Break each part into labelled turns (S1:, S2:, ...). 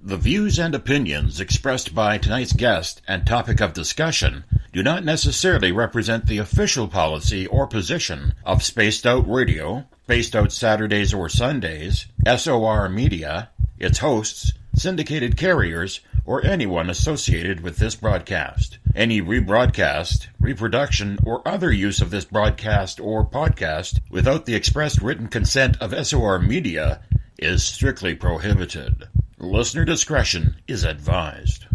S1: The views and opinions expressed by tonight's guest and topic of discussion do not necessarily represent the official policy or position of Spaced Out Radio, Spaced Out Saturdays or Sundays, SOR Media, its hosts, syndicated carriers, or anyone associated with this broadcast. Any rebroadcast, reproduction, or other use of this broadcast or podcast without the express written consent of SOR Media is strictly prohibited. Listener discretion is advised.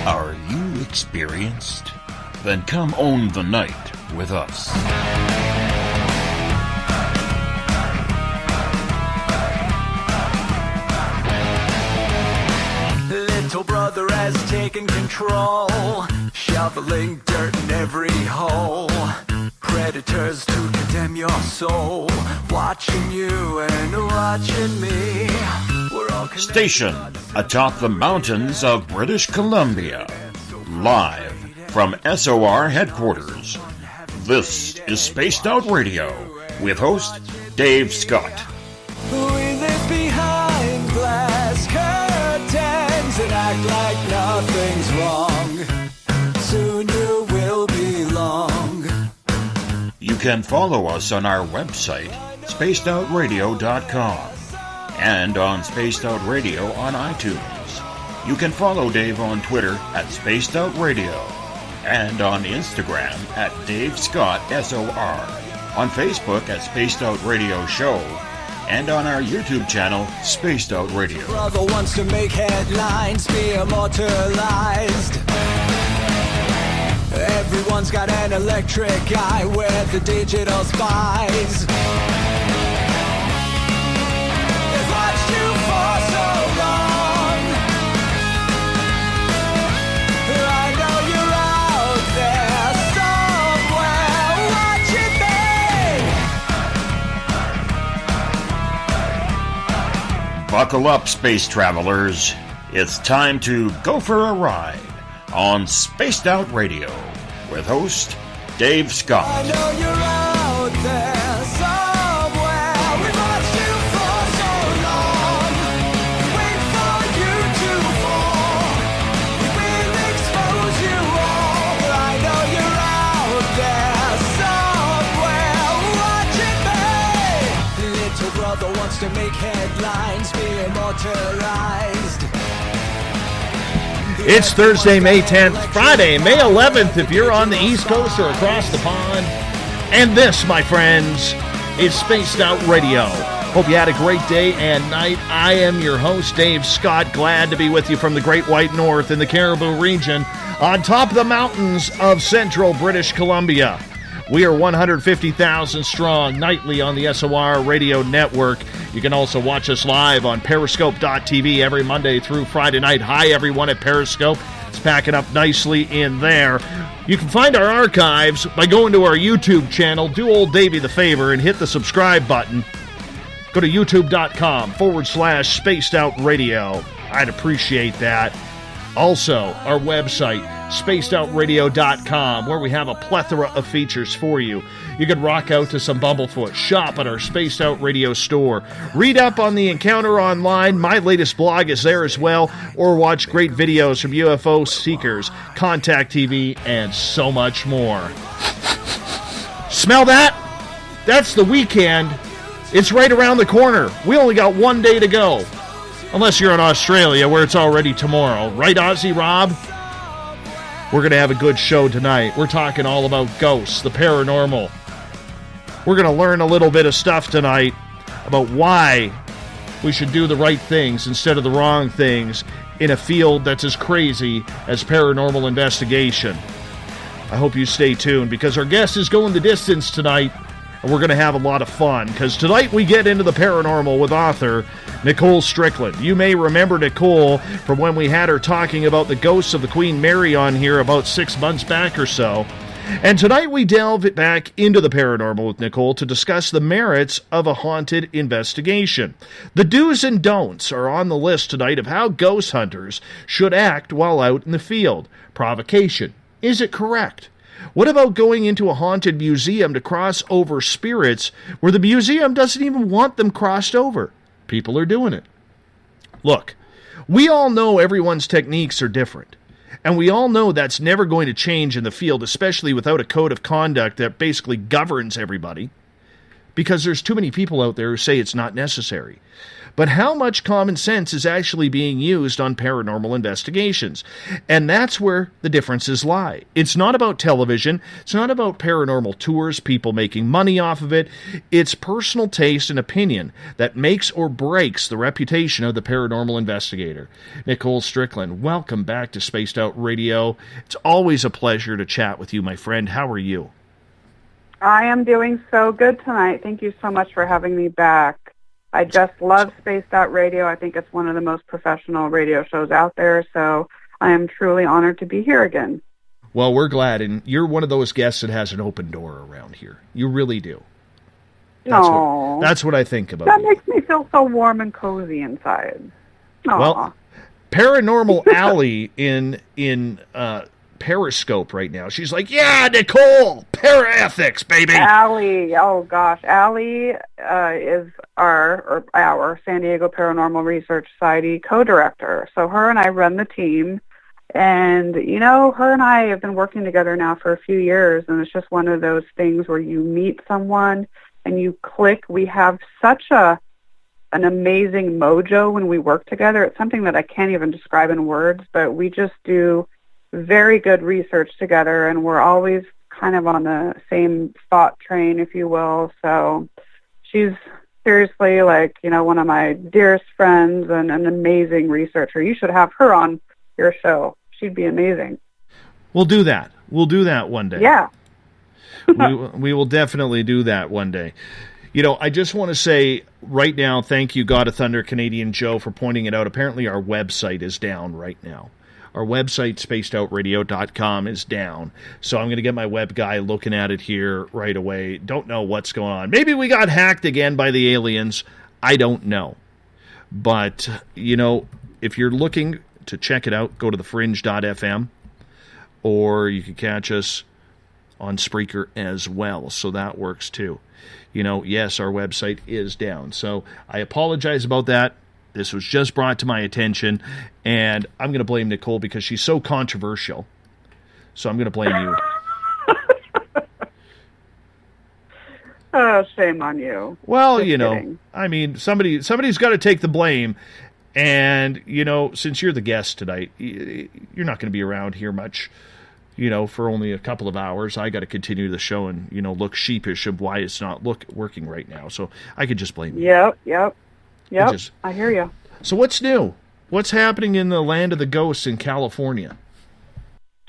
S1: Are you experienced? Then come own the night with us.
S2: Little brother has taken control, shoveling dirt in every hole. Predators to condemn your soul, watching you and watching me. We're all
S1: stationed atop the mountains of British Columbia, live from SOR headquarters. This is Spaced Out Radio with host Dave Scott.
S2: We live behind glass curtains and act like nothing's wrong. Soon you will belong.
S1: You can follow us on our website, spacedoutradio.com, and on Spaced Out Radio on iTunes. You can follow Dave on Twitter at Spaced Out Radio, and on Instagram at Dave Scott SOR, on Facebook at Spaced Out Radio Show, and on our YouTube channel, Spaced Out Radio.
S2: Brother wants to make headlines, be immortalized. Everyone's got an electric eye with the digital spies. They've watched you for so long. I know you're out there somewhere watching me.
S1: Buckle up, space travelers. It's time to go for a ride on Spaced Out Radio with host Dave Scott.
S2: I know you're out there somewhere. We've watched you for so long. Wait for you to fall. We will expose you all. I know you're out there somewhere watching me. Little brother wants to make headlines, be immortalized.
S3: It's Thursday, May 10th, Friday, May 11th, if you're on the East Coast or across the pond. And this, my friends, is Spaced Out Radio. Hope you had a great day and night. I am your host, Dave Scott. Glad to be with you from the Great White North in the Cariboo region on top of the mountains of central British Columbia. We are 150,000 strong nightly on the SOR Radio Network. You can also watch us live on Periscope.tv every Monday through Friday night. Hi, everyone at Periscope. It's packing up nicely in there. You can find our archives by going to our YouTube channel. Do old Davey the favor and hit the subscribe button. Go to youtube.com/Spaced Out Radio. I'd appreciate that. Also, our website, spacedoutradio.com, where we have a plethora of features for you. You can rock out to some Bumblefoot, shop at our Spaced Out Radio store, read up on the encounter online, my latest blog is there as well, or watch great videos from UFO seekers, Contact TV, and so much more. Smell that? That's the weekend. It's right around the corner. We only got one day to go. Unless you're in Australia, where it's already tomorrow. Right, Aussie Rob? We're going to have a good show tonight. We're talking all about ghosts, the paranormal. We're going to learn a little bit of stuff tonight about why we should do the right things instead of the wrong things in a field that's as crazy as paranormal investigation. I hope you stay tuned because our guest is going the distance tonight, and we're going to have a lot of fun because tonight we get into the paranormal with author Nicole Strickland. You may remember Nicole from when we had her talking about the ghosts of the Queen Mary on here about 6 months back or so. And tonight we delve back into the paranormal with Nicole to discuss the merits of a haunted investigation. The do's and don'ts are on the list tonight of how ghost hunters should act while out in the field. Provocation. Is it correct? What about going into a haunted museum to cross over spirits where the museum doesn't even want them crossed over? People are doing it. Look, we all know everyone's techniques are different. And we all know that's never going to change in the field, especially without a code of conduct that basically governs everybody, because there's too many people out there who say it's not necessary. But how much common sense is actually being used on paranormal investigations? And that's where the differences lie. It's not about television. It's not about paranormal tours, people making money off of it. It's personal taste and opinion that makes or breaks the reputation of the paranormal investigator. Nicole Strickland, welcome back to Spaced Out Radio. It's always a pleasure to chat with you, my friend. How are you?
S4: I am doing so good tonight. Thank you so much for having me back. I just love Spaced Out Radio. I think it's one of the most professional radio shows out there, so I am truly honored to be here again.
S3: Well, we're glad, and you're one of those guests that has an open door around here. You really do. That's what I think about
S4: That
S3: you.
S4: makes me feel so warm and cozy inside. Aww.
S3: Well, Paranormal Alley in Periscope right now. She's like, yeah, Nicole, paraethics, baby.
S4: Allie, oh gosh, Allie is our San Diego Paranormal Research Society co-director. So her and I run the team, and her and I have been working together now for a few years, and it's just one of those things where you meet someone and you click. We have such an amazing mojo when we work together. It's something that I can't even describe in words, but we just do very good research together, and we're always kind of on the same thought train, if you will. So she's seriously one of my dearest friends and an amazing researcher. You should have her on your show. She'd be amazing.
S3: We'll do that. We'll do that one day.
S4: Yeah.
S3: we will definitely do that one day. I just want to say right now, thank you, God of Thunder, Canadian Joe, for pointing it out. Apparently our website is down right now. Our website, spacedoutradio.com, is down. So I'm going to get my web guy looking at it here right away. Don't know what's going on. Maybe we got hacked again by the aliens. I don't know. But, if you're looking to check it out, go to thefringe.fm, or you can catch us on Spreaker as well. So that works too. Yes, our website is down. So I apologize about that. This was just brought to my attention, and I'm going to blame Nicole because she's so controversial. So I'm going to blame you.
S4: Oh, shame on you.
S3: Well,
S4: Just kidding.
S3: I mean, somebody's got to take the blame, and, since you're the guest tonight, you're not going to be around here much, for only a couple of hours. I got to continue the show and, look sheepish of why it's not working right now. So I could just blame you.
S4: Yep. I hear you.
S3: So what's new? What's happening in the land of the ghosts in California?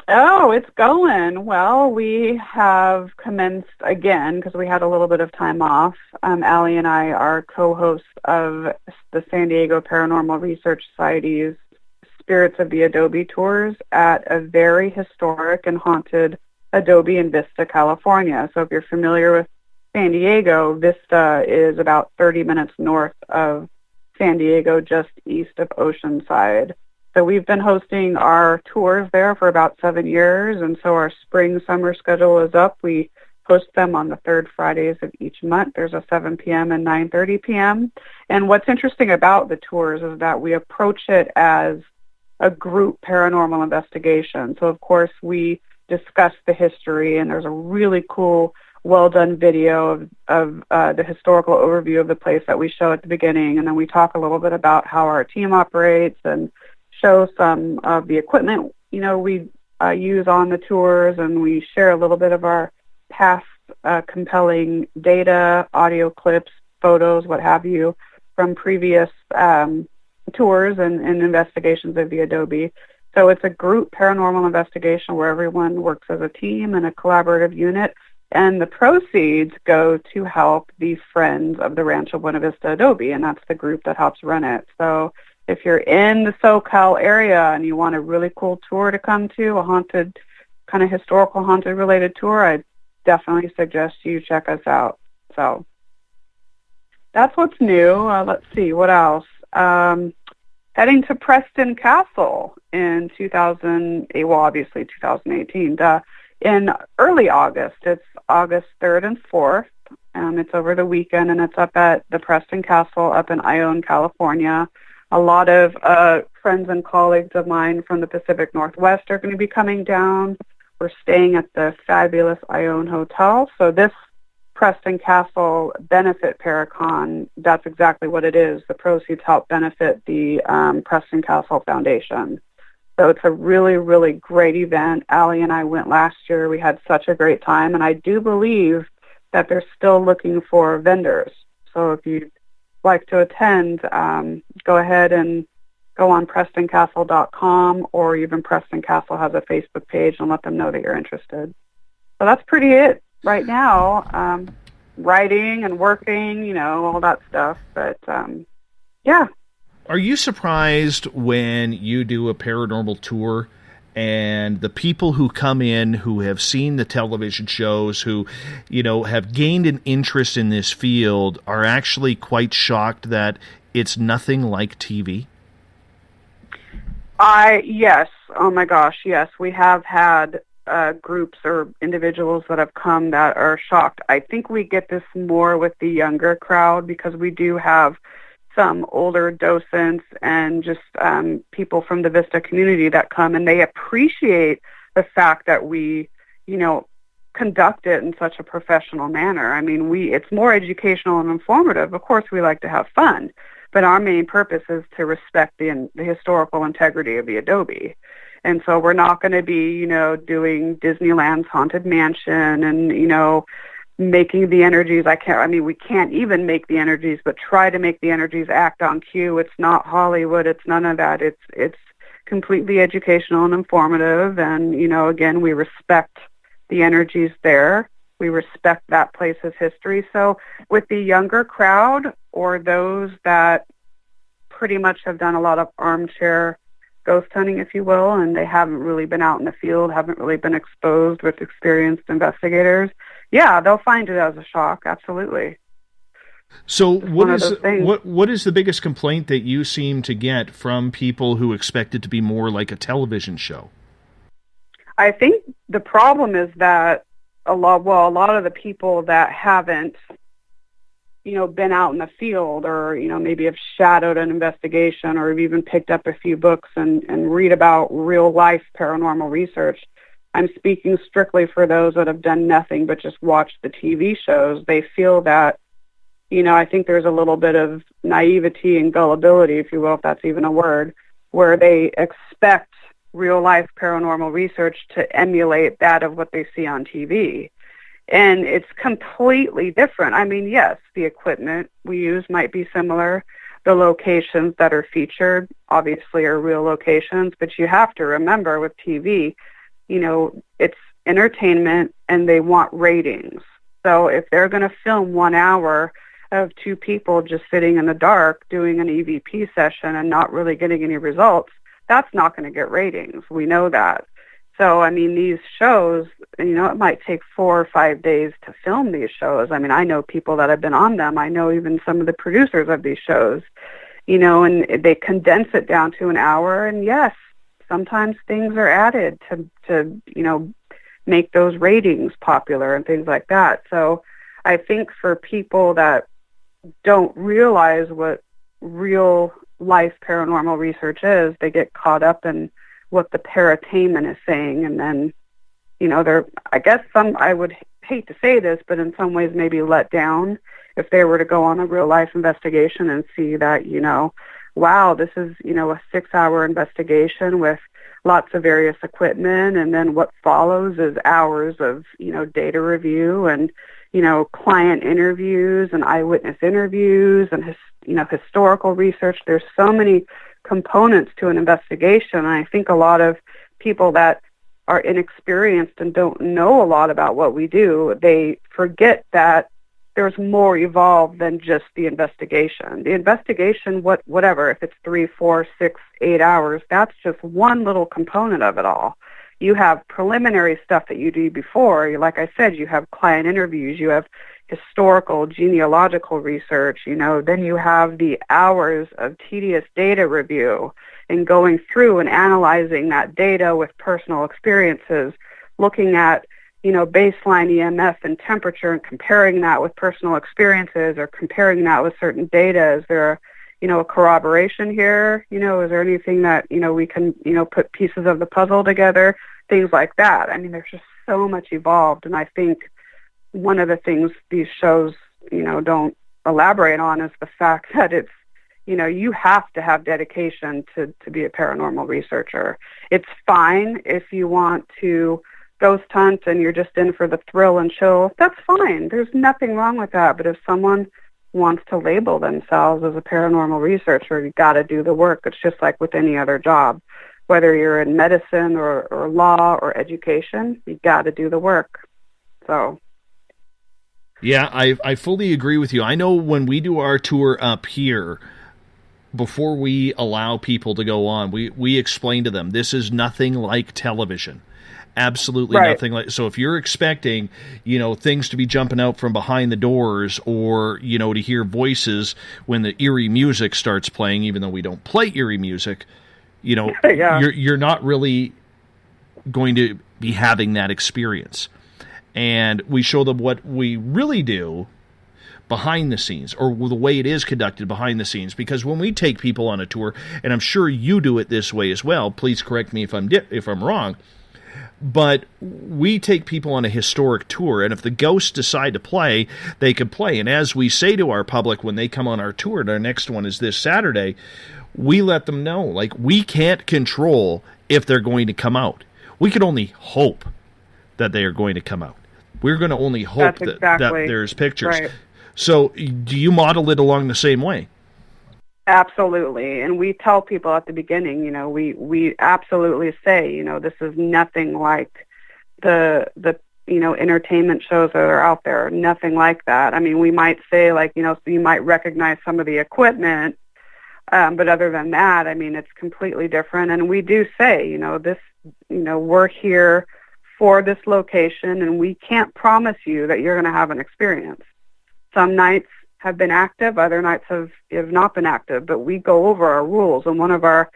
S4: Oh, it's going. Well, we have commenced again because we had a little bit of time off. Allie and I are co-hosts of the San Diego Paranormal Research Society's Spirits of the Adobe tours at a very historic and haunted adobe in Vista, California. So if you're familiar with San Diego, Vista is about 30 minutes north of San Diego, just east of Oceanside. So we've been hosting our tours there for about 7 years, and so our spring-summer schedule is up. We host them on the third Fridays of each month. There's a 7 p.m. and 9:30 p.m. And what's interesting about the tours is that we approach it as a group paranormal investigation. So, of course, we discuss the history, and there's a really cool well-done video of the historical overview of the place that we show at the beginning, and then we talk a little bit about how our team operates and show some of the equipment, we use on the tours, and we share a little bit of our past compelling data, audio clips, photos, what have you, from previous tours and investigations of the Adobe. So it's a group paranormal investigation where everyone works as a team and a collaborative unit, and the proceeds go to help the Friends of the Rancho Buena Vista Adobe, and that's the group that helps run it. So if you're in the SoCal area and you want a really cool tour to come to, a haunted kind of historical haunted related tour, I definitely suggest you check us out. So that's what's new. Let's see, what else? Heading to Preston Castle in 2018, in early August. It's August 3rd and 4th. It's over the weekend, and it's up at the Preston Castle up in Ione, California. A lot of friends and colleagues of mine from the Pacific Northwest are going to be coming down. We're staying at the fabulous Ione Hotel. So this Preston Castle Benefit Paracon, that's exactly what it is. The proceeds help benefit the Preston Castle Foundation. So it's a really, really great event. Allie and I went last year. We had such a great time, and I do believe that they're still looking for vendors. So if you'd like to attend, go ahead and go on PrestonCastle.com, or even Preston Castle has a Facebook page, and let them know that you're interested. So that's pretty it right now. Writing and working, all that stuff. But, yeah.
S3: Are you surprised when you do a paranormal tour and the people who come in who have seen the television shows, who, have gained an interest in this field, are actually quite shocked that it's nothing like TV?
S4: Yes. Oh my gosh, yes. We have had groups or individuals that have come that are shocked. I think we get this more with the younger crowd because we do have some older docents and just people from the Vista community that come, and they appreciate the fact that we, conduct it in such a professional manner. I mean, it's more educational and informative. Of course, we like to have fun, but our main purpose is to respect the historical integrity of the Adobe. And so we're not going to be, doing Disneyland's Haunted Mansion and, making the energies. We can't even make the energies, but try to make the energies act on cue. It's not Hollywood. It's none of that. It's completely educational and informative. And, again, we respect the energies there. We respect that place's history. So with the younger crowd, or those that pretty much have done a lot of armchair ghost hunting, if you will, and they haven't really been out in the field, haven't really been exposed with experienced investigators, yeah, they'll find it as a shock, absolutely.
S3: So what is the biggest complaint that you seem to get from people who expect it to be more like a television show?
S4: I think the problem is that a lot of the people that haven't, been out in the field, or, maybe have shadowed an investigation, or have even picked up a few books and read about real life paranormal research. I'm speaking strictly for those that have done nothing but just watch the TV shows. They feel that, I think there's a little bit of naivety and gullibility, if you will, if that's even a word, where they expect real life paranormal research to emulate that of what they see on TV. And it's completely different. I mean, yes, the equipment we use might be similar. The locations that are featured obviously are real locations, but you have to remember with TV, it's entertainment and they want ratings. So if they're going to film 1 hour of two people just sitting in the dark doing an EVP session and not really getting any results, that's not going to get ratings. We know that. So, I mean, these shows, it might take 4 or 5 days to film these shows. I mean, I know people that have been on them. I know even some of the producers of these shows, and they condense it down to an hour. And yes, sometimes things are added to make those ratings popular and things like that. So I think for people that don't realize what real life paranormal research is, they get caught up in what the paratainment is saying, and then, I would hate to say this, but in some ways maybe let down if they were to go on a real life investigation and see that, wow, this is, a 6-hour investigation with lots of various equipment, and then what follows is hours of, data review and, client interviews and eyewitness interviews and, historical research. There's so many components to an investigation. And I think a lot of people that are inexperienced and don't know a lot about what we do, they forget that there's more evolved than just the investigation. The investigation, whatever, if it's 3, 4, 6, 8 hours, that's just one little component of it all. You have preliminary stuff that you do before. Like I said, you have client interviews, you have historical, genealogical research, then you have the hours of tedious data review and going through and analyzing that data with personal experiences, looking at, baseline EMF and temperature and comparing that with personal experiences or comparing that with certain data. Is there, a corroboration here? Is there anything that, we can, put pieces of the puzzle together? Things like that. I mean, there's just so much evolved. And I think one of the things these shows, don't elaborate on is the fact that it's, you have to have dedication to be a paranormal researcher. It's fine if you want to ghost hunt and you're just in for the thrill and chill. That's fine. There's nothing wrong with that. But if someone wants to label themselves as a paranormal researcher, you got to do the work. It's just like with any other job. Whether you're in medicine or law or education, you got to do the work. So.
S3: Yeah, I fully agree with you. I know when we do our tour up here, before we allow people to go on, we explain to them, this is nothing like television. Absolutely
S4: right.
S3: Nothing like. So if you're expecting, things to be jumping out from behind the doors or, to hear voices when the eerie music starts playing, even though we don't play eerie music,
S4: yeah.
S3: you're not really going to be having that experience. And we show them what we really do behind the scenes, or the way it is conducted behind the scenes. Because when we take people on a tour, and I'm sure you do it this way as well, please correct me if I'm wrong, but we take people on a historic tour, and if the ghosts decide to play, they can play. And as we say to our public when they come on our tour, and our next one is this Saturday, we let them know, we can't control if they're going to come out. We can only hope that they are going to come out. We're going to only hope that there's pictures. Right. So do you model it along the same way?
S4: Absolutely. And we tell people at the beginning, we absolutely say, this is nothing like the entertainment shows that are out there. Nothing like that. I mean, we might say so you might recognize some of the equipment, but other than that, I mean, it's completely different. And we do say, we're here for this location, and we can't promise you that you're going to have an experience. Some nights have been active, other nights have not been active, but we go over our rules, and one of our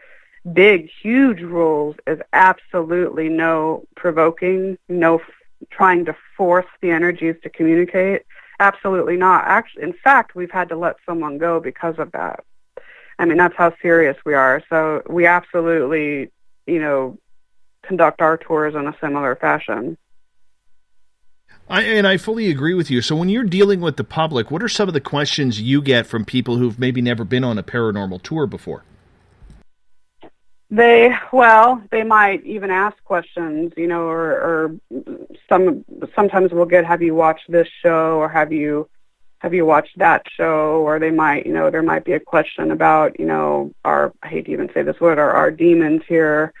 S4: big, huge rules is absolutely no provoking, no trying to force the energies to communicate. Absolutely not. Actually, in fact, we've had to let someone go because of that. I mean, that's how serious we are. So we absolutely, conduct our tours in a similar fashion.
S3: I fully agree with you. So when you're dealing with the public, what are some of the questions you get from people who've maybe never been on a paranormal tour before?
S4: They might even ask questions, or sometimes we'll get, have you watched this show, or have you watched that show? Or they might, there might be a question about, I hate to even say this word, our demons here.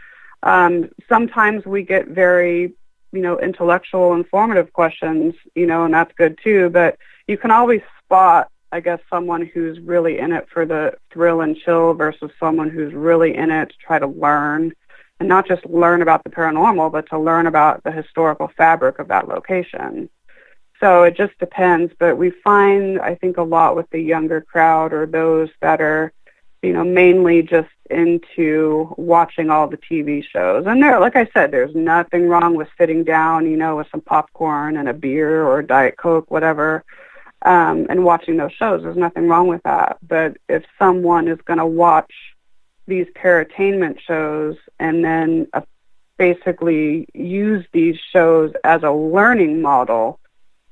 S4: Sometimes we get very, intellectual, informative questions, and that's good too. But you can always spot, I guess, someone who's really in it for the thrill and chill versus someone who's really in it to try to learn, and not just learn about the paranormal, but to learn about the historical fabric of that location. So it just depends. But we find, I think, a lot with the younger crowd, or those that are, mainly just into watching all the TV shows. And there, like I said, there's nothing wrong with sitting down, with some popcorn and a beer or a Diet Coke, whatever, and watching those shows. There's nothing wrong with that. But if someone is going to watch these paratainment shows and then basically use these shows as a learning model,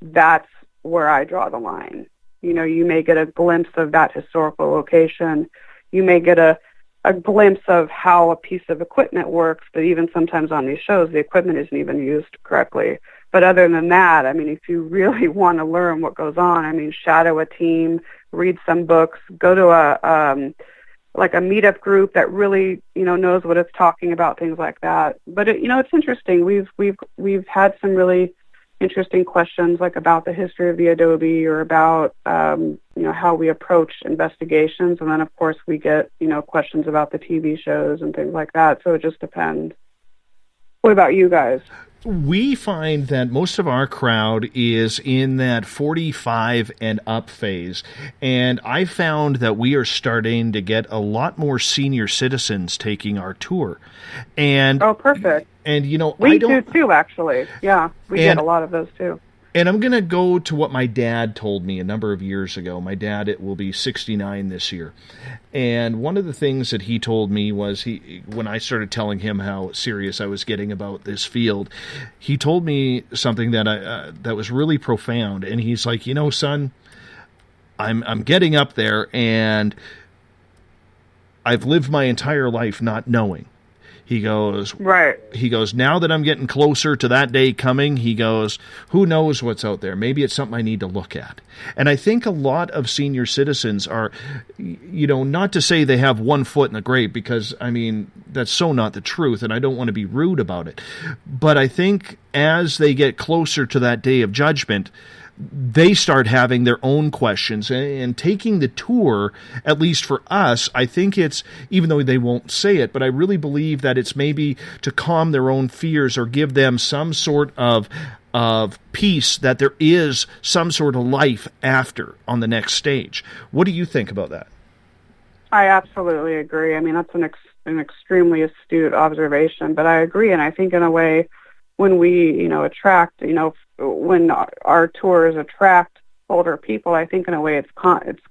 S4: that's where I draw the line. You may get a glimpse of that historical location. You may get a glimpse of how a piece of equipment works, but even sometimes on these shows, the equipment isn't even used correctly. But other than that, I mean, if you really want to learn what goes on, I mean, shadow a team, read some books, go to a meetup group that really, knows what it's talking about, things like that. But it's interesting. We've had some really interesting questions, like about the history of the Adobe, or about how we approach investigations, and then of course we get questions about the TV shows and things like that. So it just depends. What about you guys?
S3: We find that most of our crowd is in that 45 and up phase. And I found that we are starting to get a lot more senior citizens taking our tour. And
S4: Oh, perfect.
S3: And,
S4: We do too, actually. Yeah, we get a lot of those too.
S3: And I'm going to go to what my dad told me a number of years ago. My dad, it will be 69 this year. And one of the things that he told me was when I started telling him how serious I was getting about this field, he told me something that that was really profound. And he's like, son, I'm getting up there, and I've lived my entire life not knowing. He goes,
S4: right.
S3: He goes, now that I'm getting closer to that day coming, he goes, who knows what's out there? Maybe it's something I need to look at. And I think a lot of senior citizens are, not to say they have one foot in the grave, because, that's so not the truth, and I don't want to be rude about it. But I think as they get closer to that day of judgment, they start having their own questions, and taking the tour, at least for us, I think it's, even though they won't say it, but I really believe that it's maybe to calm their own fears or give them some sort of peace that there is some sort of life after on the next stage. What do you think about that?
S4: I absolutely agree. That's an extremely astute observation, but I agree, and I think in a way, when we, attract, when our tours attract older people, I think in a way it's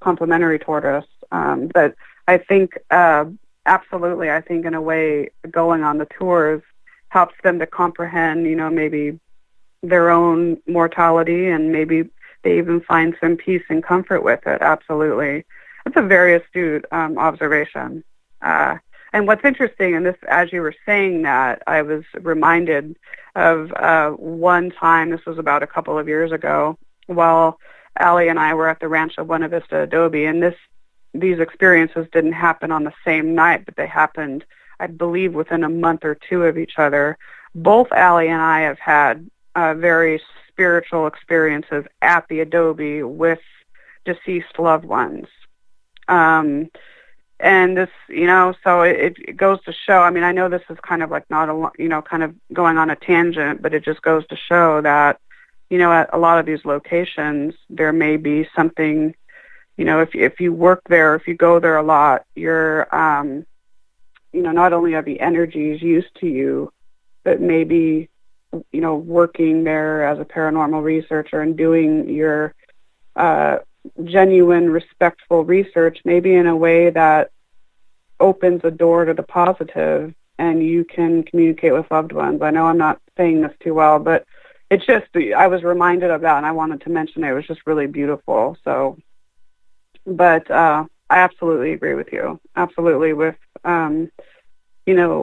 S4: complementary toward us. But I think, absolutely, I think in a way going on the tours helps them to comprehend, maybe their own mortality, and maybe they even find some peace and comfort with it. Absolutely. That's a very astute observation. And what's interesting, and this, as you were saying that, I was reminded of one time, this was about a couple of years ago, while Allie and I were at the Rancho Buena Vista Adobe, and these experiences didn't happen on the same night, but they happened, I believe, within a month or two of each other. Both Allie and I have had very spiritual experiences at the Adobe with deceased loved ones. And this, so it goes to show, I know this is kind of like not kind of going on a tangent, but it just goes to show that, at a lot of these locations, there may be something, if you work there, if you go there a lot, you're, not only are the energies used to you, but maybe, working there as a paranormal researcher and doing your, genuine, respectful research, maybe in a way that opens a door to the positive, and you can communicate with loved ones. I know I'm not saying this too well, but it's just, I was reminded of that, and I wanted to mention it. It was just really beautiful. So, but I absolutely agree with you. Absolutely, with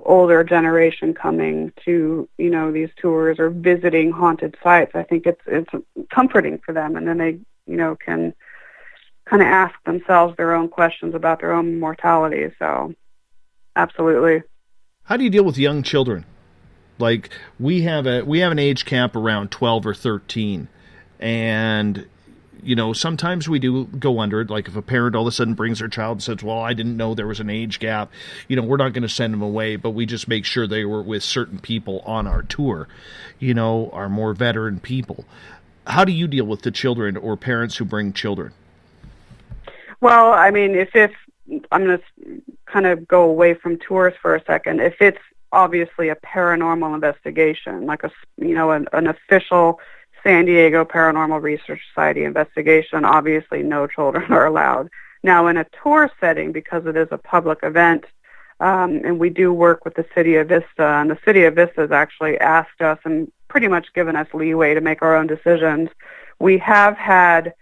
S4: older generation coming to these tours or visiting haunted sites. I think it's comforting for them, and then they can kind of ask themselves their own questions about their own mortality. So, absolutely.
S3: How do you deal with young children? Like, we have an age cap around 12 or 13, and sometimes we do go under it. Like, if a parent all of a sudden brings their child and says, well, I didn't know there was an age gap, we're not going to send them away, but we just make sure they were with certain people on our tour, our more veteran people. How do you deal with the children or parents who bring children?
S4: Well, if I'm going to kind of go away from tours for a second, if it's obviously a paranormal investigation, like an official San Diego Paranormal Research Society investigation, obviously no children are allowed. Now, in a tour setting, because it is a public event, and we do work with the City of Vista, and the City of Vista has actually asked us and pretty much given us leeway to make our own decisions. We have had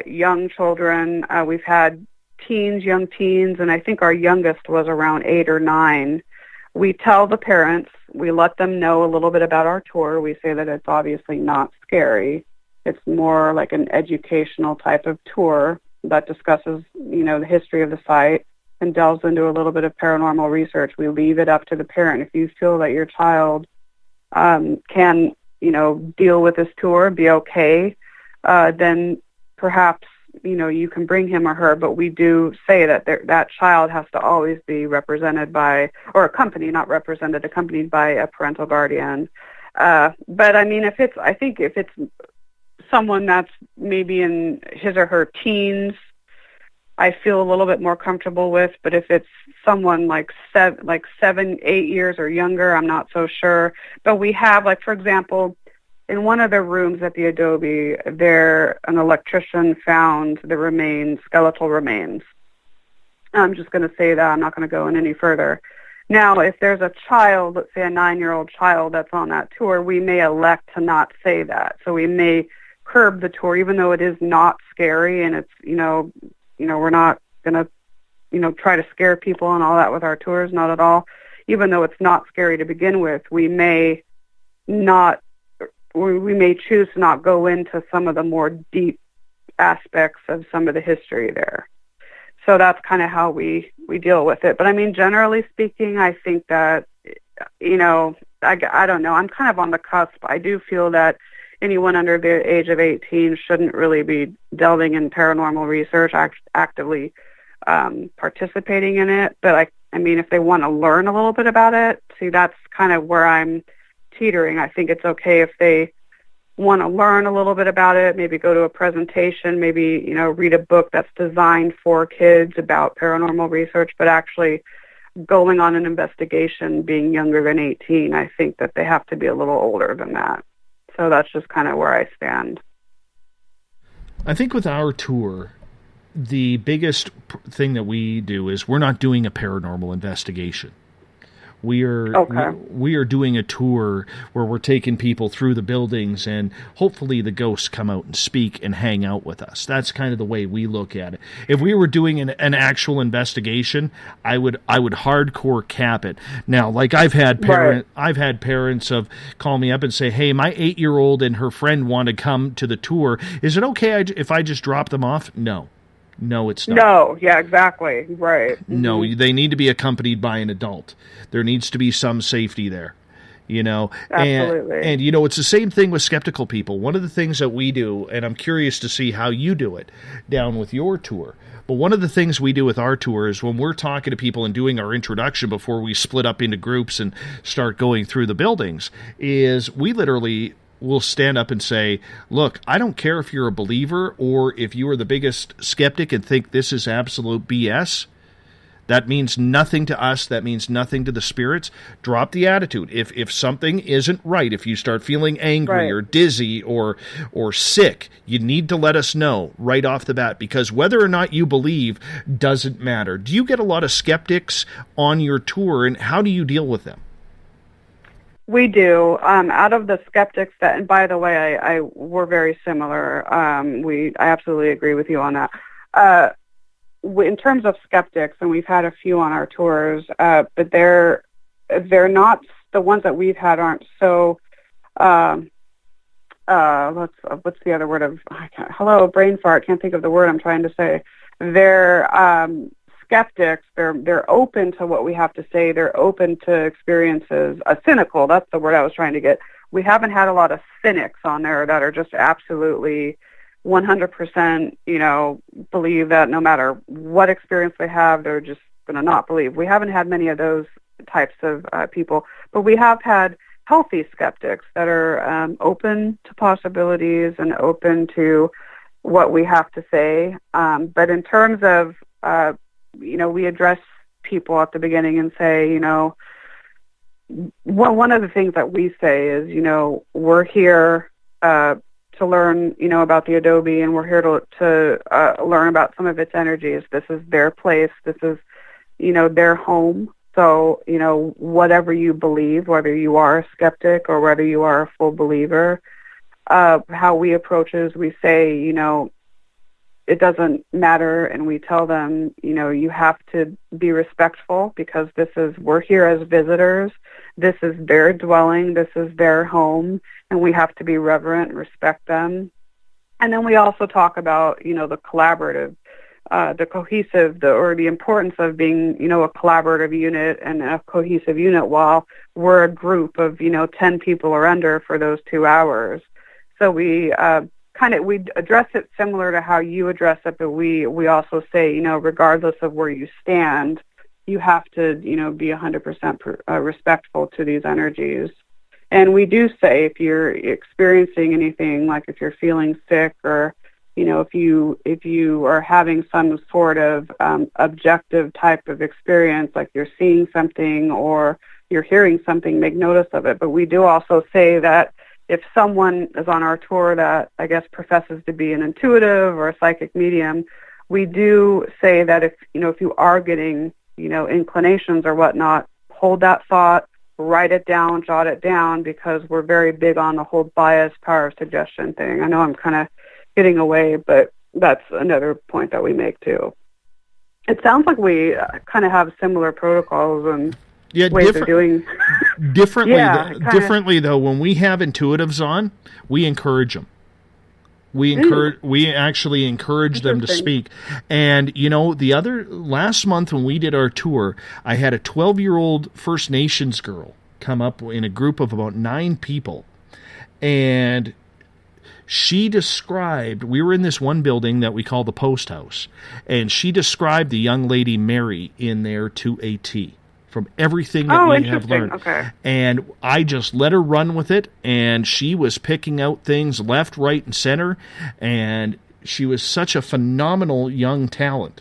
S4: young children. We've had young teens, and I think our youngest was around 8 or 9. We tell the parents, we let them know a little bit about our tour. We say that it's obviously not scary. It's more like an educational type of tour that discusses, the history of the site and delves into a little bit of paranormal research. We leave it up to the parent. If you feel that your child can, deal with this tour, be okay, then perhaps, you can bring him or her, but we do say that that child has to always be represented by, or accompanied by a parental guardian. But I mean, if it's someone that's maybe in his or her teens, I feel a little bit more comfortable with. But if it's someone like 7, 8 years or younger, I'm not so sure. But we have, like, for example, in one of the rooms at the Adobe, an electrician found the skeletal remains. I'm just going to say that. I'm not going to go in any further. Now, if there's a child, let's say a 9-year-old child that's on that tour, we may elect to not say that. So we may curb the tour, even though it is not scary, and it's, we're not going to, try to scare people and all that with our tours, not at all. Even though it's not scary to begin with, we may choose to not go into some of the more deep aspects of some of the history there. So that's kind of how we deal with it. But I mean, generally speaking, I think that, I don't know. I'm kind of on the cusp. I do feel that anyone under the age of 18 shouldn't really be delving in paranormal research, actively participating in it. But I mean, if they want to learn a little bit about it, see, that's kind of where I'm teetering. I think it's okay if they want to learn a little bit about it, maybe go to a presentation, maybe, read a book that's designed for kids about paranormal research, but actually going on an investigation, being younger than 18, I think that they have to be a little older than that. So that's just kind of where I stand.
S3: I think with our tour, the biggest thing that we do is we're not doing a paranormal investigation. We are doing a tour where we're taking people through the buildings, and hopefully the ghosts come out and speak and hang out with us. That's kind of the way we look at it. If we were doing an actual investigation, I would hardcore cap it. Now, like I've had parents call me up and say, "Hey, my 8-year-old and her friend want to come to the tour. Is it okay if I just drop them off?" No, it's not. No,
S4: yeah, exactly. Right.
S3: No, they need to be accompanied by an adult. There needs to be some safety there,
S4: Absolutely.
S3: And it's the same thing with skeptical people. One of the things that we do, and I'm curious to see how you do it down with your tour, but one of the things we do with our tour is when we're talking to people and doing our introduction before we split up into groups and start going through the buildings, is we literally will stand up and say, "Look, I don't care if you're a believer or if you are the biggest skeptic and think this is absolute BS. That means nothing to us. That means nothing to the spirits. Drop the attitude. If something isn't right, if you start feeling angry or dizzy or sick, you need to let us know right off the bat, because whether or not you believe doesn't matter." Do you get a lot of skeptics on your tour, and how do you deal with them?
S4: We do. Out of the skeptics and by the way, we're very similar. I absolutely agree with you on that. In terms of skeptics, and we've had a few on our tours, but they're not, the ones that we've had aren't so. What's the other word hello, brain fart? Can't think of the word I'm trying to say. They're skeptics. They're open to what we have to say. They're open to experiences. Cynical, that's the word I was trying to get. We haven't had a lot of cynics on there that are just absolutely 100%, believe that no matter what experience they have, they're just going to not believe. We haven't had many of those types of people, but we have had healthy skeptics that are open to possibilities and open to what we have to say. But in terms of we address people at the beginning and say, one of the things that we say is, we're here to learn, about the Adobe, and we're here to learn about some of its energies. This is their place. This is, their home. So, whatever you believe, whether you are a skeptic or whether you are a full believer, how we approach is we say, it doesn't matter, and we tell them, you have to be respectful because we're here as visitors. This is their dwelling. This is their home, and we have to be reverent and respect them. And then we also talk about, the collaborative, the cohesive, or the importance of being, a collaborative unit and a cohesive unit while we're a group of, 10 people or under for those 2 hours. So we we address it similar to how you address it, but we also say, regardless of where you stand, you have to, be 100% respectful to these energies. And we do say if you're experiencing anything, like if you're feeling sick or, if you are having some sort of objective type of experience, like you're seeing something or you're hearing something, make notice of it. But we do also say that if someone is on our tour that I guess professes to be an intuitive or a psychic medium, we do say that if you are getting, inclinations or whatnot, hold that thought, write it down, jot it down, because we're very big on the whole bias, power of suggestion thing. I know I'm kind of getting away, but that's another point that we make too. It sounds like we kind of have similar protocols and ways of doing.
S3: Differently though, when we have intuitives on, we encourage them. We actually encourage them to speak. And, last month when we did our tour, I had a 12-year-old First Nations girl come up in a group of about 9 people. And she described, we were in this one building that we call the Post House, and she described the young lady Mary in there to a T. From everything that we have learned.
S4: Okay.
S3: And I just let her run with it, and she was picking out things left, right, and center, and she was such a phenomenal young talent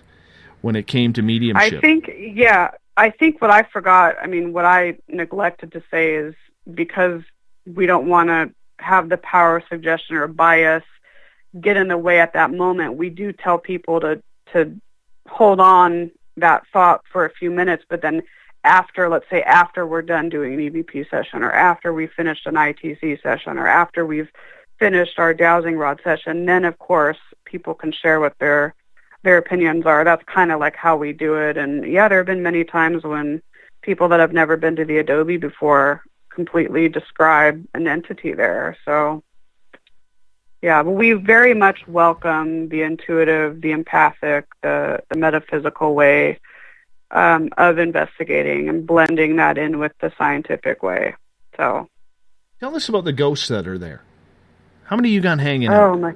S3: when it came to mediumship.
S4: I think what I forgot, what I neglected to say is because we don't want to have the power of suggestion or bias get in the way at that moment, we do tell people to hold on that thought for a few minutes, but then after we're done doing an EVP session, or after we finished an ITC session, or after we've finished our dowsing rod session, then of course people can share what their opinions are. That's kind of like how we do it. And yeah, there have been many times when people that have never been to the Adobe before completely describe an entity there. So yeah, but we very much welcome the intuitive, the empathic, the metaphysical way of investigating and blending that in with the scientific way. So,
S3: tell us about the ghosts that are there. How many you got hanging out?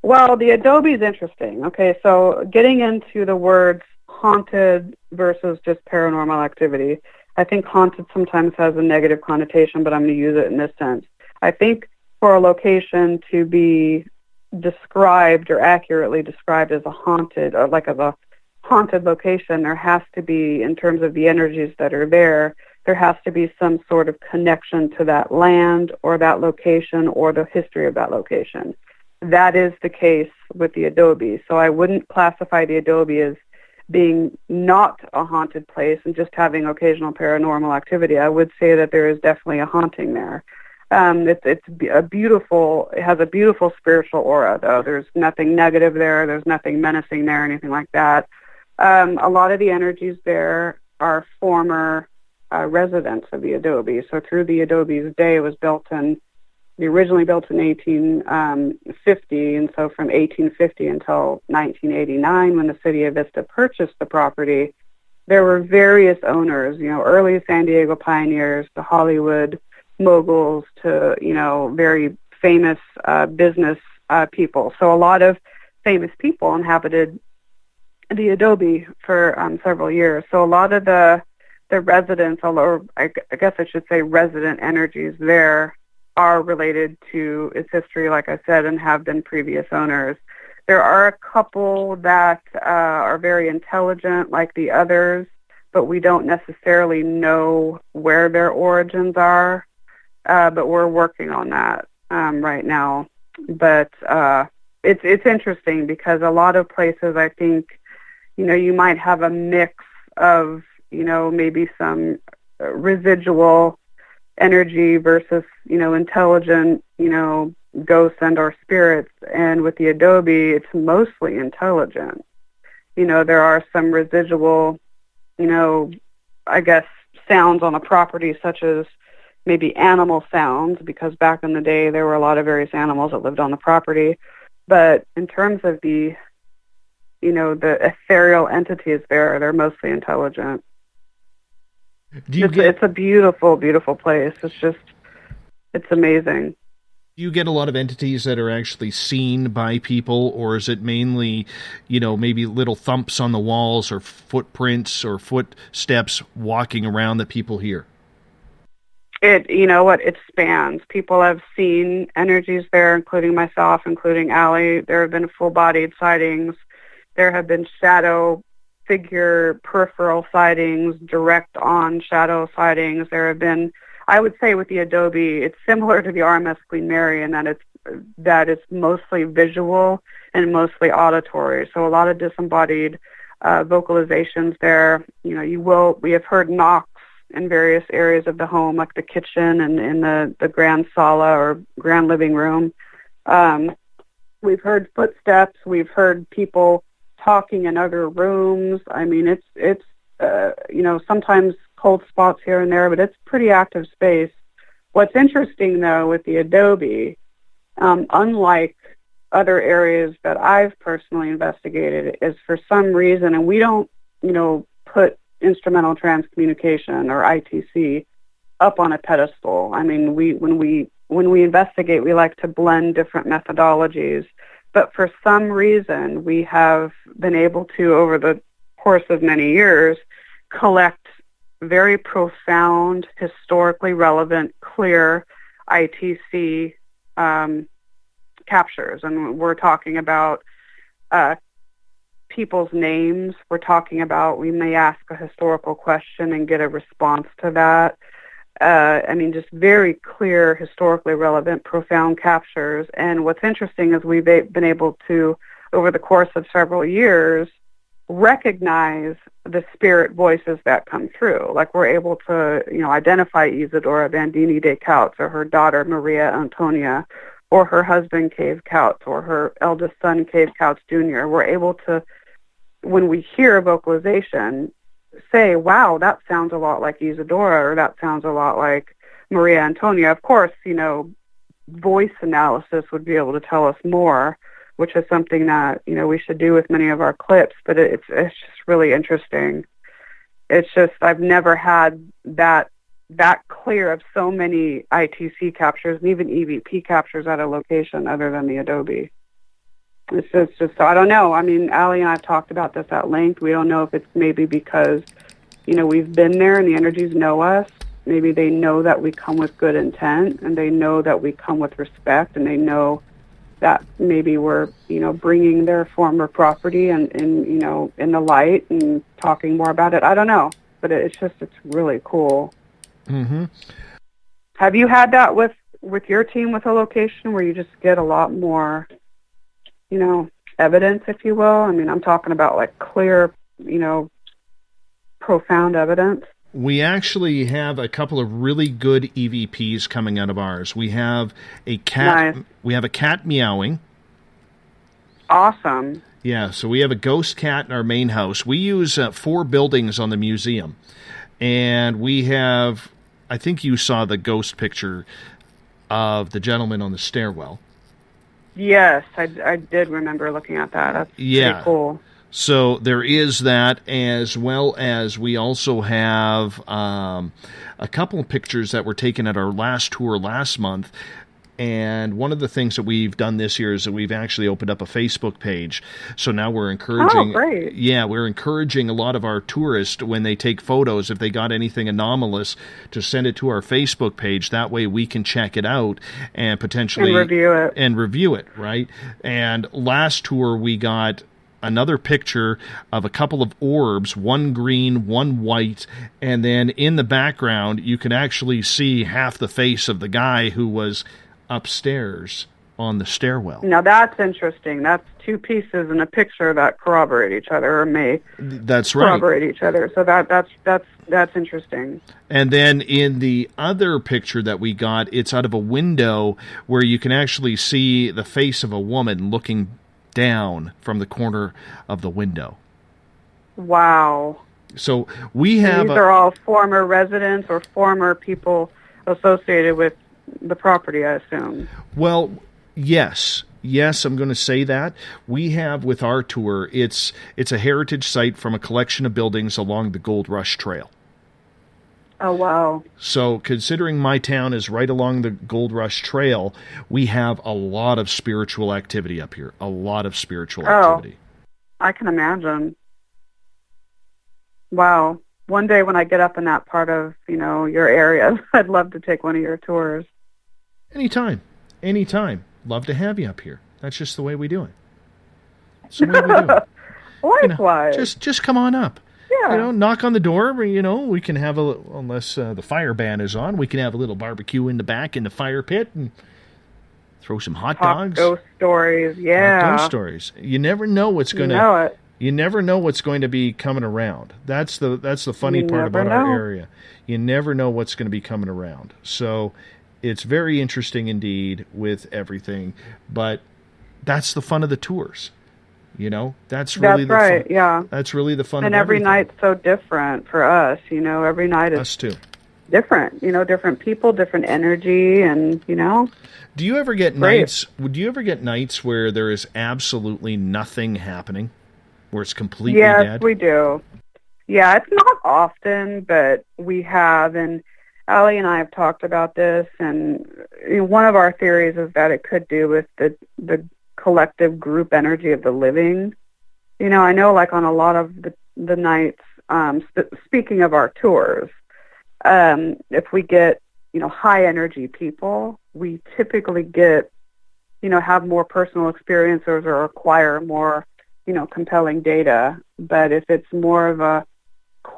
S4: Well, the Adobe is interesting. Okay, so getting into the words haunted versus just paranormal activity, I think haunted sometimes has a negative connotation, but I'm going to use it in this sense. I think for a location to be described or accurately described as a haunted, or like as a haunted location, there has to be, in terms of the energies that are there has to be some sort of connection to that land or that location or the history of that location. That is the case with the Adobe. So I wouldn't classify the Adobe as being not a haunted place and just having occasional paranormal activity. I would say that there is definitely a haunting there. It has a beautiful spiritual aura, though. There's nothing negative there. There's nothing menacing there, anything like that. A lot of the energies there are former residents of the Adobe. So through the Adobe's day, it was originally built in 1850, and so from 1850 until 1989, when the city of Vista purchased the property, there were various owners, early San Diego pioneers to Hollywood moguls to, very famous business people. So a lot of famous people inhabited the Adobe for several years. So a lot of the residents, or I guess I should say resident energies there, are related to its history, like I said, and have been previous owners. There are a couple that are very intelligent, like the others, but we don't necessarily know where their origins are. But we're working on that right now. But it's interesting because a lot of places, I think, you might have a mix of, maybe some residual energy versus, intelligent, ghosts and or spirits. And with the Adobe, it's mostly intelligent. There are some residual, I guess, sounds on the property, such as maybe animal sounds, because back in the day there were a lot of various animals that lived on the property. But in terms of the, the ethereal entities there, they're mostly intelligent. It's a beautiful, beautiful place. It's amazing.
S3: You get a lot of entities that are actually seen by people, or is it mainly, maybe little thumps on the walls or footprints or footsteps walking around that people hear?
S4: It spans. People have seen energies there, including myself, including Allie. There have been full-bodied sightings. There have been shadow figure peripheral sightings, direct on shadow sightings. There have been, I would say with the Adobe, it's similar to the RMS Queen Mary in that it's mostly visual and mostly auditory. So a lot of disembodied vocalizations there. We have heard knocks in various areas of the home, like the kitchen and in the grand sala or grand living room. We've heard footsteps. We've heard people talking in other rooms. I mean, it's sometimes cold spots here and there, but it's pretty active space. What's interesting, though, with the Adobe, unlike other areas that I've personally investigated, is for some reason, and we don't, put instrumental transcommunication or ITC up on a pedestal. I mean, when we investigate, we like to blend different methodologies. But for some reason, we have been able to, over the course of many years, collect very profound, historically relevant, clear ITC captures. And we're talking about people's names. We're talking about, we may ask a historical question and get a response to that. Just very clear, historically relevant, profound captures. And what's interesting is we've been able to, over the course of several years, recognize the spirit voices that come through. Like we're able to, identify Isadora Bandini de Couts, or her daughter Maria Antonia, or her husband Cave Couts, or her eldest son Cave Couts Jr. We're able to, when we hear a vocalization, say, wow, that sounds a lot like Isadora, or that sounds a lot like Maria Antonia. Of course, voice analysis would be able to tell us more, which is something that, we should do with many of our clips, but it's just really interesting. It's just, I've never had that clear of so many ITC captures and even EVP captures at a location other than the Adobe. It's just, I don't know. I mean, Allie and I have talked about this at length. We don't know if it's maybe because, we've been there and the energies know us. Maybe they know that we come with good intent, and they know that we come with respect, and they know that maybe we're, bringing their former property and in the light and talking more about it. I don't know, but it's really cool.
S3: Mm-hmm.
S4: Have you had that with your team with a location where you just get a lot more, evidence, if you will? I mean, I'm talking about like clear, profound evidence.
S3: We actually have a couple of really good EVPs coming out of ours. We have a cat. Nice. We have a cat meowing.
S4: Awesome.
S3: Yeah, so we have a ghost cat in our main house. We use 4 buildings on the museum, and we have, I think you saw the ghost picture of the gentleman on the stairwell. Yes,
S4: I did remember looking at that. That's pretty cool.
S3: So there is that, as well as we also have a couple of pictures that were taken at our last tour last month. And one of the things that we've done this year is that we've actually opened up a Facebook page. So now we're encouraging, we're encouraging a lot of our tourists, when they take photos, if they got anything anomalous, to send it to our Facebook page. That way we can check it out and potentially review it, right? And last tour we got another picture of a couple of orbs, one green, one white, and then in the background you can actually see half the face of the guy who was upstairs on the stairwell.
S4: Now that's interesting. That's 2 pieces in a picture that corroborate each other, or may corroborate each other. So that's interesting.
S3: And then in the other picture that we got, it's out of a window where you can actually see the face of a woman looking down from the corner of the window.
S4: Wow.
S3: So we have...
S4: These are all former residents or former people associated with the property, I assume.
S3: Well, yes. Yes, I'm going to say that. We have, with our tour, it's a heritage site from a collection of buildings along the Gold Rush Trail.
S4: Oh, wow.
S3: So considering my town is right along the Gold Rush Trail, we have a lot of spiritual activity up here. A lot of spiritual activity.
S4: I can imagine. Wow. One day when I get up in that part of, your area, I'd love to take one of your tours.
S3: Anytime. Love to have you up here. That's just the way we do it. It's the way we do it.
S4: Likewise.
S3: Just come on up.
S4: Yeah.
S3: Knock on the door. We can have unless the fire ban is on, we can have a little barbecue in the back in the fire pit and throw some hot dogs.
S4: Ghost stories, yeah.
S3: Hot ghost stories. You never know what's going to. You never know what's going to be coming around. That's the funny part about our area. You never know what's going to be coming around. So it's very interesting indeed with everything, but that's the fun of the tours. That's really the
S4: right,
S3: fun.
S4: Yeah.
S3: That's really the fun
S4: and
S3: of
S4: everything. And every night's so different for us, every night is
S3: us too.
S4: Different, different people, different energy, and,
S3: Do you ever get nights? Do you ever get nights where there is absolutely nothing happening, where it's completely dead?
S4: Yes, we do. Yeah, it's not often, but we have, and Allie and I have talked about this, and one of our theories is that it could do with the collective group energy of the living. I know, like on a lot of the nights, speaking of our tours, if we get, high energy people, we typically get, have more personal experiences or acquire more, compelling data. But if it's more of a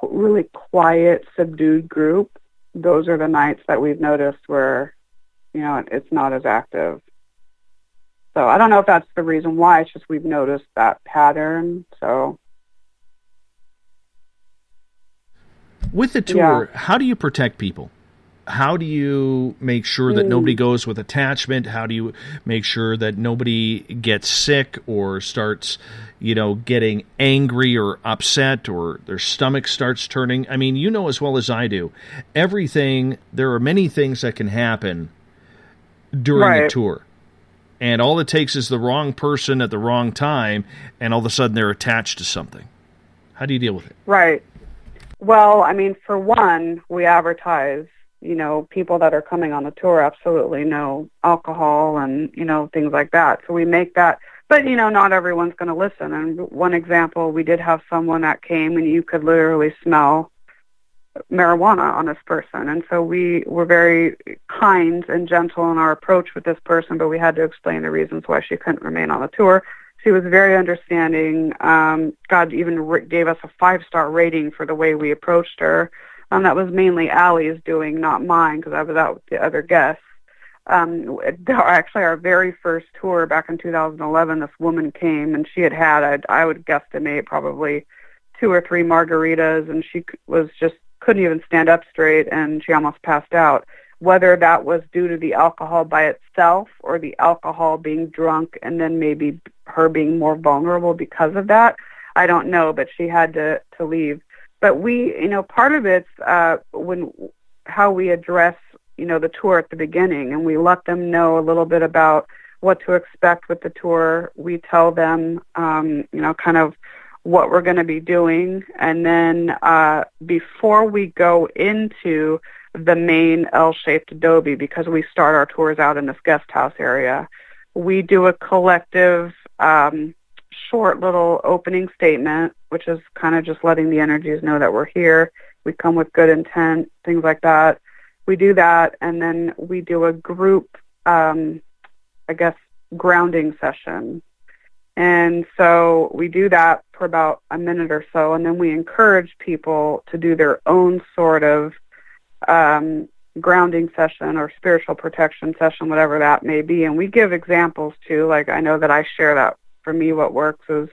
S4: really quiet, subdued group, those are the nights that we've noticed where, it's not as active. So I don't know if that's the reason why. It's just we've noticed that pattern. So
S3: with the tour, How do you protect people? How do you make sure that nobody goes with attachment? How do you make sure that nobody gets sick or starts, getting angry or upset or their stomach starts turning? I mean, as well as I do, there are many things that can happen during a tour. And all it takes is the wrong person at the wrong time, and all of a sudden they're attached to something. How do you deal with it?
S4: Right. Well, I mean, for one, we advertise, people that are coming on the tour absolutely no alcohol and, things like that. So we make that. But, not everyone's going to listen. And one example, we did have someone that came and you could literally smell marijuana on this person, and so we were very kind and gentle in our approach with this person, but we had to explain the reasons why she couldn't remain on the tour. She was very understanding. God even gave us a 5-star rating for the way we approached her. That was mainly Allie's doing, not mine, because I was out with the other guests. Actually, our very first tour back in 2011, this woman came, and she had I would guesstimate probably 2 or 3 margaritas, and she was just couldn't even stand up straight, and she almost passed out. Whether that was due to the alcohol by itself or the alcohol being drunk and then maybe her being more vulnerable because of that, I don't know, but she had to leave. But we, part of it's how we address, the tour at the beginning, and we let them know a little bit about what to expect with the tour. We tell them, kind of what we're going to be doing, and then before we go into the main L-shaped adobe, because we start our tours out in this guest house area, we do a collective short little opening statement, which is kind of just letting the energies know that we're here. We come with good intent, things like that. We do that, and then we do a group, grounding session. And so we do that for about a minute or so, and then we encourage people to do their own sort of grounding session or spiritual protection session, whatever that may be. And we give examples too. Like, I know that I share that for me what works is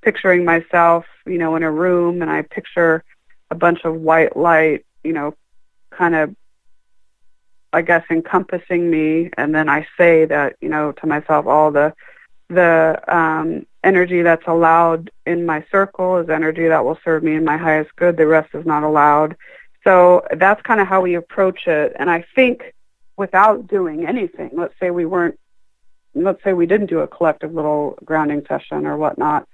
S4: picturing myself, in a room, and I picture a bunch of white light, kind of, encompassing me. And then I say that, to myself, all the energy that's allowed in my circle is energy that will serve me in my highest good. The rest is not allowed. So that's kind of how we approach it. And I think without doing anything, let's say we didn't do a collective little grounding session or whatnot,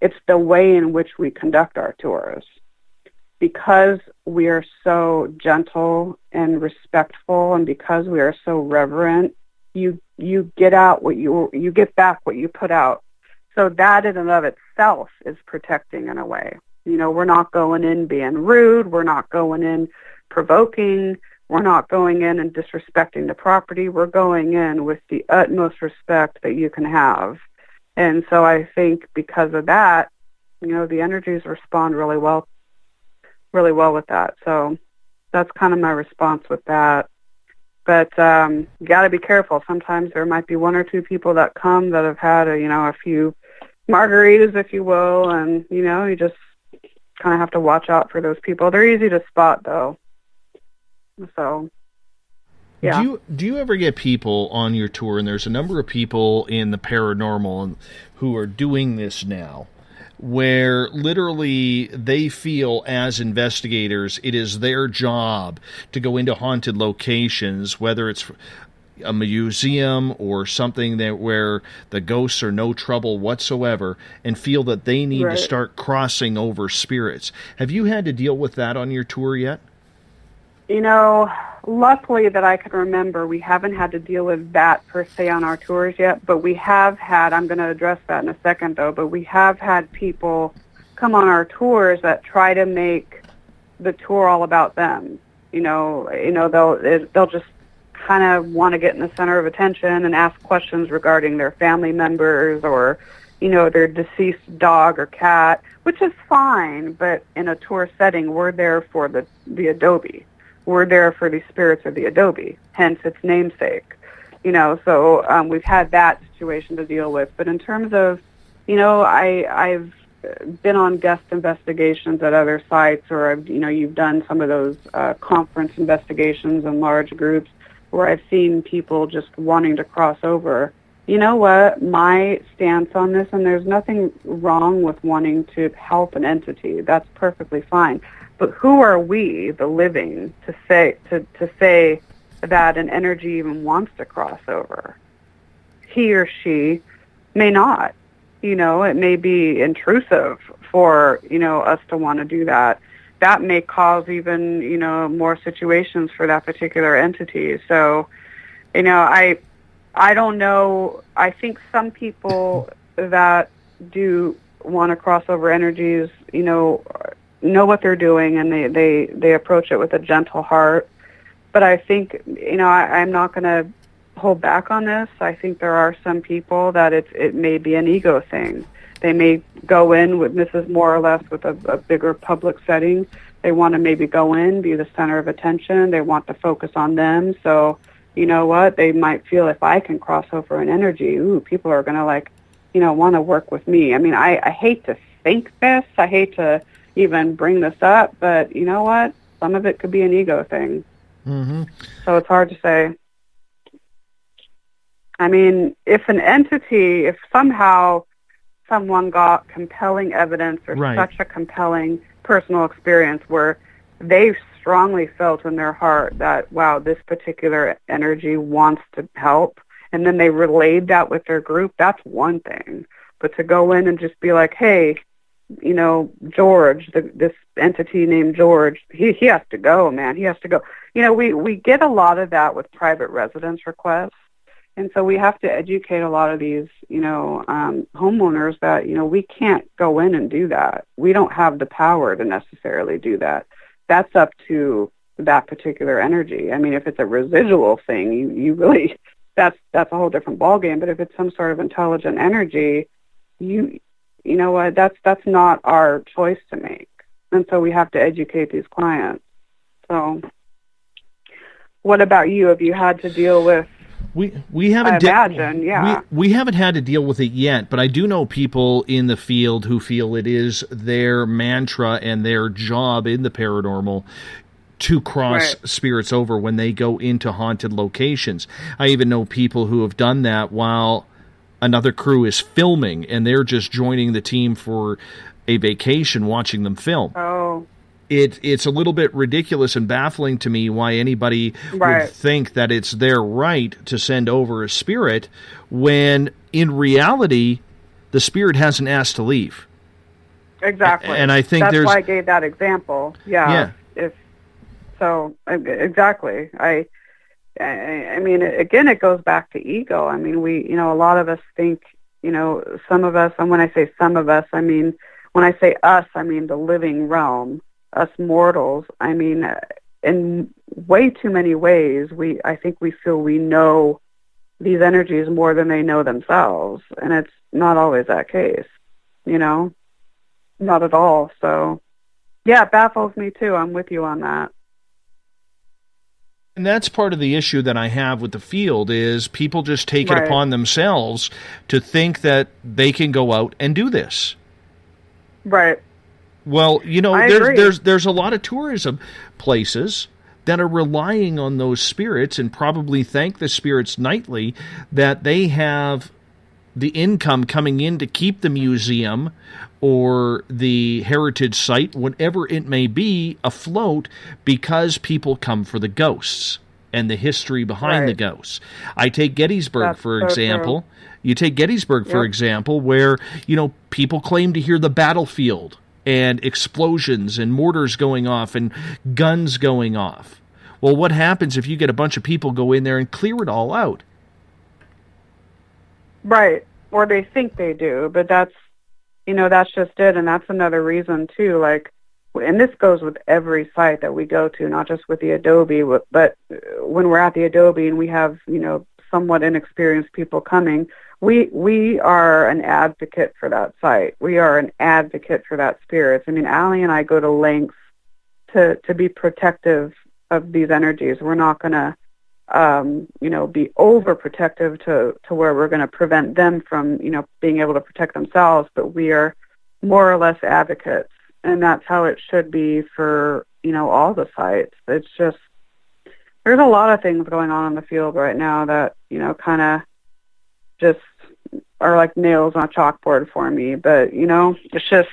S4: it's the way in which we conduct our tours. because we are so gentle and respectful, and because we are so reverent, you get out what you get back what you put out. So that in and of itself is protecting in a way. You know, we're not going in being rude. We're not going in provoking. We're not going in and disrespecting the property. We're going in with the utmost respect that you can have. And so I think because of that, you know, the energies respond really well with that. So that's kind of my response with that. But you got to be careful. Sometimes there might be one or two people that come that have had a few margaritas, if you will, and you just kind of have to watch out for those people. They're easy to spot, though. So, yeah.
S3: Do you ever get people on your tour, and there's a number of people in the paranormal who are doing this now, where literally they feel as investigators it is their job to go into haunted locations, whether it's a museum or something where the ghosts are no trouble whatsoever, and feel that they need to start crossing over spirits. Have you had to deal with that on your tour yet?
S4: Luckily that I can remember, we haven't had to deal with that per se on our tours yet, but we have had, I'm going to address that in a second though, but we have had people come on our tours that try to make the tour all about them. They'll just kind of want to get in the center of attention and ask questions regarding their family members or, their deceased dog or cat, which is fine, but in a tour setting, we're there for the adobe. We're there for the spirits of the adobe, hence its namesake. So we've had that situation to deal with. But in terms of, I've been on guest investigations at other sites, or you've done some of those conference investigations in large groups where I've seen people just wanting to cross over. You know what? My stance on this, and there's nothing wrong with wanting to help an entity. That's perfectly fine. But who are we, the living, to say that an energy even wants to cross over? He or she may not. It may be intrusive for, us to want to do that. That may cause even, more situations for that particular entity. So, I don't know. I think some people that do want to cross over energies, know what they're doing, and they approach it with a gentle heart. But I think, I'm not going to hold back on this. I think there are some people that it may be an ego thing. They may go in with, this is more or less with a bigger public setting. They want to maybe go in, be the center of attention. They want to focus on them. So, you know what? They might feel, if I can cross over an energy, people are going to want to work with me. I mean, I hate to think this. I hate to even bring this up, but you know what? Some of it could be an ego thing.
S3: Mm-hmm.
S4: So it's hard to say. I mean, if somehow someone got compelling evidence or such a compelling personal experience where they strongly felt in their heart that, wow, this particular energy wants to help, and then they relayed that with their group, that's one thing. But to go in and just be like, hey, George, this entity named George, he has to go, man. He has to go. We get a lot of that with private residence requests. And so we have to educate a lot of these, homeowners that, we can't go in and do that. We don't have the power to necessarily do that. That's up to that particular energy. I mean, if it's a residual thing, you really, that's a whole different ballgame. But if it's some sort of intelligent energy, you know what, that's not our choice to make. And so we have to educate these clients. So what about you? Have you had to deal with,
S3: we haven't we haven't had to deal with it yet, but I do know people in the field who feel it is their mantra and their job in the paranormal to cross spirits over when they go into haunted locations. I even know people who have done that while another crew is filming, and they're just joining the team for a vacation watching them film.
S4: Oh.
S3: It's a little bit ridiculous and baffling to me why anybody would think that it's their right to send over a spirit when, in reality, the spirit hasn't asked to leave.
S4: Exactly.
S3: And I think
S4: that's
S3: there's...
S4: why I gave that example. Yeah. Exactly. I mean, again, it goes back to ego. I mean, a lot of us think, some of us, and when I say some of us, I mean, when I say us, I mean the living realm, us mortals. I mean, in way too many ways, I think we feel we know these energies more than they know themselves, and it's not always that case, not at all. So, yeah, it baffles me too. I'm with you on that.
S3: And that's part of the issue that I have with the field is people just take it upon themselves to think that they can go out and do this.
S4: Right.
S3: Well, there's a lot of tourism places that are relying on those spirits and probably thank the spirits nightly that they have the income coming in to keep the museum or the heritage site, whatever it may be, afloat because people come for the ghosts and the history behind the ghosts. I take Gettysburg, for example.
S4: True.
S3: You take Gettysburg, for example, where, people claim to hear the battlefield and explosions and mortars going off and guns going off. Well, what happens if you get a bunch of people go in there and clear it all out?
S4: Right. Or they think they do, but that's just it. And that's another reason too, and this goes with every site that we go to, not just with the Adobe, but when we're at the Adobe and we have, somewhat inexperienced people coming, we are an advocate for that site. We are an advocate for that spirit. I mean, Allie and I go to lengths to be protective of these energies. We're not going to, be overprotective to where we're going to prevent them from, being able to protect themselves, but we are more or less advocates. And that's how it should be for, all the sites. It's just, there's a lot of things going on in the field right now that, kind of just are like nails on a chalkboard for me. But, it's just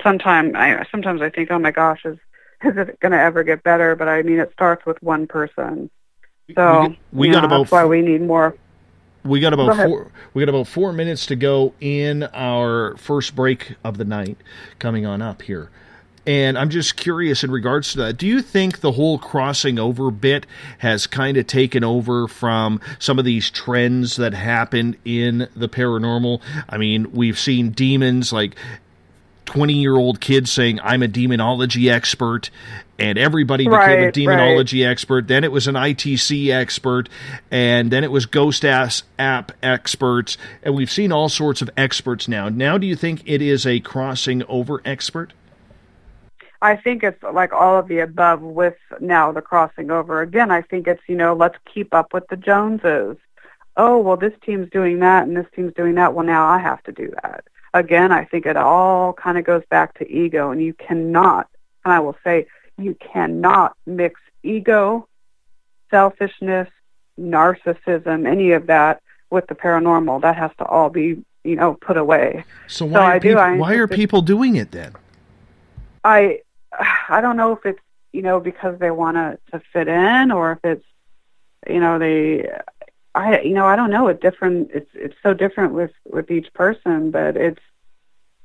S4: sometimes I think, oh my gosh, is it going to ever get better? But I mean, it starts with one person. So that's why we need more.
S3: We got about 4 minutes to go in our first break of the night coming on up here. And I'm just curious in regards to that. Do you think the whole crossing over bit has kind of taken over from some of these trends that happen in the paranormal? I mean, we've seen demons like 20-year-old kids saying, I'm a demonology expert, and everybody became a demonology expert. Then it was an ITC expert, and then it was ghost app experts, and we've seen all sorts of experts now. Now, do you think it is a crossing over expert?
S4: I think it's like all of the above with now the crossing over. Again, I think it's, let's keep up with the Joneses. Oh, well, this team's doing that and this team's doing that. Well, now I have to do that. Again, I think it all kind of goes back to ego, and you cannot, and I will say, you cannot mix ego, selfishness, narcissism, any of that with the paranormal. That has to all be, put away.
S3: So why are people doing it then?
S4: I don't know if it's, because they want to fit in, or if it's, I don't know. It's so different with each person, but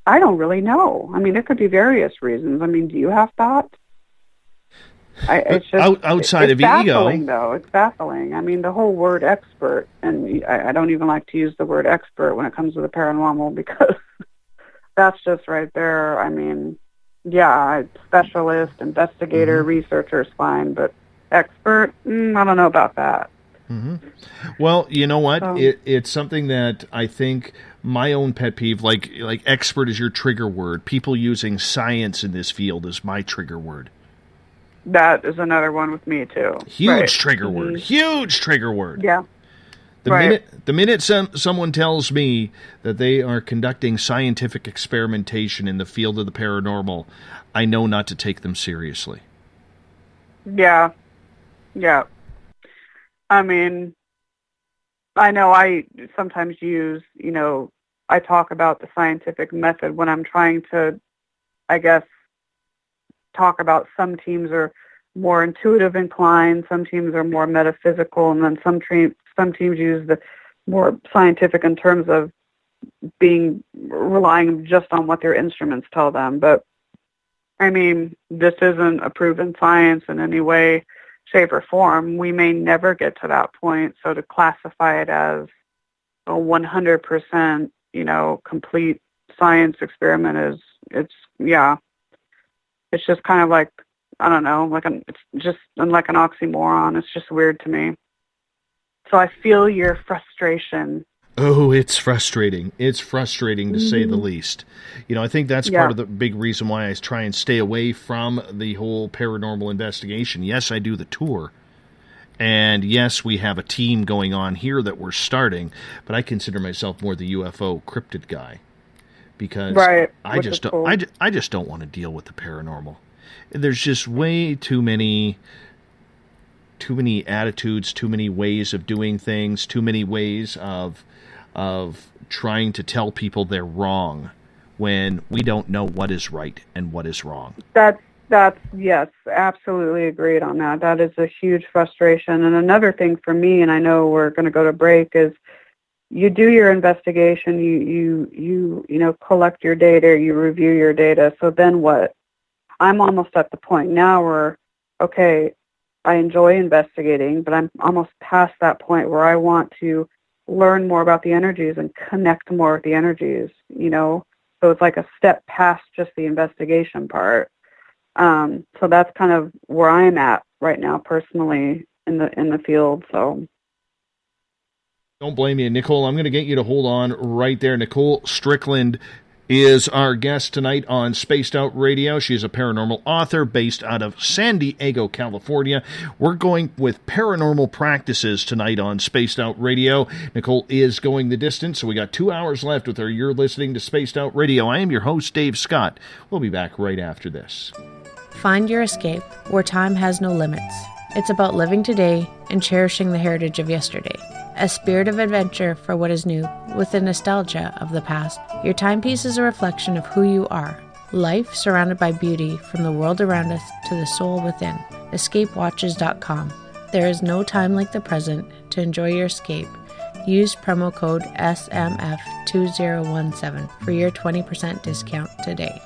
S4: I don't really know. I mean, it could be various reasons. I mean, do you have thoughts? It's just
S3: outside of
S4: baffling,
S3: ego,
S4: though. It's baffling. I mean, the whole word expert, and I don't even like to use the word expert when it comes to the paranormal, because that's just right there. I mean, yeah, specialist, investigator, researcher is fine, but expert, I don't know about that.
S3: Mm-hmm. Well, you know what? It's something that I think my own pet peeve, like expert is your trigger word. People using science in this field is my trigger word.
S4: That is another one with me too.
S3: Huge trigger word. Huge trigger word.
S4: Yeah.
S3: The minute someone tells me that they are conducting scientific experimentation in the field of the paranormal, I know not to take them seriously.
S4: Yeah. Yeah. I mean, I know I sometimes use, I talk about the scientific method when I'm trying to, I guess, talk about some teams are more intuitive inclined, some teams are more metaphysical, and then some teams use the more scientific in terms of relying just on what their instruments tell them. But I mean, this isn't a proven science in any way, shape, or form. We may never get to that point. So to classify it as a 100%, complete science experiment it's just kind of like, I don't know, it's just like an oxymoron. It's just weird to me. So I feel your frustration.
S3: Oh, it's frustrating. It's frustrating to say the least. I think that's part of the big reason why I try and stay away from the whole paranormal investigation. Yes, I do the tour. And yes, we have a team going on here that we're starting, but I consider myself more the UFO cryptid guy. Because I just don't want to deal with the paranormal. There's just way too many attitudes, too many ways of doing things, too many ways of trying to tell people they're wrong when we don't know what is right and what is wrong.
S4: That's yes, absolutely agreed on that. That is a huge frustration. And another thing for me, and I know we're going to go to break, is you do your investigation, you collect your data, you review your data. So then what? I'm almost at the point now where, okay, I enjoy investigating, but I'm almost past that point where I want to learn more about the energies and connect more with the energies, So it's like a step past just the investigation part. So that's kind of where I am at right now personally in the field. So
S3: don't blame you, Nicole. I'm going to get you to hold on right there. Nicole Strickland is our guest tonight on Spaced Out Radio. She's a paranormal author based out of San Diego, California. We're going with paranormal practices tonight on Spaced Out Radio. Nicole is going the distance, so we got 2 hours left with her. You're listening to Spaced Out Radio. I am your host, Dave Scott. We'll be back right after this.
S5: Find your escape where time has no limits. It's about living today and cherishing the heritage of yesterday. A spirit of adventure for what is new, with the nostalgia of the past. Your timepiece is a reflection of who you are. Life surrounded by beauty from the world around us to the soul within. EscapeWatches.com. There is no time like the present to enjoy your escape. Use promo code SMF2017 for your 20% discount today.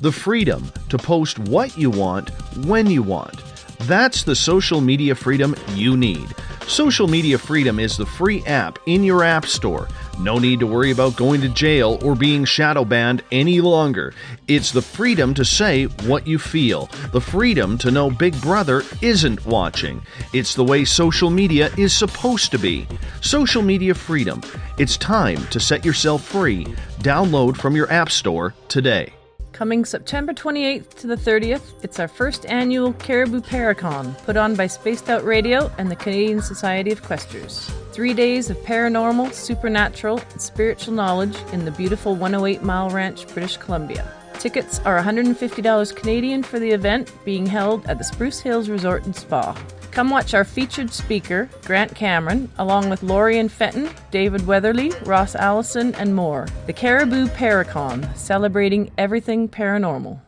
S3: The freedom to post what you want, when you want. That's the social media freedom you need. Social Media Freedom is the free app in your app store. No need to worry about going to jail or being shadow banned any longer. It's the freedom to say what you feel. The freedom to know Big Brother isn't watching. It's the way social media is supposed to be. Social Media Freedom. It's time to set yourself free. Download from your app store today.
S6: Coming September 28th to the 30th, it's our first annual Caribou Paracon, put on by Spaced Out Radio and the Canadian Society of Questers. 3 days of paranormal, supernatural, and spiritual knowledge in the beautiful 108 Mile Ranch, British Columbia. Tickets are $150 Canadian for the event, being held at the Spruce Hills Resort and Spa. Come watch our featured speaker, Grant Cameron, along with Lorian Fenton, David Weatherly, Ross Allison, and more. The Caribou Paracon, celebrating everything paranormal.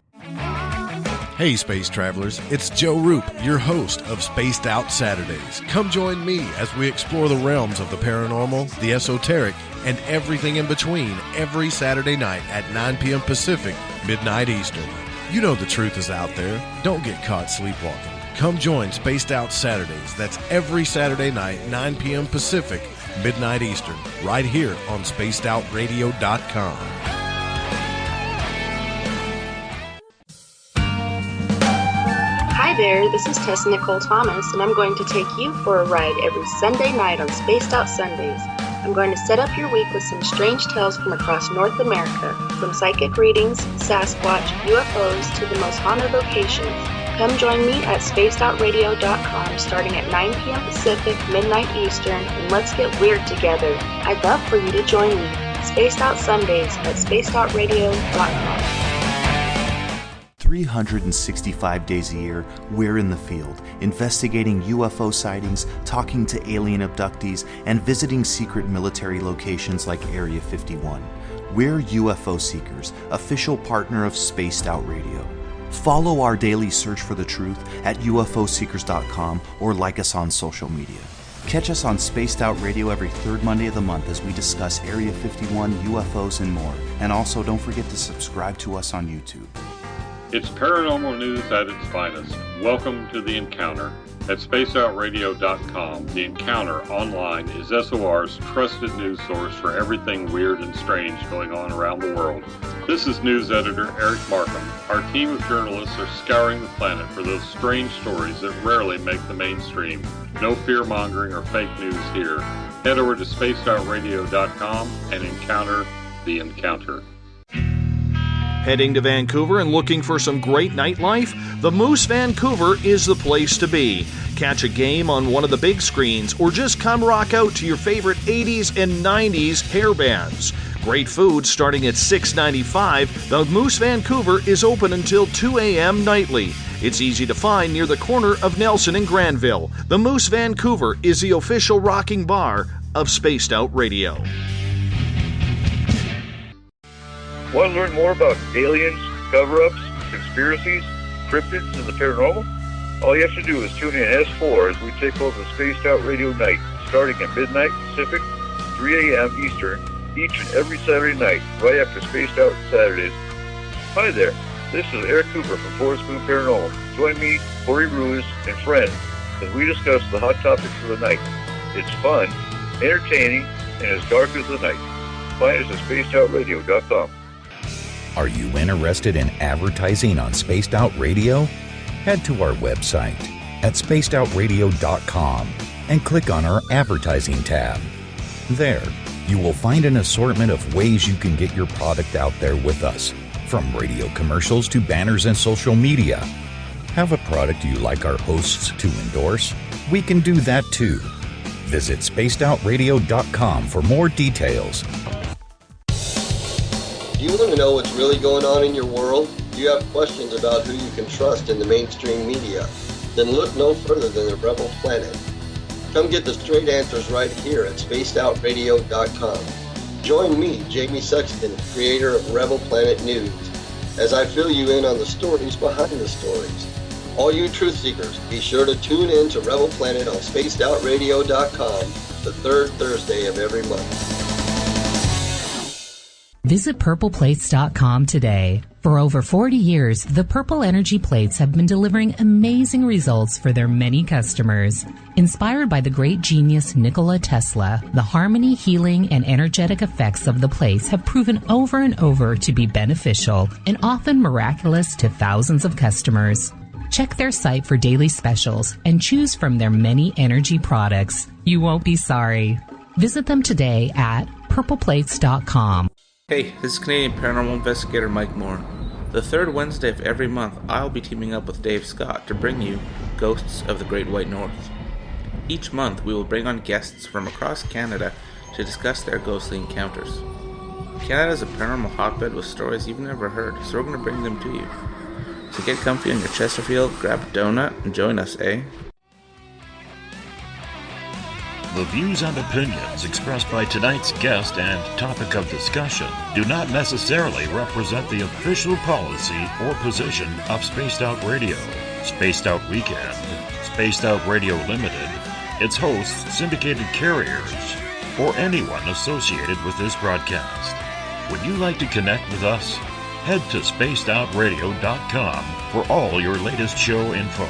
S7: Hey Space Travelers, it's Joe Roop, your host of Spaced Out Saturdays. Come join me as we explore the realms of the paranormal, the esoteric, and everything in between every Saturday night at 9 p.m. Pacific, midnight Eastern. You know the truth is out there. Don't get caught sleepwalking. Come join Spaced Out Saturdays. That's every Saturday night, 9 p.m. Pacific, midnight Eastern, right here on spacedoutradio.com.
S8: Hi there, this is Tessa Nicole Thomas, and I'm going to take you for a ride every Sunday night on Spaced Out Sundays. I'm going to set up your week with some strange tales from across North America, from psychic readings, Sasquatch, UFOs, to the most haunted locations. Come join me at spacedoutradio.com starting at 9 p.m. Pacific, midnight Eastern, and let's get weird together. I'd love for you to join me. Spaced Out Sundays at spacedoutradio.com.
S9: 365 days a year, we're in the field, investigating UFO sightings, talking to alien abductees, and visiting secret military locations like Area 51. We're UFO Seekers, official partner of Spaced Out Radio. Follow our daily search for the truth at ufoseekers.com or like us on social media. Catch us on Spaced Out Radio every third Monday of the month as we discuss Area 51, UFOs, and more. And also, don't forget to subscribe to us on YouTube.
S10: It's paranormal news at its finest. Welcome to The Encounter. At spaceoutradio.com, The Encounter online is SOR's trusted news source for everything weird and strange going on around the world. This is news editor Eric Markham. Our team of journalists are scouring the planet for those strange stories that rarely make the mainstream. No fear-mongering or fake news here. Head over to spaceoutradio.com and encounter The Encounter.
S3: Heading to Vancouver and looking for some great nightlife? The Moose Vancouver is the place to be. Catch a game on one of the big screens or just come rock out to your favorite 80s and 90s hair bands. Great food starting at $6.95. The Moose Vancouver is open until 2 a.m. nightly. It's easy to find near the corner of Nelson and Granville. The Moose Vancouver is the official rocking bar of Spaced Out Radio.
S11: Want to learn more about aliens, cover-ups, conspiracies, cryptids, and the paranormal? All you have to do is tune in S4 as we take over the Spaced Out Radio night, starting at midnight Pacific, 3 a.m. Eastern, each and every Saturday night, right after Spaced Out Saturdays. Hi there, this is Eric Cooper from Forest Moon Paranormal. Join me, Corey Ruiz, and friends as we discuss the hot topics of the night. It's fun, entertaining, and as dark as the night. Find us at spacedoutradio.com.
S12: Are you interested in advertising on Spaced Out Radio? Head to our website at spacedoutradio.com and click on our advertising tab. There, you will find an assortment of ways you can get your product out there with us, from radio commercials to banners and social media. Have a product you like our hosts to endorse? We can do that too. Visit spacedoutradio.com for more details.
S13: Do you want to know what's really going on in your world? Do you have questions about who you can trust in the mainstream media? Then look no further than the Rebel Planet. Come get the straight answers right here at spacedoutradio.com. Join me, Jamie Sexton, creator of Rebel Planet News, as I fill you in on the stories behind the stories. All you truth seekers, be sure to tune in to Rebel Planet on spacedoutradio.com the third Thursday of every month.
S14: Visit purpleplates.com today. For over 40 years, the Purple Energy Plates have been delivering amazing results for their many customers. Inspired by the great genius Nikola Tesla, the harmony, healing, and energetic effects of the plates have proven over and over to be beneficial and often miraculous to thousands of customers. Check their site for daily specials and choose from their many energy products. You won't be sorry. Visit them today at purpleplates.com.
S15: Hey, this is Canadian Paranormal Investigator Mike Moore. The third Wednesday of every month, I'll be teaming up with Dave Scott to bring you Ghosts of the Great White North. Each month, we will bring on guests from across Canada to discuss their ghostly encounters. Canada is a paranormal hotbed with stories you've never heard, so we're going to bring them to you. So get comfy on your Chesterfield, grab a donut, and join us, eh?
S1: The views and opinions expressed by tonight's guest and topic of discussion do not necessarily represent the official policy or position of Spaced Out Radio, Spaced Out Weekend, Spaced Out Radio Limited, its hosts, syndicated carriers, or anyone associated with this broadcast. Would you like to connect with us? Head to spacedoutradio.com for all your latest show info.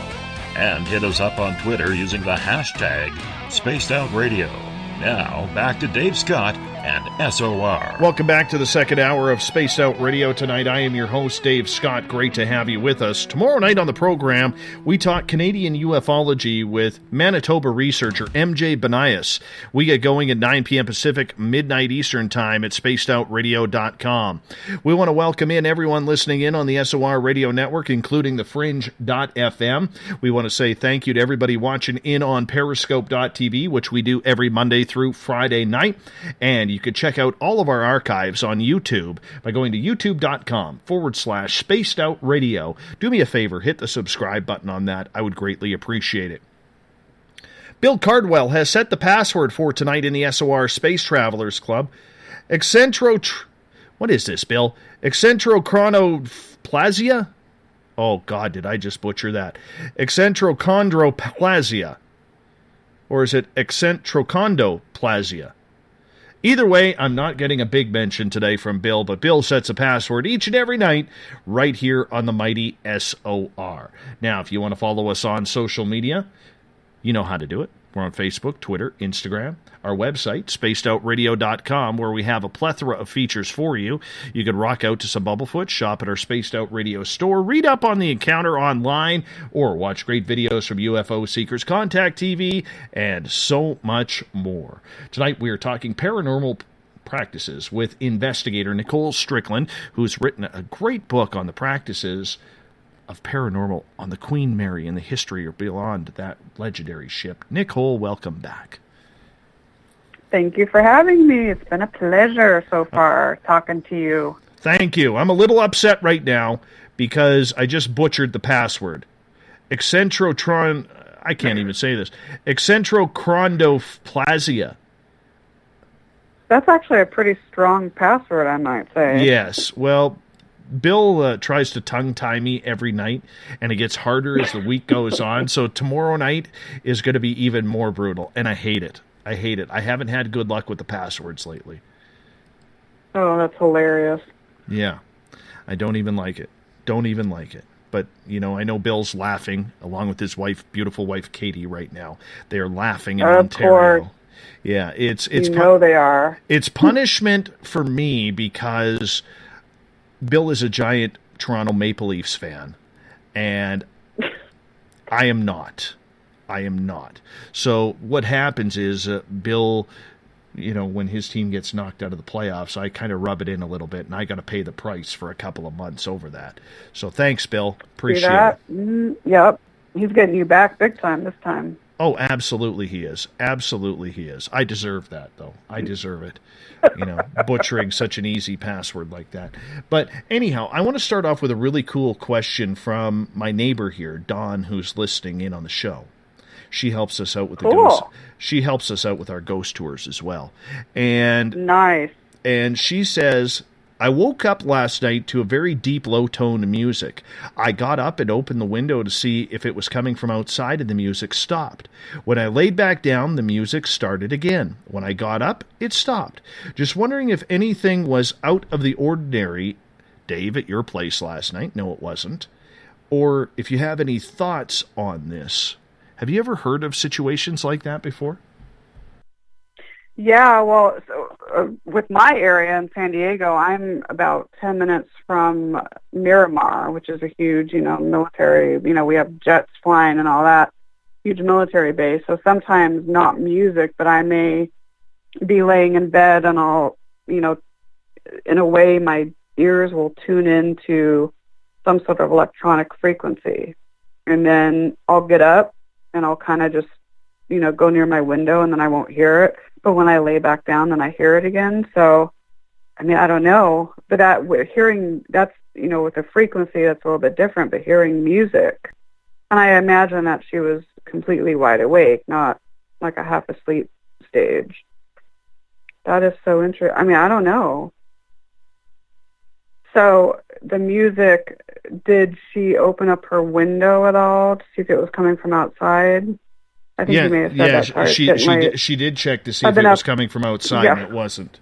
S1: And hit us up on Twitter using the hashtag SpacedOutRadio. Now, back to Dave Scott and SOR.
S3: Welcome back to the second hour of Spaced Out Radio. Tonight, I am your host, Dave Scott. Great to have you with us. Tomorrow night on the program, we talk Canadian ufology with Manitoba researcher MJ Banias. We get going at 9 p.m. Pacific, midnight Eastern Time at spacedoutradio.com. We want to welcome in everyone listening in on the SOR Radio Network, including the Fringe.fm. We want to say thank you to everybody watching in on Periscope.tv, which we do every Monday through Friday night. And you can check out all of our archives on YouTube by going to youtube.com/Spaced Out Radio. Do me a favor, hit the subscribe button on that. I would greatly appreciate it. Bill Cardwell has set the password for tonight in the SOR Space Travelers Club. What is this, Bill? Eccentrochronoplasia? Oh, God, did I just butcher that? Eccentrochondroplasia. or is it eccentrocondoplasia? Either way, I'm not getting a big mention today from Bill, but Bill sets a password each and every night right here on the mighty SOR. Now, if you want to follow us on social media, you know how to do it. We're on Facebook, Twitter, Instagram, our website, spacedoutradio.com, where we have a plethora of features for you. You can rock out to some Bumblefoot, shop at our Spaced Out Radio store, read up on the encounter online, or watch great videos from UFO Seekers, Contact TV, and so much more. Tonight we are talking paranormal practices with investigator Nicole Strickland, who's written a great book on the practices of paranormal on the Queen Mary and the history or beyond that legendary ship. Nicole, welcome back.
S4: Thank you for having me. It's been a pleasure so far talking to you.
S3: Thank you. I'm a little upset right now because I just butchered the password. Eccentrotron, I can't even say this. Eccentrocondoplasia.
S4: That's actually a pretty strong password, I might say.
S3: Yes. Well, Bill tries to tongue-tie me every night, and it gets harder as the week goes on. So tomorrow night is going to be even more brutal, and I hate it. I hate it. I haven't had good luck with the passwords lately.
S4: Oh, that's hilarious.
S3: Yeah. I don't even like it. Don't even like it. But, you know, I know Bill's laughing, along with his wife, beautiful wife, Katie, right now. They are laughing in Ontario.
S4: Course.
S3: Yeah, it's
S4: they are.
S3: It's punishment for me because Bill is a giant Toronto Maple Leafs fan, and I am not. I am not. So what happens is Bill, you know, when his team gets knocked out of the playoffs, I kind of rub it in a little bit, and I got to pay the price for a couple of months over that. So thanks, Bill. Appreciate it.
S4: Yep. He's getting you back big time this time.
S3: Oh, absolutely he is. Absolutely he is. I deserve that, though. I deserve it. You know, butchering such an easy password like that. But anyhow, I want to start off with a really cool question from my neighbor here, Dawn, who's listening in on the show. She helps us out with the ghost. She helps us out with our ghost tours as well. And
S4: nice.
S3: And she says, I woke up last night to a very deep, low-toned music. I got up and opened the window to see if it was coming from outside, and the music stopped. When I laid back down, the music started again. When I got up, it stopped. Just wondering if anything was out of the ordinary, Dave, at your place last night. No, it wasn't. Or if you have any thoughts on this. Have you ever heard of situations like that before?
S4: Yeah, well, with my area in San Diego, I'm about 10 minutes from Miramar, which is a huge, military, we have jets flying and all that, huge military base. So sometimes not music, but I may be laying in bed and I'll, in a way my ears will tune into some sort of electronic frequency. And then I'll get up and I'll kind of just, go near my window and then I won't hear it. But when I lay back down, then I hear it again. So, I don't know. But hearing, that's, with the frequency, that's a little bit different. But hearing music, and I imagine that she was completely wide awake, not like a half asleep stage. That is so interesting. I don't know. So the music, did she open up her window at all to see if it was coming from outside? I think you may have said that part.
S3: She did check to see if it was coming from outside, and it wasn't.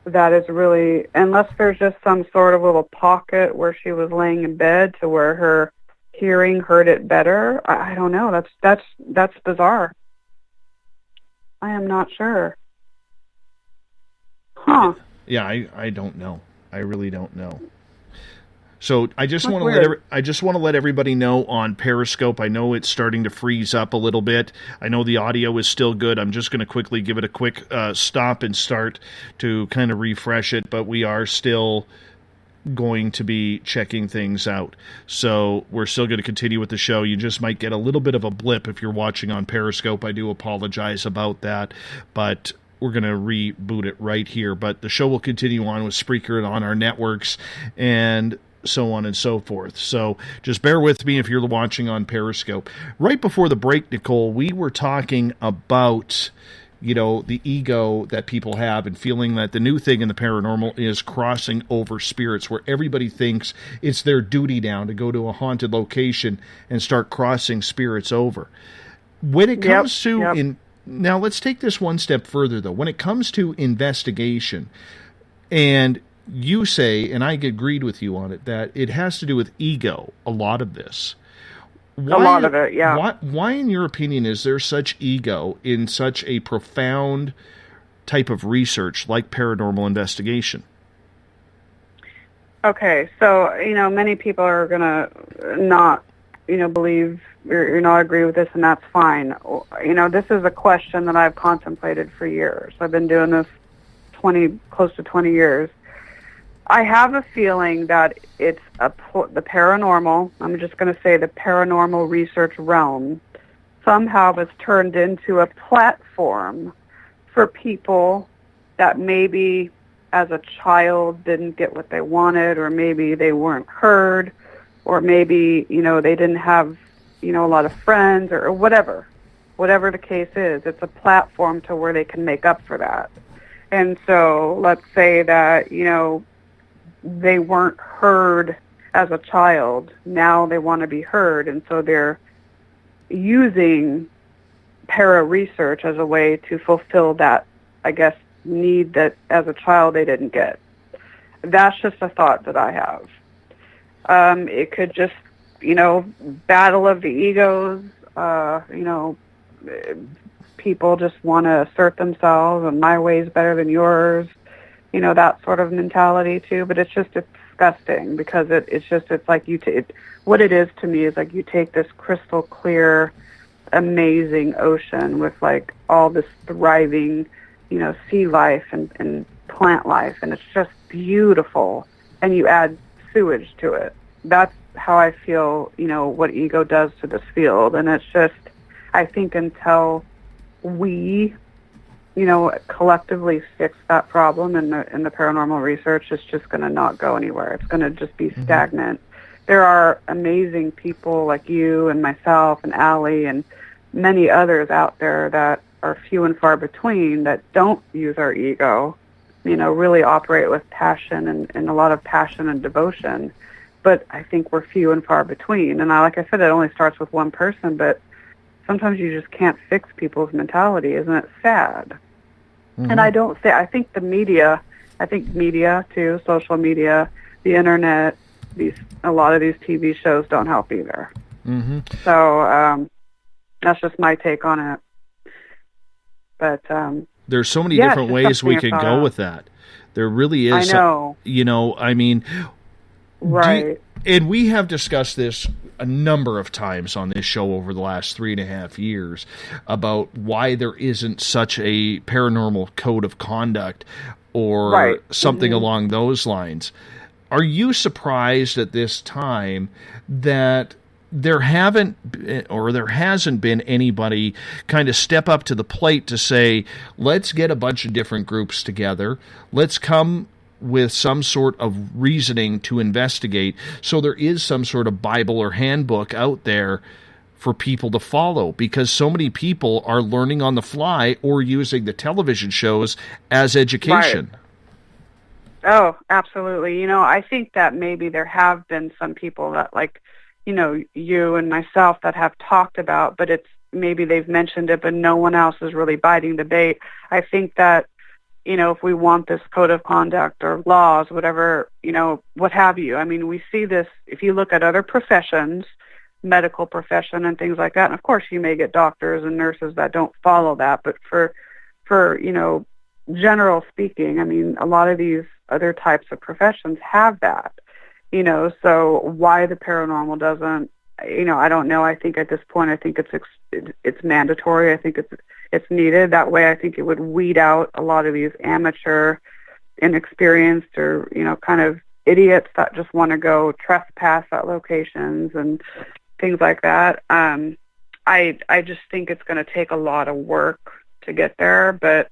S4: That is really, unless there's just some sort of little pocket where she was laying in bed to where her hearing heard it better. I don't know. That's bizarre. I am not sure. Huh.
S3: Yeah, I don't know. I really don't know. So I just want to let everybody know on Periscope. I know it's starting to freeze up a little bit. I know the audio is still good. I'm just going to quickly give it a quick stop and start to kind of refresh it, but we are still going to be checking things out. So we're still going to continue with the show. You just might get a little bit of a blip if you're watching on Periscope. I do apologize about that, but we're going to reboot it right here. But the show will continue on with Spreaker and on our networks and so on and so forth. So just bear with me if you're watching on Periscope. Right before the break, Nicole, we were talking about, the ego that people have and feeling that the new thing in the paranormal is crossing over spirits, where everybody thinks it's their duty now to go to a haunted location and start crossing spirits over. When it comes to now let's take this one step further, though. When it comes to investigation, and you say, and I agreed with you on it, that it has to do with ego, a lot of this.
S4: A lot of it, yeah.
S3: Why, in your opinion, is there such ego in such a profound type of research like paranormal investigation?
S4: Okay, so, many people are going to not, believe or not agree with this, and that's fine. This is a question that I've contemplated for years. I've been doing this close to 20 years. I have a feeling that it's the paranormal, I'm just going to say the paranormal research realm, somehow has turned into a platform for people that maybe as a child didn't get what they wanted, or maybe they weren't heard, or maybe, they didn't have, a lot of friends, or whatever the case is. It's a platform to where they can make up for that. And so let's say that, they weren't heard as a child. Now they want to be heard, and so they're using para-research as a way to fulfill that, I guess, need that as a child they didn't get. That's just a thought that I have. It could just, battle of the egos, people just want to assert themselves, and my way is better than yours, that sort of mentality too. But it's disgusting, because it's like what it is to me is like you take this crystal clear, amazing ocean with like all this thriving, sea life and plant life, and it's just beautiful, and you add sewage to it. That's how I feel, what ego does to this field. And it's just, I think until we, collectively fix that problem in the paranormal research, it's just going to not go anywhere. It's going to just be stagnant. There are amazing people like you and myself and Allie and many others out there that are few and far between that don't use our ego, really operate with passion and a lot of passion and devotion. But I think we're few and far between. And like I said, it only starts with one person, but sometimes you just can't fix people's mentality. Isn't it sad? And I think media too, social media, the internet, a lot of these TV shows don't help either. So that's just my take on it. But
S3: there's so many different ways we could go with that. There really is.
S4: I know.
S3: Right. And we have discussed this a number of times on this show over the last 3.5 years about why there isn't such a paranormal code of conduct or something along those lines. Are you surprised at this time that there hasn't been anybody kind of step up to the plate to say, let's get a bunch of different groups together, let's come with some sort of reasoning to investigate, so there is some sort of Bible or handbook out there for people to follow, because so many people are learning on the fly or using the television shows as education.
S4: Right. Oh, absolutely. I think that maybe there have been some people that, like, you and myself, that have talked about, but it's maybe they've mentioned it, but no one else is really biting the bait. I think that, if we want this code of conduct or laws, whatever, what have you. I mean, we see this, if you look at other professions, medical profession and things like that, and of course you may get doctors and nurses that don't follow that, but for general speaking, I mean, a lot of these other types of professions have that, so why the paranormal doesn't, I don't know. I think at this point, I think it's mandatory. I think it's needed. That way, I think it would weed out a lot of these amateur, inexperienced, or kind of idiots that just want to go trespass at locations and things like that. I just think it's going to take a lot of work to get there, but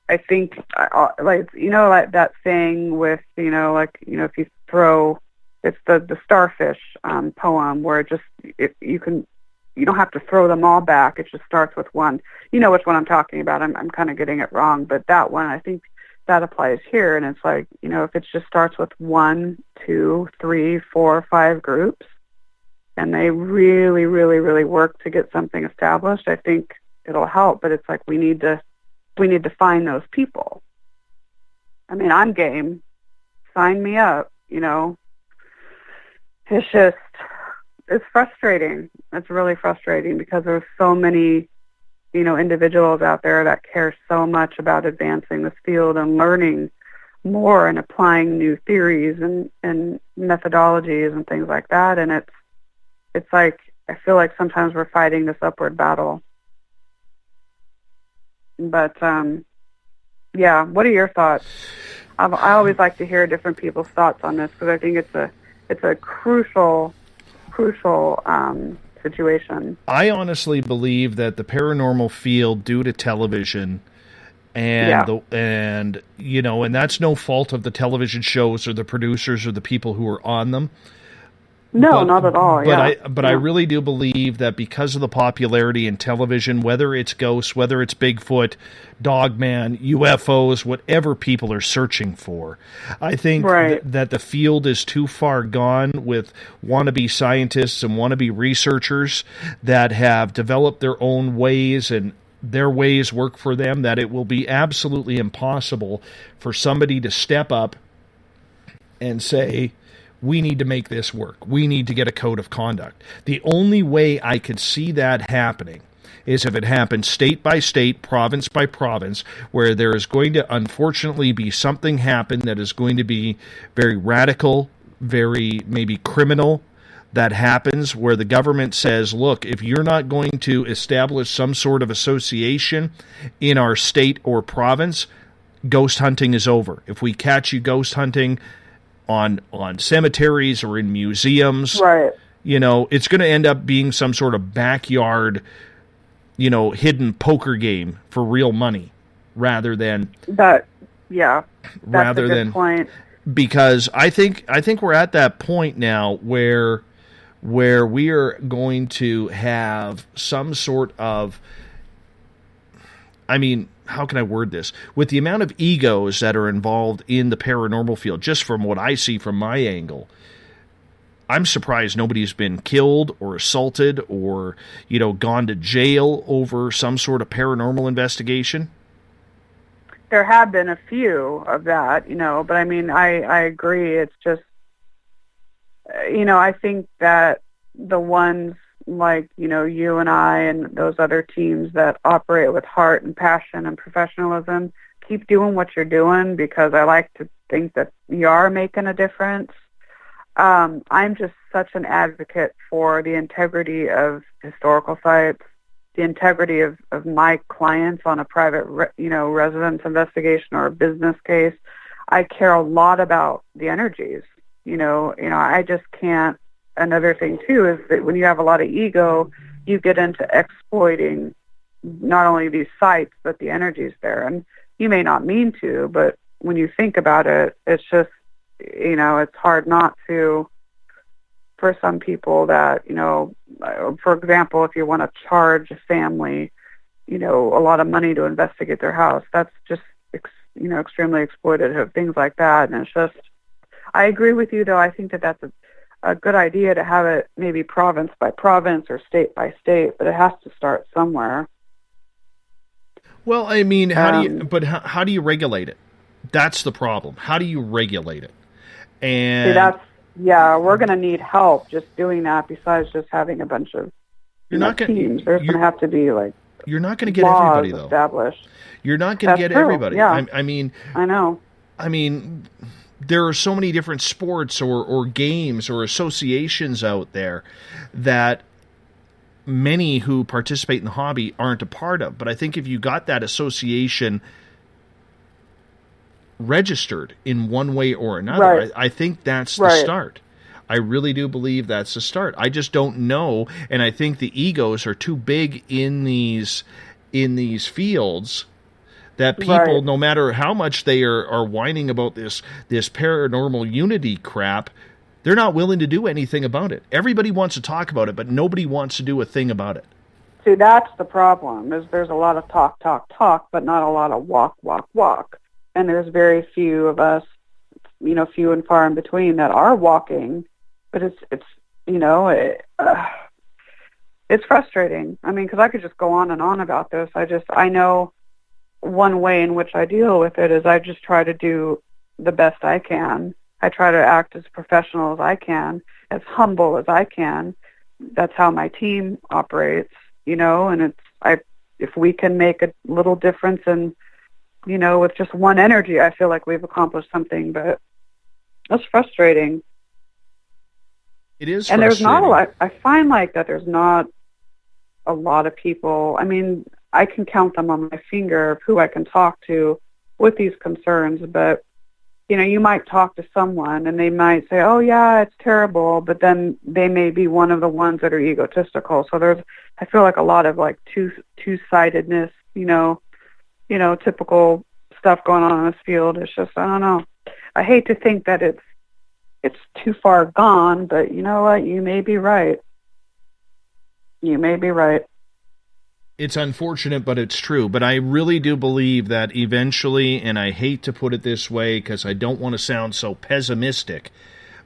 S4: I think like that saying with if you throw. It's the starfish poem where you don't have to throw them all back. It just starts with one. You know which one I'm talking about. I'm kind of getting it wrong, but that one, I think that applies here. And it's like, if it just starts with 1, 2, 3, 4, 5 groups, and they really, really, really work to get something established, I think it'll help. But it's like we need to find those people. I mean, I'm game. Sign me up, you know. It's just, it's frustrating. It's really frustrating because there's so many, you know, individuals out there that care so much about advancing this field and learning more and applying new theories and methodologies and things like that. And it's like, I feel like sometimes we're fighting this upward battle. But, yeah, what are your thoughts? I always like to hear different people's thoughts on this because I think it's a crucial situation.
S3: I honestly believe that the paranormal field, due to television, and you know, and that's no fault of the television shows or the producers or the people who are on them.
S4: No, not at all.
S3: But I really do believe that because of the popularity in television, whether it's ghosts, whether it's Bigfoot, Dogman, UFOs, whatever people are searching for, I think that the field is too far gone with wannabe scientists and wannabe researchers that have developed their own ways and their ways work for them, that it will be absolutely impossible for somebody to step up and say, we need to make this work. We need to get a code of conduct. The only way I could see that happening is if it happens state by state, province by province, where there is going to unfortunately be something happen that is going to be very radical, very maybe criminal, that happens where the government says, look, if you're not going to establish some sort of association in our state or province, ghost hunting is over. If we catch you ghost hunting on cemeteries or in museums, you know, it's going to end up being some sort of backyard, you know, hidden poker game for real money rather than
S4: that. Yeah, that's a good point.
S3: Because I think we're at that point now where we are going to have some sort of, I mean, how can I word this? With the amount of egos that are involved in the paranormal field, just from what I see from my angle, I'm surprised nobody's been killed or assaulted or, you know, gone to jail over some sort of paranormal investigation.
S4: There have been a few of that, you know, but I mean, I agree. It's just, you know, I think that the ones like, you know, you and I and those other teams that operate with heart and passion and professionalism, keep doing what you're doing, because I like to think that you are making a difference. I'm just such an advocate for the integrity of historical sites, the integrity of my clients on a private, you know, residence investigation or a business case. I care a lot about the energies. You know, I just can't. Another thing, too, is that when you have a lot of ego, you get into exploiting not only these sites, but the energies there. And you may not mean to, but when you think about it, it's just, you know, it's hard not to, for some people that, you know, for example, if you want to charge a family, you know, a lot of money to investigate their house, that's just, you know, extremely exploitative, things like that. And it's just, I agree with you, though. I think that that's a good idea to have it maybe province by province or state by state, but it has to start somewhere.
S3: Well, I mean, how do you regulate it? That's the problem. How do you regulate it? And
S4: we're going to need help just doing that. Besides just having a bunch of teams, there's going to have to be like
S3: you're not going to get everybody though.
S4: Established.
S3: You're not going to get everybody.
S4: Yeah.
S3: I mean,
S4: I know.
S3: I mean, there are so many different sports or games or associations out there that many who participate in the hobby aren't a part of. But I think if you got that association registered in one way or another, I think that's the start. I really do believe that's the start. I just don't know, and I think the egos are too big in these fields that people, no matter how much they are whining about this paranormal unity crap, they're not willing to do anything about it. Everybody wants to talk about it, but nobody wants to do a thing about it.
S4: See, that's the problem, is there's a lot of talk, but not a lot of walk. And there's very few of us, you know, few and far in between that are walking, but it's frustrating. I mean, because I could just go on and on about this. I know one way in which I deal with it is I just try to do the best I can. I try to act as professional as I can, as humble as I can. That's how my team operates, and if we can make a little difference in, with just one energy, I feel like we've accomplished something, but that's frustrating.
S3: It is
S4: and
S3: frustrating.
S4: There's not a lot. I find like that there's not a lot of people. I mean, I can count them on my finger of who I can talk to with these concerns, but you might talk to someone and they might say, oh yeah, it's terrible, but then they may be one of the ones that are egotistical. So I feel like a lot of like two-sidedness, typical stuff going on in this field. It's just, I don't know. I hate to think that it's too far gone, but you know what? You may be right. You may be right.
S3: It's unfortunate, but it's true. But I really do believe that eventually, and I hate to put it this way because I don't want to sound so pessimistic,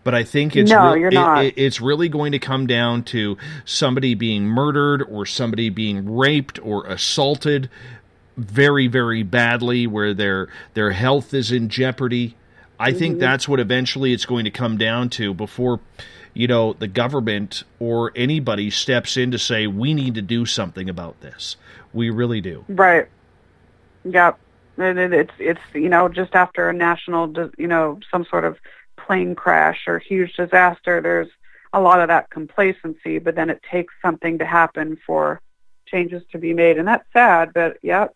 S3: but I think it's
S4: you're not.
S3: It's really going to come down to somebody being murdered or somebody being raped or assaulted very, very badly, where their health is in jeopardy. I think that's what eventually it's going to come down to before the government or anybody steps in to say, we need to do something about this. We really do.
S4: Right. Yep. And it's just after a national, some sort of plane crash or huge disaster, there's a lot of that complacency, but then it takes something to happen for changes to be made. And that's sad, but yep,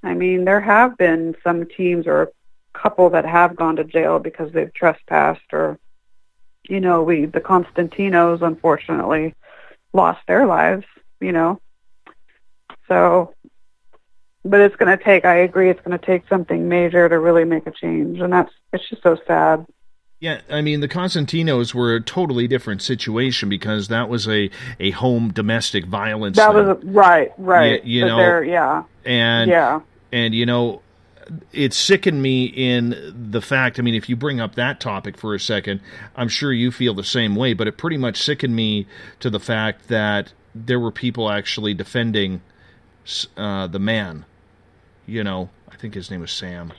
S4: I mean, there have been some teams or couple that have gone to jail because they've trespassed, or the Constantinos unfortunately lost their lives, so, but it's going to take, I agree, it's going to take something major to really make a change, and it's just so sad.
S3: Yeah, I mean, the Constantinos were a totally different situation because that was a home domestic violence
S4: that
S3: thing.
S4: Was right
S3: Yeah, and it sickened me in the fact, I mean, if you bring up that topic for a second, I'm sure you feel the same way, but it pretty much sickened me to the fact that there were people actually defending the man. I think his name was Sam.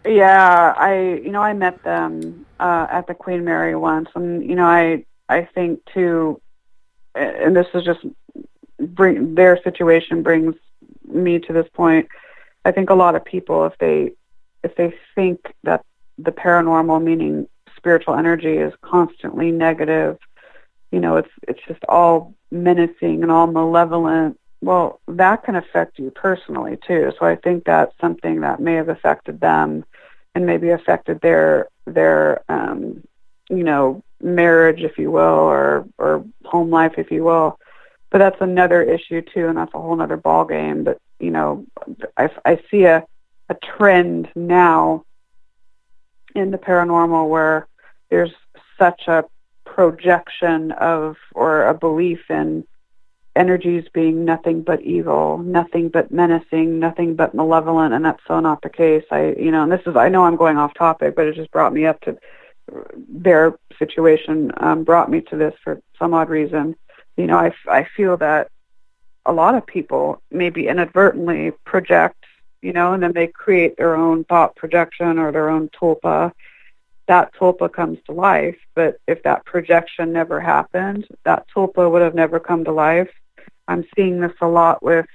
S4: Yeah, I met them at the Queen Mary once, and, I think, too, and this is just, their situation brings me to this point, I think a lot of people, if they think that the paranormal, meaning spiritual energy, is constantly negative, it's just all menacing and all malevolent, well, that can affect you personally too. So I think that's something that may have affected them and maybe affected their marriage, if you will, or home life, if you will. But that's another issue too, and that's a whole other ball game. But I see a trend now in the paranormal where there's such a projection of, or a belief in, energies being nothing but evil, nothing but menacing, nothing but malevolent, and that's so not the case. And this is, I know I'm going off topic, but it just brought me up to their situation, brought me to this for some odd reason. I feel that a lot of people maybe inadvertently project, and then they create their own thought projection or their own tulpa. That tulpa comes to life, but if that projection never happened, that tulpa would have never come to life. I'm seeing this a lot with,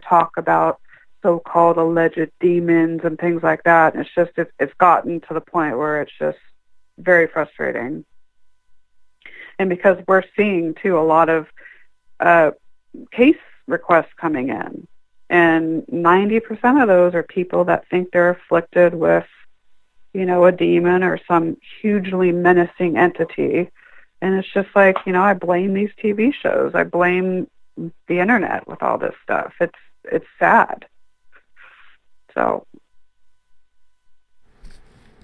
S4: talk about so-called alleged demons and things like that. And it's just, it's gotten to the point where it's just very frustrating. And because we're seeing, too, a lot of case requests coming in, and 90% of those are people that think they're afflicted with, a demon or some hugely menacing entity. And it's just like, I blame these TV shows. I blame the internet with all this stuff. It's sad. So,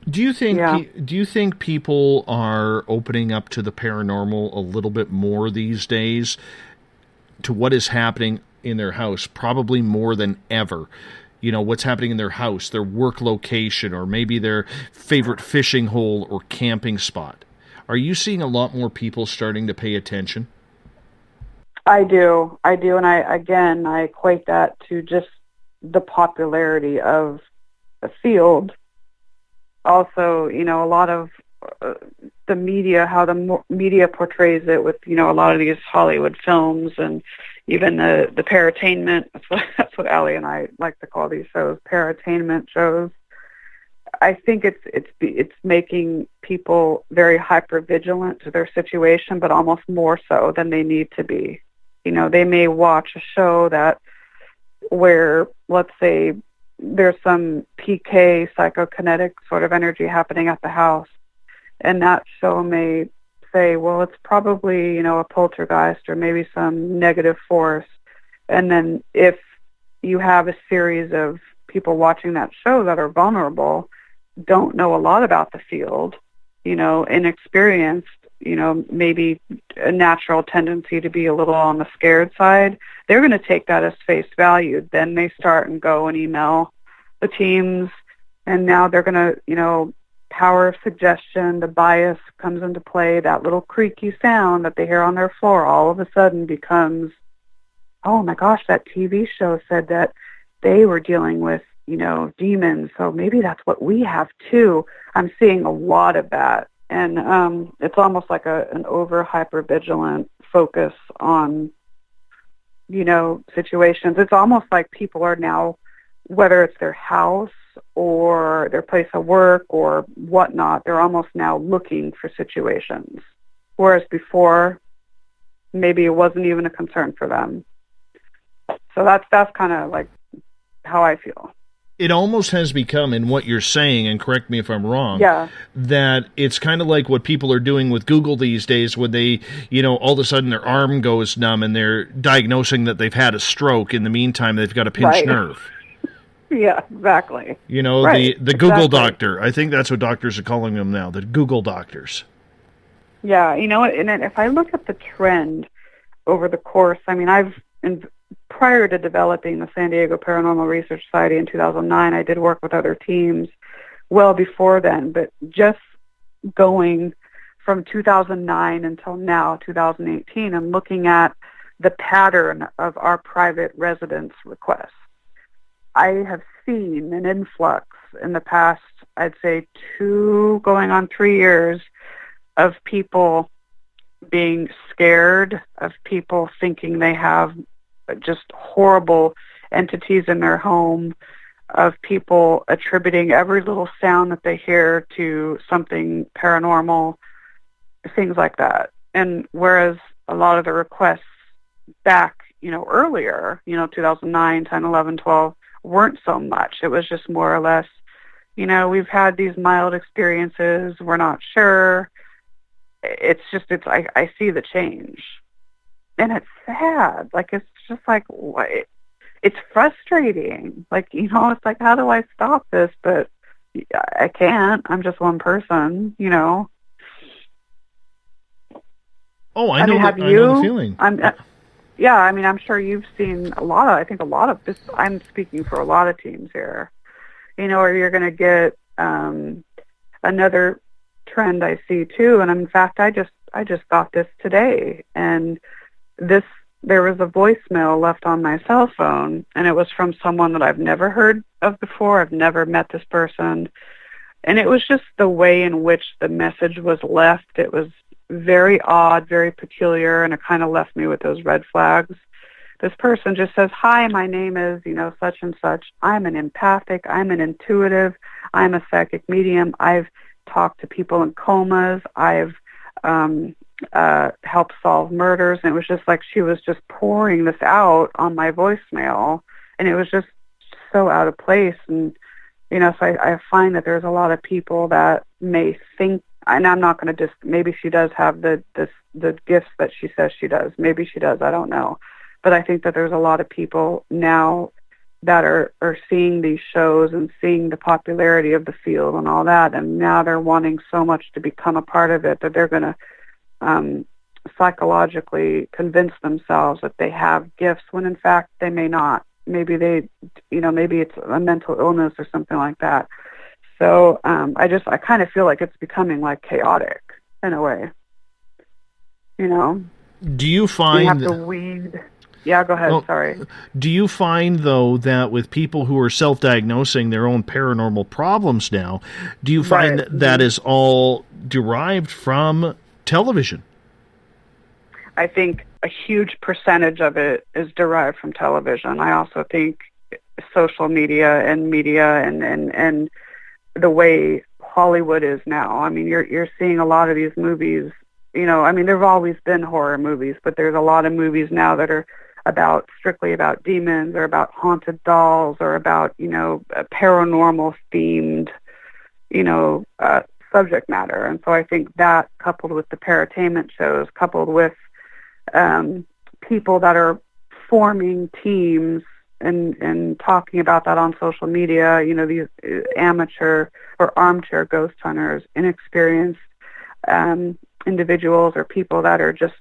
S3: do you think people are opening up to the paranormal a little bit more these days, to what is happening in their house, probably more than ever? what's happening in their house, their work location, or maybe their favorite fishing hole or camping spot. Are you seeing a lot more people starting to pay attention?
S4: I do, and I equate that to just the popularity of the field. Also, a lot of the media, how the media portrays it with, a lot of these Hollywood films and even the paratainment. That's what Allie and I like to call these shows, paratainment shows. I think it's making people very hyper vigilant to their situation, but almost more so than they need to be. They may watch a show where, let's say, there's some PK psychokinetic sort of energy happening at the house, and that show may say, well, it's probably, a poltergeist or maybe some negative force. And then if you have a series of people watching that show that are vulnerable, don't know a lot about the field, inexperienced, maybe a natural tendency to be a little on the scared side, they're going to take that as face value. Then they start and go and email the teams, and now they're going to, power of suggestion, the bias comes into play. That little creaky sound that they hear on their floor all of a sudden becomes, oh my gosh, that TV show said that they were dealing with, demons, so maybe that's what we have too. I'm seeing a lot of that. And it's almost like an over hypervigilant focus on, situations. It's almost like people are now, whether it's their house or their place of work or whatnot, they're almost now looking for situations. Whereas before, maybe it wasn't even a concern for them. So that's kind of like how I feel.
S3: It almost has become, in what you're saying, and correct me if I'm wrong, that it's kind of like what people are doing with Google these days when they, all of a sudden their arm goes numb and they're diagnosing that they've had a stroke. In the meantime, they've got a pinched nerve.
S4: Yeah, exactly.
S3: The Google doctor. I think that's what doctors are calling them now, the Google doctors.
S4: Yeah, and if I look at the trend over the course, prior to developing the San Diego Paranormal Research Society in 2009, I did work with other teams well before then, but just going from 2009 until now, 2018, and looking at the pattern of our private residence requests, I have seen an influx in the past, I'd say 2 going on 3 years, of people being scared, of people thinking they have just horrible entities in their home, of people attributing every little sound that they hear to something paranormal, things like that. And whereas a lot of the requests back, earlier, 2009, 10, 11, 12, weren't so much. It was just more or less, we've had these mild experiences, we're not sure. I see the change. And it's sad. It's just like, it's frustrating. It's like, how do I stop this? But I can't. I'm just one person,
S3: Oh, I know the feeling.
S4: I'm sure you've seen a lot of this. I'm speaking for a lot of teams here, or you're going to get another trend I see too. And in fact, I just got this today, and there was a voicemail left on my cell phone, and it was from someone that I've never heard of before. I've never met this person. And it was just the way in which the message was left. It was very odd, very peculiar, and it kind of left me with those red flags. This person just says, hi, my name is, such and such. I'm an empathic. I'm an intuitive. I'm a psychic medium. I've talked to people in comas. I've helped solve murders. And it was just like she was just pouring this out on my voicemail, and it was just so out of place. And, so I find that there's a lot of people that may think, and I'm not going to maybe she does have the gifts that she says she does. Maybe she does. I don't know. But I think that there's a lot of people now that are seeing these shows and seeing the popularity of the field and all that, and now they're wanting so much to become a part of it that they're going to psychologically convince themselves that they have gifts when in fact they may not. maybe maybe it's a mental illness or something like that. So I kind of feel like it's becoming like chaotic in a way.
S3: Do you find...
S4: You have to weed... Yeah, go ahead, sorry.
S3: Do you find, though, that with people who are self-diagnosing their own paranormal problems now, do you find that is all derived from television?
S4: I think a huge percentage of it is derived from television. I also think social media and the way Hollywood is now. I mean, you're seeing a lot of these movies, I mean, there have always been horror movies, but there's a lot of movies now that are strictly about demons or about haunted dolls or about, paranormal themed, subject matter. And so I think that, coupled with the paratainment shows, coupled with people that are forming teams and talking about that on social media, these amateur or armchair ghost hunters, inexperienced individuals or people that are just,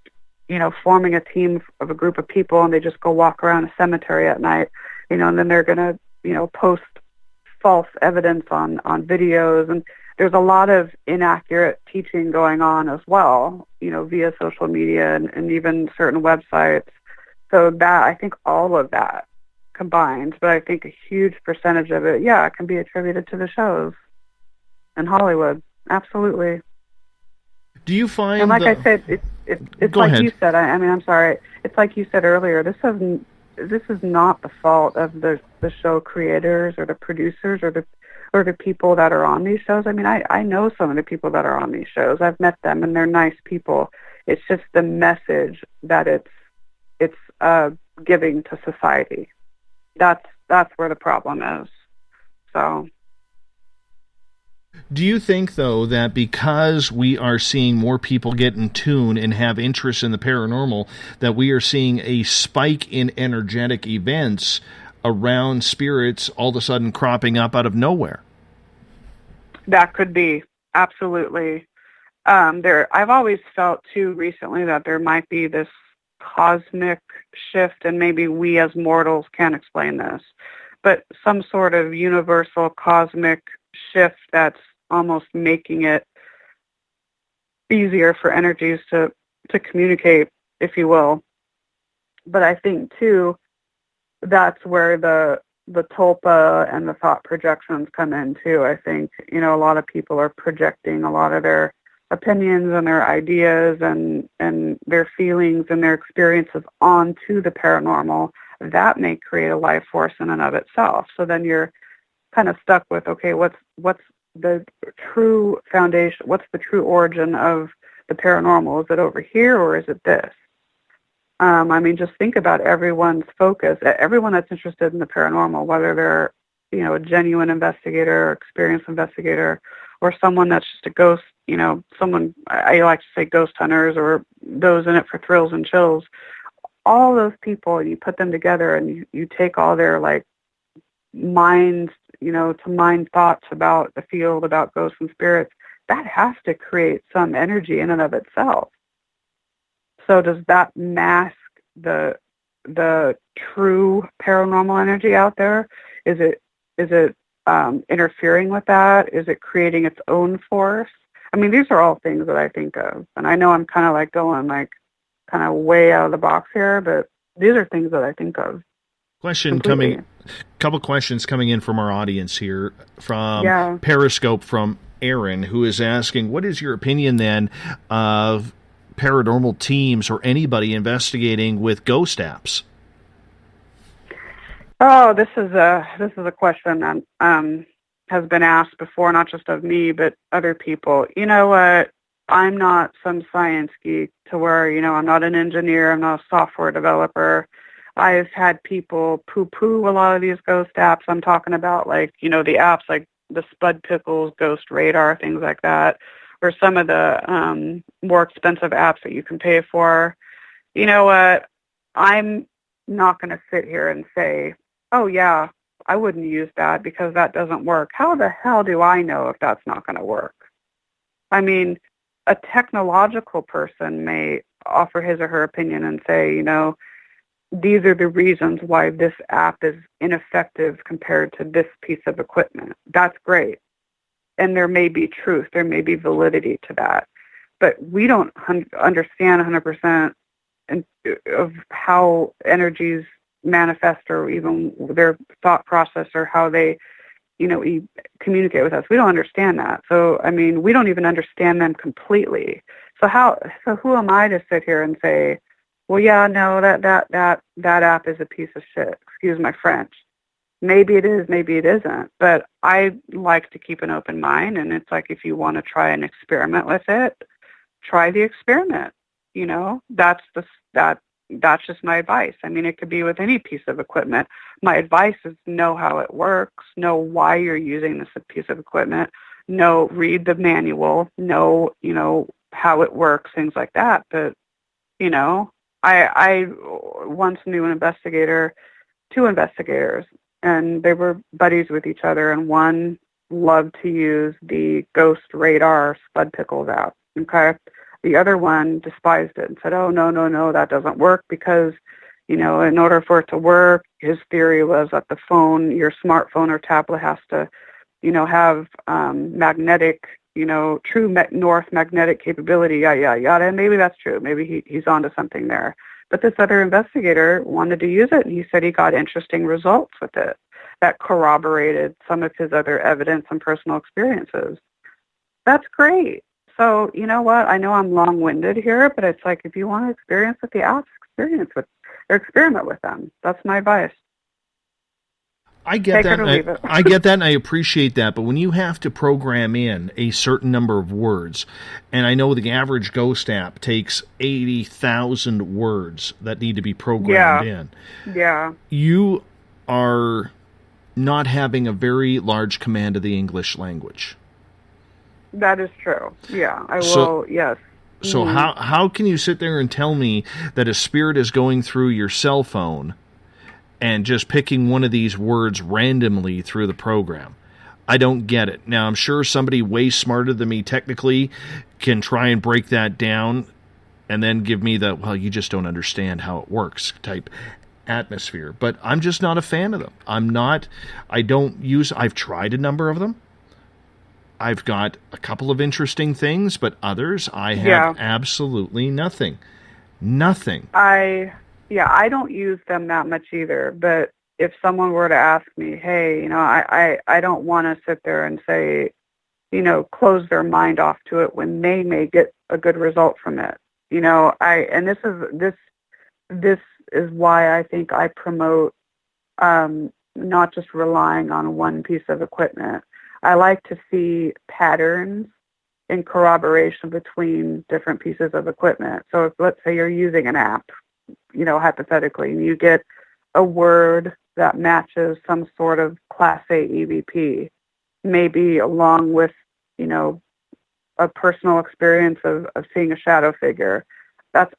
S4: forming a team of a group of people, and they just go walk around a cemetery at night, and then they're going to, post false evidence on videos. And there's a lot of inaccurate teaching going on as well, via social media and even certain websites. So that, I think all of that combined, but I think a huge percentage of it, it can be attributed to the shows in Hollywood. Absolutely.
S3: Do you find...
S4: And like I said, it's
S3: Go
S4: like
S3: ahead.
S4: you said, I'm sorry, it's like you said earlier, this is not the fault of the show creators or the producers or the people that are on these shows. I mean, I know some of the people that are on these shows. I've met them, and they're nice people. It's just the message that it's giving to society. That's where the problem is. So...
S3: Do you think, though, that because we are seeing more people get in tune and have interest in the paranormal, that we are seeing a spike in energetic events around spirits all of a sudden cropping up out of nowhere?
S4: That could be, absolutely. I've always felt, too, recently that there might be this cosmic shift, and maybe we as mortals can't explain this, but some sort of universal cosmic shift that's almost making it easier for energies to communicate, if you will. But I think, too, that's where the tulpa and the thought projections come in, too. I think, a lot of people are projecting a lot of their opinions and their ideas and their feelings and their experiences onto the paranormal. That may create a life force in and of itself. So then you're kind of stuck with, okay, what's the true foundation, what's the true origin of the paranormal? Is it over here or is it this? I mean, just think about everyone's focus, everyone that's interested in the paranormal, whether they're, a genuine investigator or experienced investigator or someone that's just a ghost, someone, I like to say ghost hunters or those in it for thrills and chills. All those people, you put them together and you take all their minds, to mind thoughts about the field, about ghosts and spirits, that has to create some energy in and of itself. So does that mask the true paranormal energy out there? Is it interfering with that? Is it creating its own force? I mean, these are all things that I think of, and I know I'm kind of going kind of way out of the box here, but these are things that I think of.
S3: Couple questions coming in from our audience here from Periscope from Aaron, who is asking, what is your opinion then of paranormal teams or anybody investigating with ghost apps?
S4: Oh, this is a question that has been asked before, not just of me, but other people. You know what? I'm not some science geek to where, I'm not an engineer, I'm not a software developer. I've had people poo-poo a lot of these ghost apps. I'm talking about the apps like the Spud Pickles, Ghost Radar, things like that, or some of the more expensive apps that you can pay for. You know what? I'm not going to sit here and say, oh, yeah, I wouldn't use that because that doesn't work. How the hell do I know if that's not going to work? I mean, a technological person may offer his or her opinion and say, these are the reasons why this app is ineffective compared to this piece of equipment. That's great. And there may be truth, there may be validity to that. But we don't understand 100% of how energies manifest, or even their thought process, or how they, communicate with us. We don't understand that. So, I mean, we don't even understand them completely. So who am I to sit here and say, well, yeah, no, that app is a piece of shit. Excuse my French. Maybe it is, maybe it isn't. But I like to keep an open mind, and it's like, if you want to try an experiment with it, try the experiment. That's just my advice. I mean, it could be with any piece of equipment. My advice is know how it works, know why you're using this piece of equipment, read the manual, know how it works, things like that. But, I once knew two investigators, and they were buddies with each other, and one loved to use the Ghost Radar Spud Pickles app. Okay. The other one despised it and said, oh, no, that doesn't work because, in order for it to work, his theory was that your smartphone or tablet has to, have magnetic, true north magnetic capability, yada. And maybe that's true. Maybe he's onto something there. But this other investigator wanted to use it, and he said he got interesting results with it that corroborated some of his other evidence and personal experiences. That's great. So, you know what? I know I'm long-winded here, but it's like, if you want to experience with the apps, experiment with them. That's my advice.
S3: I get that. I get that, and I appreciate that. But when you have to program in a certain number of words, and I know the average Ghost app takes 80,000 words that need to be programmed in.
S4: Yeah.
S3: You are not having a very large command of the English language.
S4: That is true. Yeah, I will, yes.
S3: So how can you sit there and tell me that a spirit is going through your cell phone and just picking one of these words randomly through the program? I don't get it. Now, I'm sure somebody way smarter than me technically can try and break that down and then give me the, well, you just don't understand how it works type atmosphere. But I'm just not a fan of them. I've tried a number of them. I've got a couple of interesting things, but others I have absolutely nothing. Nothing.
S4: I don't use them that much either, but if someone were to ask me, hey, I don't want to sit there and say, close their mind off to it when they may get a good result from it. This is why I think I promote not just relying on one piece of equipment. I like to see patterns in corroboration between different pieces of equipment. So if, let's say, you're using an app, hypothetically, and you get a word that matches some sort of Class A EVP, maybe along with, a personal experience of seeing a shadow figure. That's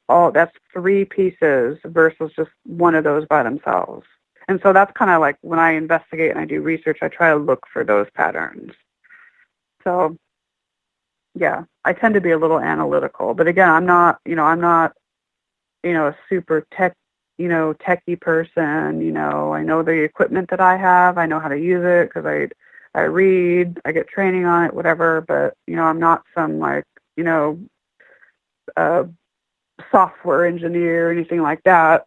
S4: 3 pieces versus just one of those by themselves. And so that's kind of like when I investigate and I do research, I try to look for those patterns. So, yeah, I tend to be a little analytical. But again, I'm not a super techie person. I know the equipment that I have. I know how to use it because I read, I get training on it, whatever. But, I'm not some software engineer or anything like that.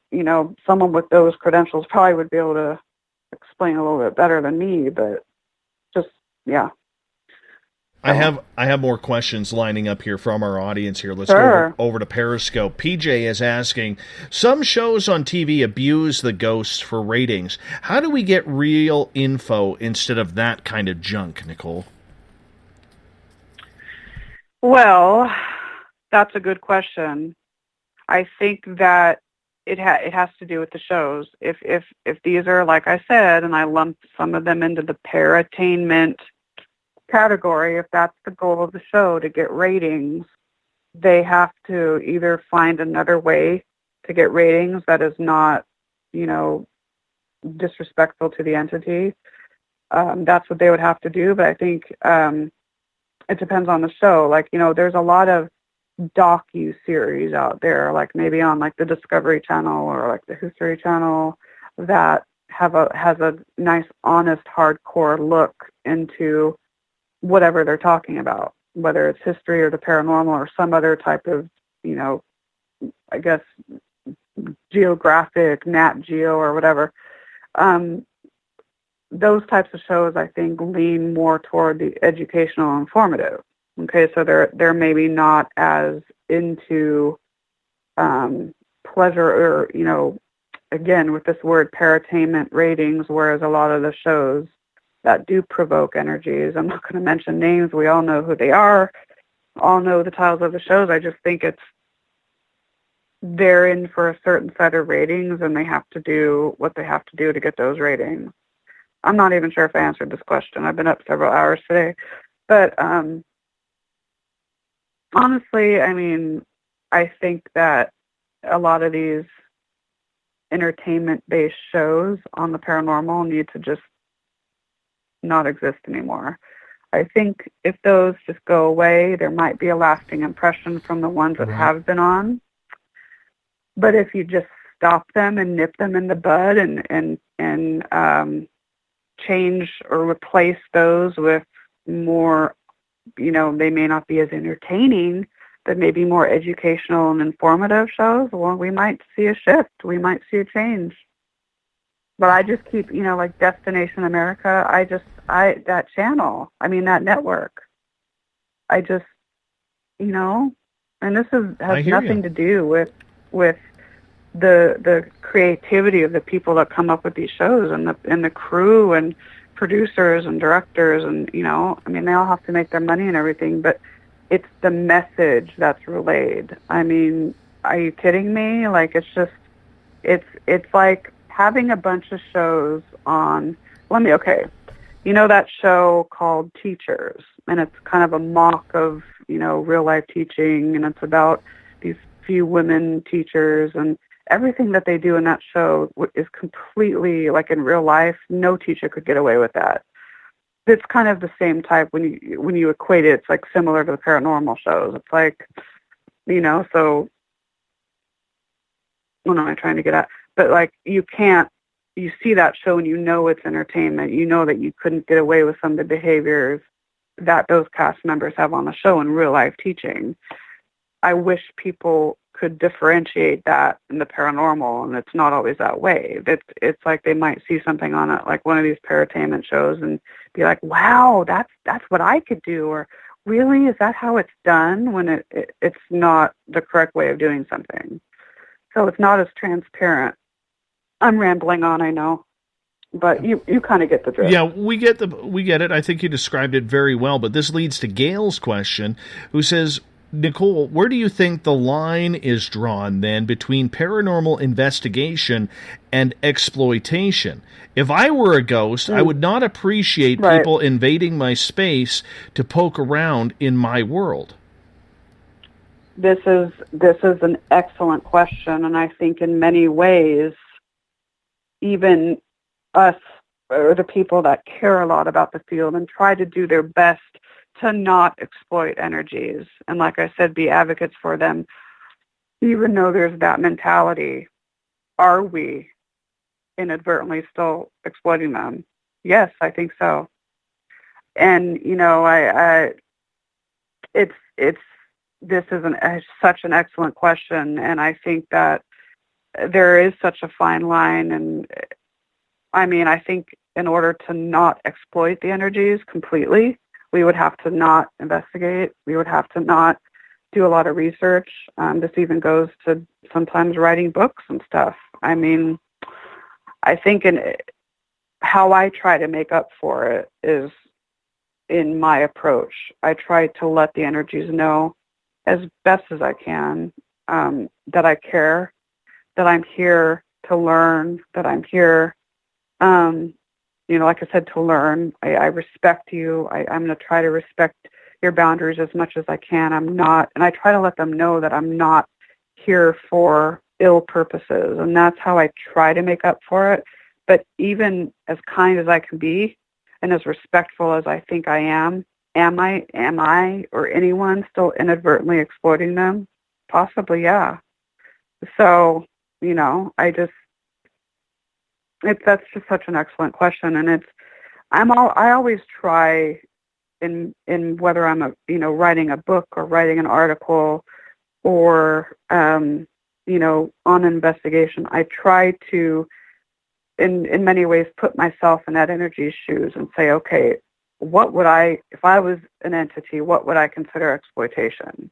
S4: Someone with those credentials probably would be able to explain a little bit better than me, but just, yeah.
S3: I have more questions lining up here from our audience here. Let's go over to Periscope. PJ is asking, some shows on TV abuse the ghosts for ratings. How do we get real info instead of that kind of junk, Nicole?
S4: Well, that's a good question. I think that it has to do with the shows. If these are, like I said, and I lumped some of them into the paratainment category, if that's the goal of the show, to get ratings, they have to either find another way to get ratings that is not, disrespectful to the entity. That's what they would have to do. But I think it depends on the show. Like, there's a lot of docu-series out there, like maybe on like the Discovery Channel or like the History Channel, that has a nice, honest, hardcore look into whatever they're talking about, whether it's history or the paranormal or some other type of, I guess, geographic, Nat Geo or whatever. Those types of shows, I think, lean more toward the educational and informative. Okay, so they're maybe not as into pleasure or, again, with this word paratainment ratings, whereas a lot of the shows that do provoke energies, I'm not going to mention names, we all know who they are, all know the titles of the shows. I just think they're in for a certain set of ratings, and they have to do what they have to do to get those ratings. I'm not even sure if I answered this question. I've been up several hours today. But honestly, I mean, I think that a lot of these entertainment-based shows on the paranormal need to just not exist anymore. I think if those just go away, there might be a lasting impression from the ones that have been on. But if you just stop them and nip them in the bud and change or replace those with more, they may not be as entertaining, but maybe more educational and informative shows, well, we might see a shift. We might see a change. But I just keep, like Destination America, that channel, that network, I just, and this has nothing to do with the creativity of the people that come up with these shows and the crew and producers and directors and, they all have to make their money and everything, but it's the message that's relayed. I mean, are you kidding me? Like, it's just, it's like having a bunch of shows on, that show called Teachers, and it's kind of a mock of, real life teaching, and it's about these few women teachers, and everything that they do in that show is completely, like in real life, no teacher could get away with that. It's kind of the same type when you equate it. It's like similar to the paranormal shows. It's like, so what am I trying to get at? But like you see that show and it's entertainment. You know that you couldn't get away with some of the behaviors that those cast members have on the show in real life teaching. I wish people could differentiate that in the paranormal, and it's not always that way. It's like they might see something on it, like one of these paratainment shows, and be like, "Wow, that's what I could do," or "Really, is that how it's done?" When it's not the correct way of doing something. So it's not as transparent. I'm rambling on, I know, but you kind of get the drift.
S3: Yeah, we get it. I think you described it very well. But this leads to Gail's question, who says, Nicole, where do you think the line is drawn then between paranormal investigation and exploitation? If I were a ghost, I would not appreciate people invading my space to poke around in my world.
S4: This is an excellent question, and I think in many ways, even us or the people that care a lot about the field and try to do their best to not exploit energies, and like I said, be advocates for them, even though there's that mentality, are we inadvertently still exploiting them? Yes, I think so. And this is such an excellent question, and I think that there is such a fine line. And I think in order to not exploit the energies completely, we would have to not investigate. We would have to not do a lot of research. This even goes to sometimes writing books and stuff. I think how I try to make up for it is in my approach. I try to let the energies know as best as I can that I care, that I'm here to learn, that I'm here like I said, to learn. I respect you. I'm going to try to respect your boundaries as much as I can. And I try to let them know that I'm not here for ill purposes. And that's how I try to make up for it. But even as kind as I can be and as respectful as I think I am, am I or anyone still inadvertently exploiting them? Possibly, yeah. So, that's just such an excellent question, and I always try in whether I'm writing a book or writing an article or on an investigation, I try to in many ways put myself in that energy's shoes and say, okay, what would if I was an entity, what would I consider exploitation?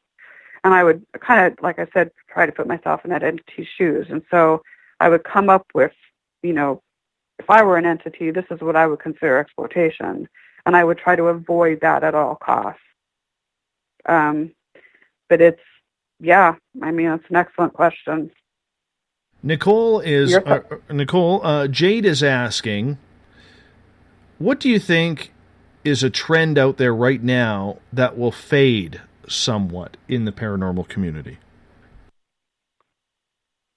S4: And I would kind of, like I said, try to put myself in that entity's shoes. And so I would come up with, if I were an entity, this is what I would consider exploitation. And I would try to avoid that at all costs. But it's an excellent question.
S3: Nicole, Jade is asking, what do you think is a trend out there right now that will fade somewhat in the paranormal community?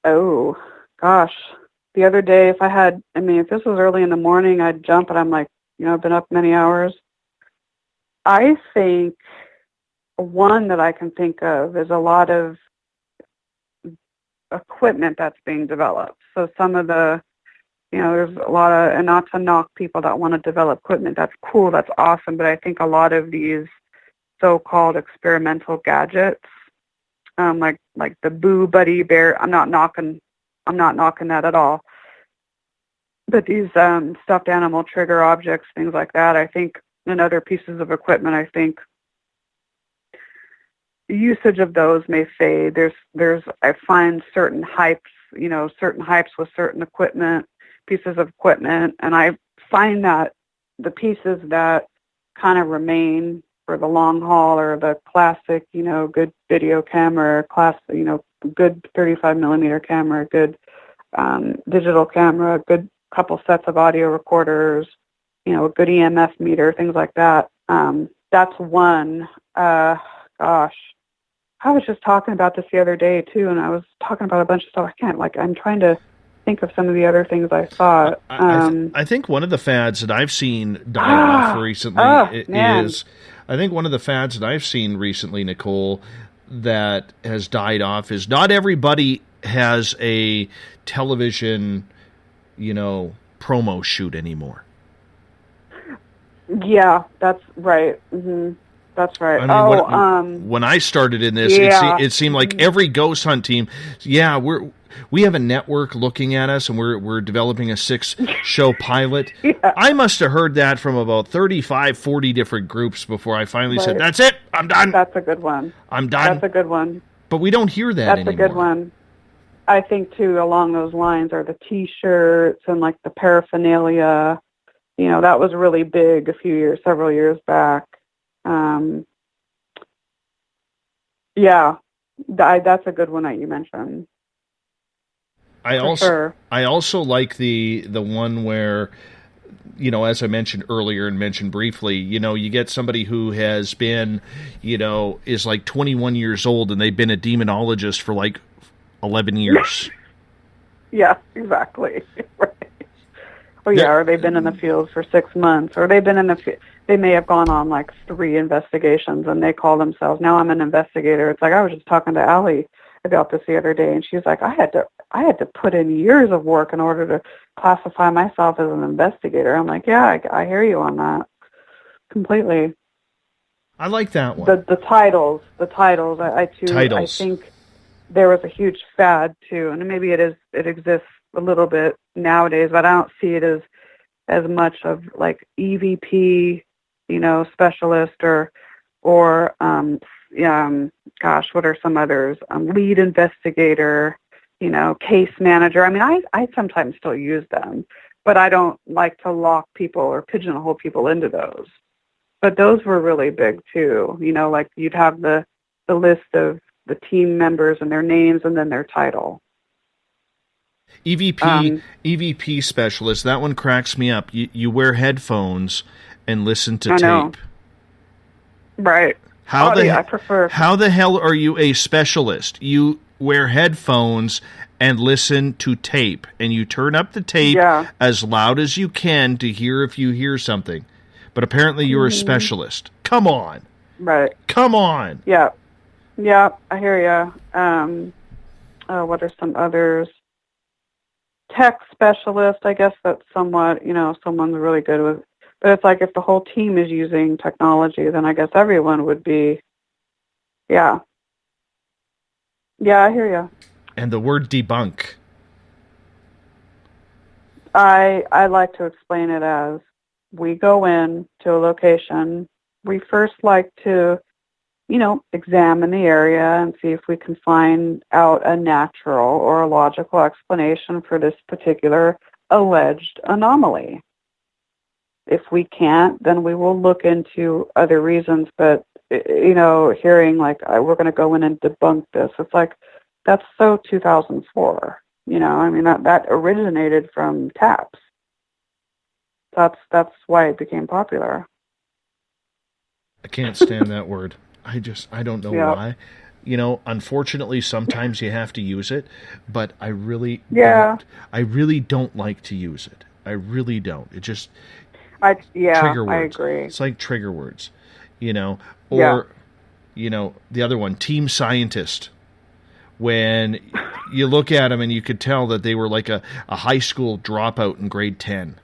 S4: Oh, gosh. The other day, if this was early in the morning, I'd jump, and I'm like, I've been up many hours. I think one that I can think of is a lot of equipment that's being developed. So some of the, there's a lot of, and not to knock people that want to develop equipment, that's cool, that's awesome, but I think a lot of these so-called experimental gadgets, like the Boo Buddy Bear, I'm not knocking that at all. But these stuffed animal trigger objects, things like that, I think, and other pieces of equipment, I think the usage of those may fade. I find certain hypes with certain equipment, pieces of equipment, and I find that the pieces that kind of remain for the long haul are the classic, good video camera, good 35 millimeter camera, good digital camera, good couple sets of audio recorders, a good EMF meter, things like that. That's one. Gosh, I was just talking about this the other day too, and I was talking about a bunch of stuff. I'm trying to think of some of the other things I saw.
S3: I think one of the fads that I've seen die off recently Nicole, that has died off is not everybody has a television, promo shoot anymore.
S4: Yeah, that's right. Mm-hmm. That's right.
S3: When I started in this, it seemed like every ghost hunt team, we have a network looking at us, and we're developing a 6-show pilot. Yeah. I must have heard that from about 35, 40 different groups before I finally said, that's it, I'm done.
S4: That's a good one.
S3: I'm done.
S4: That's a good one.
S3: But we don't hear that anymore.
S4: That's a good one. I think, too, along those lines are the T-shirts and, the paraphernalia. That was really big several years back. That's a good one that you mentioned.
S3: I also like the one where, as I mentioned earlier and mentioned briefly, you get somebody who has been, is 21 years old, and they've been a demonologist for 11 years.
S4: Yeah, exactly. Right. Or they've been in the field for 6 months, or they may have gone on 3 investigations, and they call themselves, now I'm an investigator. It's I was just talking to Allie about this the other day, and she's like, I had to put in years of work in order to classify myself as an investigator. I'm like, yeah, I hear you on that completely.
S3: I like that one.
S4: The titles, I think there was a huge fad too, and maybe it exists a little bit nowadays, but I don't see it as much of EVP, specialist or gosh, what are some others? Lead investigator, case manager. I sometimes still use them, but I don't like to lock people or pigeonhole people into those. But those were really big too. You'd have the list of the team members and their names and then their title.
S3: EVP specialist, that one cracks me up. You wear headphones and listen to tape.
S4: Right. I prefer.
S3: How the hell are you a specialist? You wear headphones and listen to tape, and you turn up the tape as loud as you can to hear if you hear something. But apparently you're a specialist. Come on.
S4: Right.
S3: Come on.
S4: Yeah. Yeah, I hear you. What are some others? Tech specialist, I guess that's somewhat, someone's really good with. But it's like if the whole team is using technology, then I guess everyone would be. Yeah. Yeah, I hear you.
S3: And the word debunk.
S4: I like to explain it as we go in to a location. We first like to, examine the area and see if we can find out a natural or a logical explanation for this particular alleged anomaly. If we can't, then we will look into other reasons. But, hearing like, we're going to go in and debunk this, it's like, that's so 2004. That originated from taps. That's why it became popular.
S3: I can't stand that word. I don't know why. Unfortunately, sometimes you have to use it, but I really don't like to use it. I really don't. It just trigger words.
S4: I agree.
S3: It's like trigger words, or the other one, team scientist. When you look at them and you could tell that they were like a high school dropout in grade 10.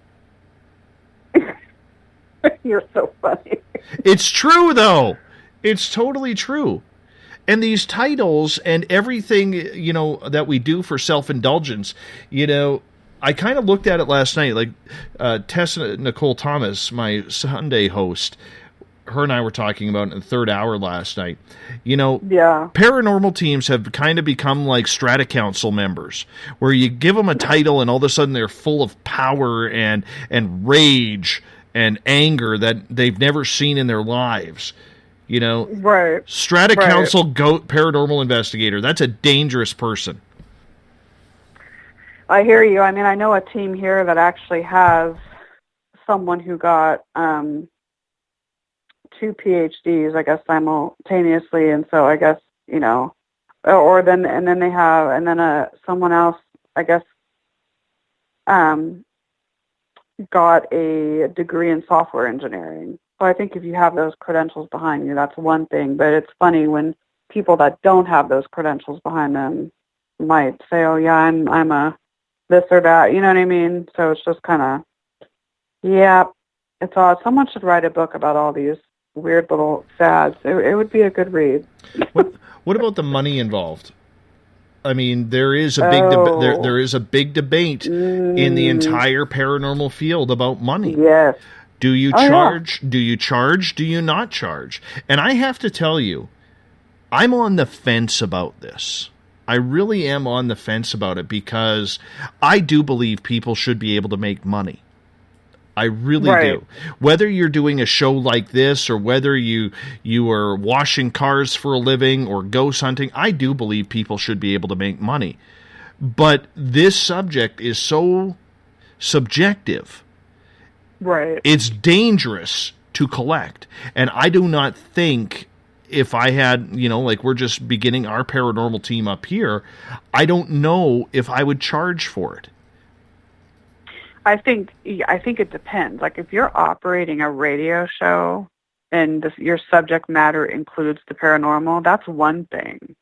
S4: You're so funny.
S3: It's true, though. It's totally true. And these titles and everything, that we do for self-indulgence, I kind of looked at it last night. Like Tessa Nicole Thomas, my Sunday host, her and I were talking about it in the third hour last night. Paranormal teams have kind of become like strata council members, where you give them a title and all of a sudden they're full of power and rage and anger that they've never seen in their lives.
S4: Right.
S3: Strata council goat paranormal investigator. That's a dangerous person.
S4: I hear you. I know a team here that actually has someone who got 2 PhDs, I guess, simultaneously, and so I guess then they have someone else, I guess, got a degree in software engineering. So I think if you have those credentials behind you, that's one thing. But it's funny when people that don't have those credentials behind them might say, "Oh yeah, I'm a this or that." You know what I mean? So it's just kind of, it's odd. Someone should write a book about all these weird little fads. It would be a good read.
S3: What about the money involved? There is a big there is a big debate in the entire paranormal field about money.
S4: Yes.
S3: Do you charge? Yeah. Do you charge? Do you not charge? And I have to tell you, I'm on the fence about this. I really am on the fence about it because I do believe people should be able to make money. I really do. Whether you're doing a show like this or whether you are washing cars for a living or ghost hunting, I do believe people should be able to make money. But this subject is so subjective.
S4: Right.
S3: It's dangerous to collect. And I do not think if I had, like we're just beginning our paranormal team up here, I don't know if I would charge for it.
S4: I think it depends. Like if you're operating a radio show and your subject matter includes the paranormal, that's one thing,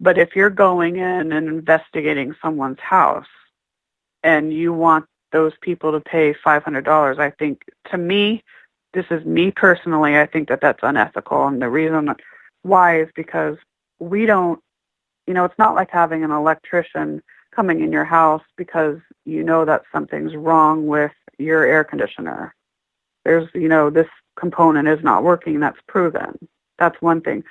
S4: But if you're going in and investigating someone's house and you want those people to pay $500, I think, to me, this is me personally, I think that that's unethical. And the reason why is because we don't, it's not like having an electrician coming in your house because that something's wrong with your air conditioner. There's, this component is not working. That's proven. That's one thing.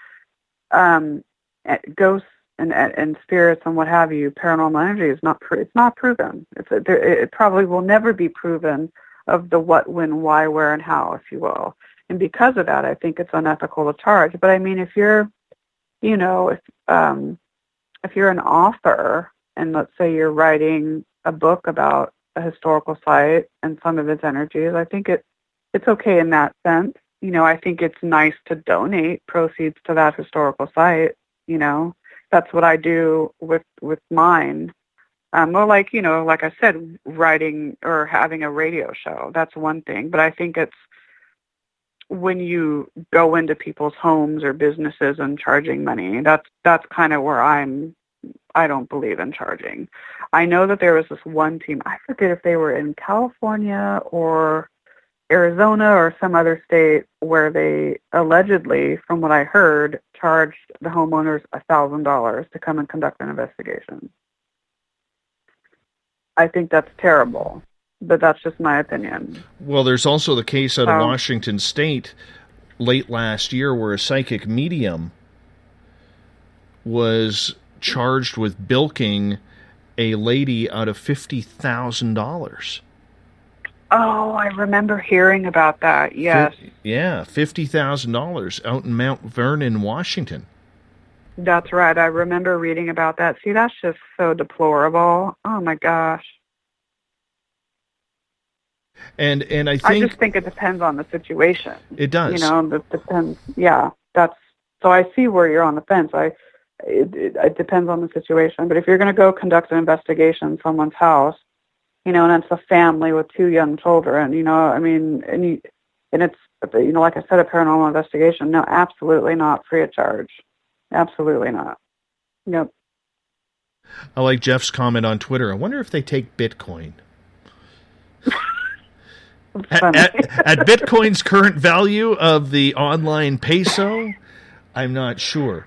S4: Ghosts and spirits and what have you, paranormal energy is it's not proven. It probably will never be proven of the what, when, why, where, and how, if you will. And because of that, I think it's unethical to charge. But if you're, if you're an author and let's say you're writing a book about a historical site and some of its energies, I think it's okay in that sense. I think it's nice to donate proceeds to that historical site. That's what I do with mine. Or like I said, writing or having a radio show. That's one thing. But I think it's when you go into people's homes or businesses and charging money. That's kind of where I don't believe in charging. I know that there was this one team, I forget if they were in California or Arizona or some other state, where they allegedly, from what I heard, charged the homeowners $1,000 to come and conduct an investigation. I think that's terrible, but that's just my opinion.
S3: Well, there's also the case out of Washington State late last year where a psychic medium was charged with bilking a lady out of $50,000.
S4: Oh, I remember hearing about that, yes.
S3: Yeah, $50,000 out in Mount Vernon, Washington.
S4: That's right. I remember reading about that. See, that's just so deplorable. Oh, my gosh.
S3: And I
S4: just think it depends on the situation.
S3: It does.
S4: You know, it depends. Yeah, so I see where you're on the fence. It depends on the situation. But if you're going to go conduct an investigation in someone's house, you know, and it's a family with 2 young children, you know, I mean, and it's, you know, like I said, a paranormal investigation. No, absolutely not free of charge. Absolutely not. Yep.
S3: I like Jeff's comment on Twitter. I wonder if they take Bitcoin. At Bitcoin's current value of the online peso, I'm not sure.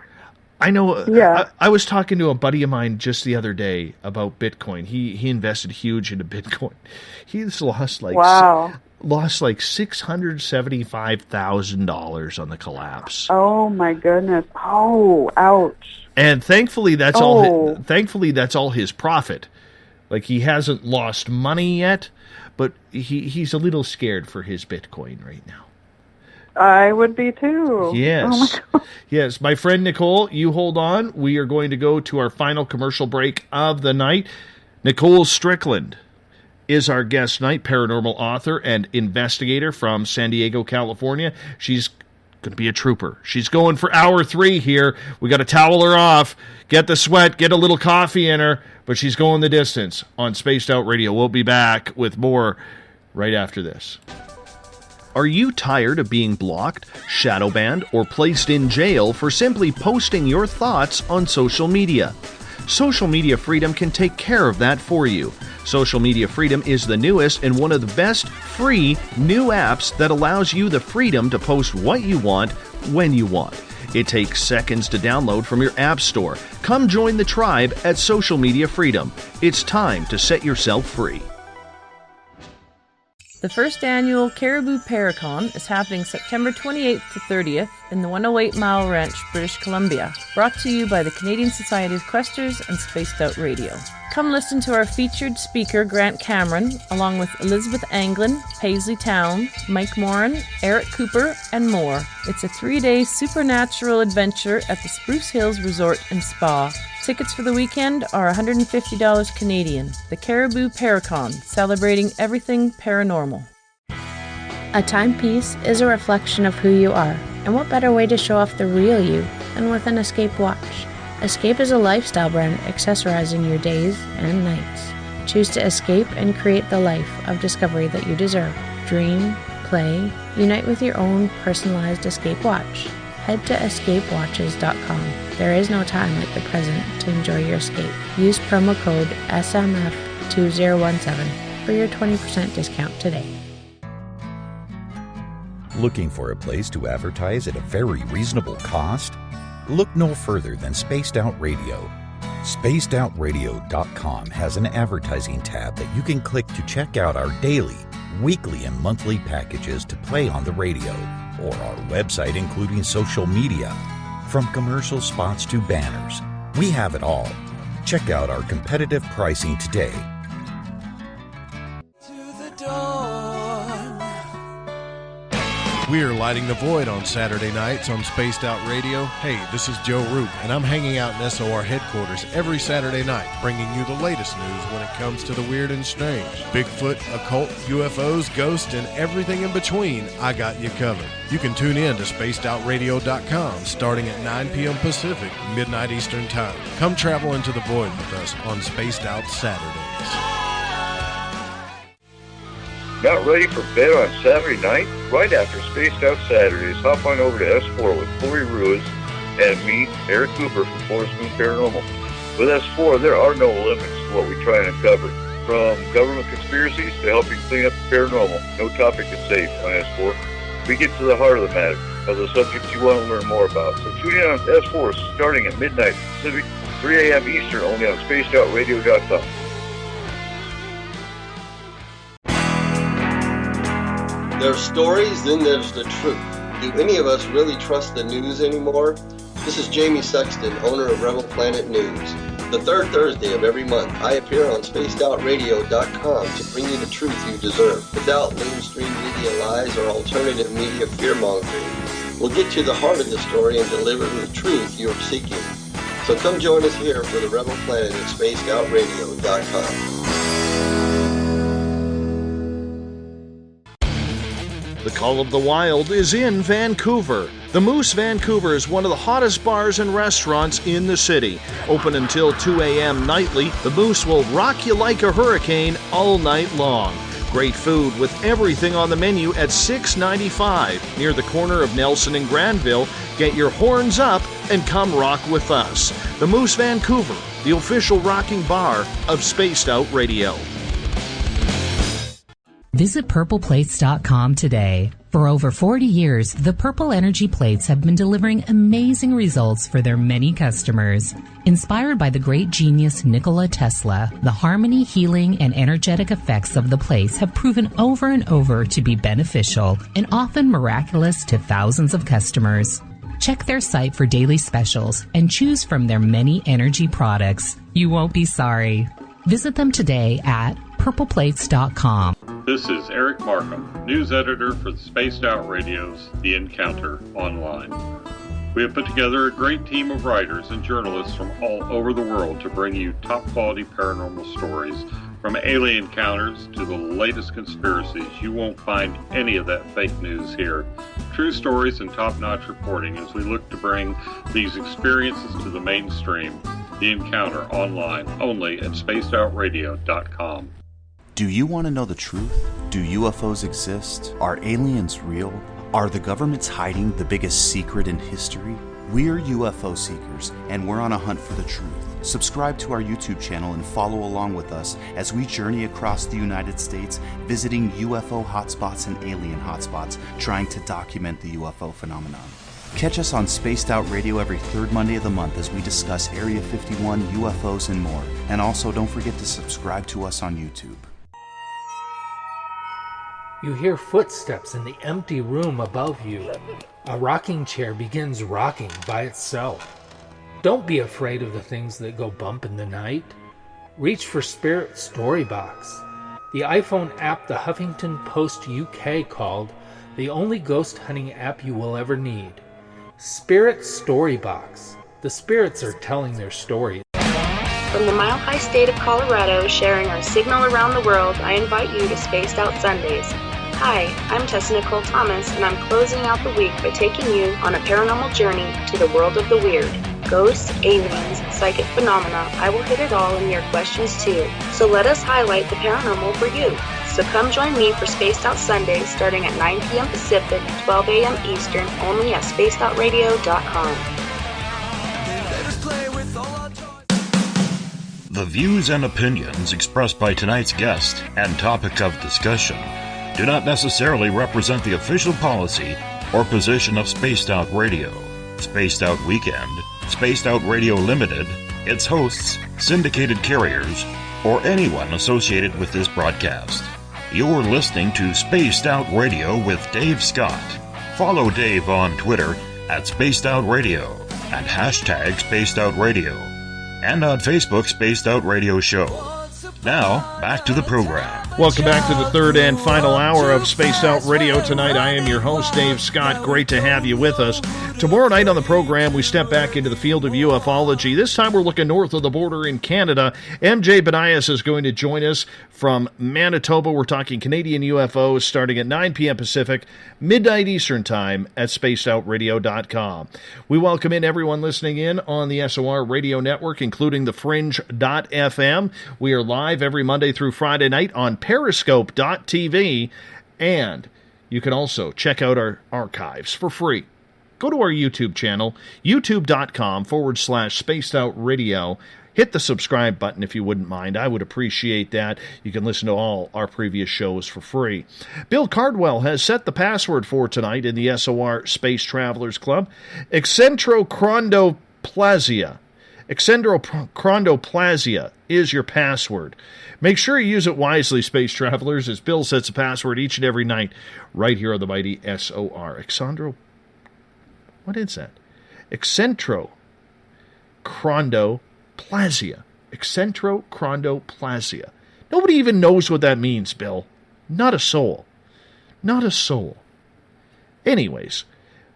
S3: I know. Yeah. I was talking to a buddy of mine just the other day about Bitcoin. He invested huge into Bitcoin. He's lost like $675,000 on the collapse.
S4: Oh my goodness! Oh, ouch!
S3: And thankfully, that's all. Thankfully, that's all his profit. Like, he hasn't lost money yet, but he's a little scared for his Bitcoin right now.
S4: I would be too.
S3: Yes.
S4: Oh my God.
S3: Yes. My friend Nicole, you hold on. We are going to go to our final commercial break of the night. Nicole Strickland is our guest tonight, paranormal author and investigator from San Diego, California. She's going to be a trooper. She's going for hour 3 here. We got to towel her off, get the sweat, get a little coffee in her, but she's going the distance on Spaced Out Radio. We'll be back with more right after this. Are you tired of being blocked, shadow banned, or placed in jail for simply posting your thoughts on social media? Social Media Freedom can take care of that for you. Social Media Freedom is the newest and one of the best free new apps that allows you the freedom to post what you want, when you want. It takes seconds to download from your app store. Come join the tribe at Social Media Freedom. It's time to set yourself free.
S6: The first annual Caribou Paracon is happening September 28th to 30th in the 108 Mile Ranch, British Columbia. Brought to you by the Canadian Society of Questers and Spaced Out Radio. Come listen to our featured speaker, Grant Cameron, along with Elizabeth Anglin, Paisley Town, Mike Moran, Eric Cooper, and more. It's a 3-day supernatural adventure at the Spruce Hills Resort and Spa. Tickets for the weekend are $150 Canadian. The Caribou Paracon, celebrating everything paranormal.
S5: A timepiece is a reflection of who you are, and what better way to show off the real you than with an Escape watch? Escape is a lifestyle brand accessorizing your days and nights. Choose to escape and create the life of discovery that you deserve. Dream, play, unite with your own personalized Escape watch. Head to escapewatches.com. There is no time like the present to enjoy your escape. Use promo code SMF2017 for your 20% discount today.
S12: Looking for a place to advertise at a very reasonable cost? Look no further than Spaced Out Radio. SpacedOutRadio.com has an advertising tab that you can click to check out our daily, weekly, and monthly packages to play on the radio, or our website including social media. From commercial spots to banners, we have it all. Check out our competitive pricing today.
S7: We are lighting the void on Saturday nights on Spaced Out Radio. Hey, this is Joe Roop, and I'm hanging out in SOR headquarters every Saturday night, bringing you the latest news when it comes to the weird and strange. Bigfoot, occult, UFOs, ghosts, and everything in between, I got you covered. You can tune in to SpacedOutRadio.com starting at 9 p.m. Pacific, midnight Eastern Time. Come travel into the void with us on Spaced Out Saturdays.
S11: Not ready for bed on Saturday night? right after Spaced Out Saturdays, hop on over to S4 with Corey Ruiz and me, Eric Cooper from Forest Moon Paranormal. With S4, there are no limits to what we try and uncover. From government conspiracies to helping clean up the paranormal, no topic is safe on S4. We get to the heart of the matter, of the subjects you want to learn more about. So tune in on S4 starting at midnight Pacific, 3 a.m. Eastern, only on SpacedOutRadio.com.
S13: There's stories, then there's the truth. Do any of us really trust the news anymore? This is Jamie Sexton, owner of Rebel Planet News. The third Thursday of every month, I appear on SpacedOutRadio.com to bring you the truth you deserve, without mainstream media lies or alternative media fear-mongering. We'll get to the heart of the story and deliver the truth you're seeking. So come join us here for the Rebel Planet at SpacedOutRadio.com.
S3: The Call of the Wild is in Vancouver. The Moose Vancouver is one of the hottest bars and restaurants in the city. Open until 2 a.m. nightly, the Moose will rock you like a hurricane all night long. Great food with everything on the menu at $6.95 near the corner of Nelson and Granville. Get your horns up and come rock with us. The Moose Vancouver, the official rocking bar of Spaced Out Radio.
S14: Visit purpleplates.com today. For over 40 years, the Purple Energy Plates have been delivering amazing results for their many customers. Inspired by the great genius Nikola Tesla, the harmony, healing, and energetic effects of the plates have proven over and over to be beneficial and often miraculous to thousands of customers. Check their site for daily specials and choose from their many energy products. You won't be sorry. Visit them today at purpleplates.com.
S10: This is Eric Markham, news editor for the Spaced Out Radio's The Encounter Online. We have put together a great team of writers and journalists from all over the world to bring you top-quality paranormal stories, from alien encounters to the latest conspiracies. You won't find any of that fake news here. True stories and top-notch reporting as we look to bring these experiences to the mainstream. The Encounter Online, only at spacedoutradio.com.
S9: Do you want to know the truth? Do UFOs exist? Are aliens real? Are the governments hiding the biggest secret in history? We're UFO seekers, and we're on a hunt for the truth. Subscribe to our YouTube channel and follow along with us as we journey across the United States, visiting UFO hotspots and alien hotspots, trying to document the UFO phenomenon. Catch us on Spaced Out Radio every third Monday of the month as we discuss Area 51, UFOs, and more. And also, don't forget to subscribe to us on YouTube.
S16: You hear footsteps in the empty room above you. A rocking chair begins rocking by itself. Don't be afraid of the things that go bump in the night. Reach for Spirit Storybox, the iPhone app the Huffington Post UK called the only ghost hunting app you will ever need. Spirit Storybox. The spirits are telling their stories.
S8: From the mile-high state of Colorado, sharing our signal around the world, I invite you to Spaced Out Sundays. Hi, I'm Tessa Nicole Thomas, and I'm closing out the week by taking you on a paranormal journey to the world of the weird. Ghosts, aliens, psychic phenomena, I will hit it all in your questions too. So let us highlight the paranormal for you. So come join me for Spaced Out Sundays starting at 9 p.m. Pacific, 12 a.m. Eastern, only at spacedoutradio.com.
S1: The views and opinions expressed by tonight's guest and topic of discussion do not necessarily represent the official policy or position of Spaced Out Radio, Spaced Out Weekend, Spaced Out Radio Limited, its hosts, syndicated carriers, or anyone associated with this broadcast. You're listening to Spaced Out Radio with Dave Scott. Follow Dave on Twitter at Spaced Out Radio and hashtag Spaced Out Radio, and on Facebook Spaced Out Radio Show. Now, back to the program.
S3: Welcome back to the third and final hour of Spaced Out Radio tonight. I am your host, Dave Scott. Great to have you with us. Tomorrow night on the program, we step back into the field of ufology. This time we're looking north of the border in Canada. MJ Benias is going to join us from Manitoba. We're talking Canadian UFOs starting at 9 p.m. Pacific, midnight Eastern Time at spacedoutradio.com. We welcome in everyone listening in on the SOR radio network, including the Fringe.fm. We are live every Monday through Friday night on Periscope.tv, and You can also check out our archives for free. Go to our YouTube channel, youtube.com/spacedoutradio. Hit the subscribe button if you wouldn't mind. I would appreciate that. You can listen to all our previous shows for free. Bill Cardwell has set the password for tonight in the SOR Space Travelers Club. Excentrochondroplasia. Excentrochondroplasia is your password. Make sure you use it wisely, Space Travelers, as Bill sets a password each and every night right here on the mighty SOR. What is that? Excentrochondroplasia. Excentrochondroplasia. Nobody even knows what that means, Bill. Not a soul. Not a soul. Anyways,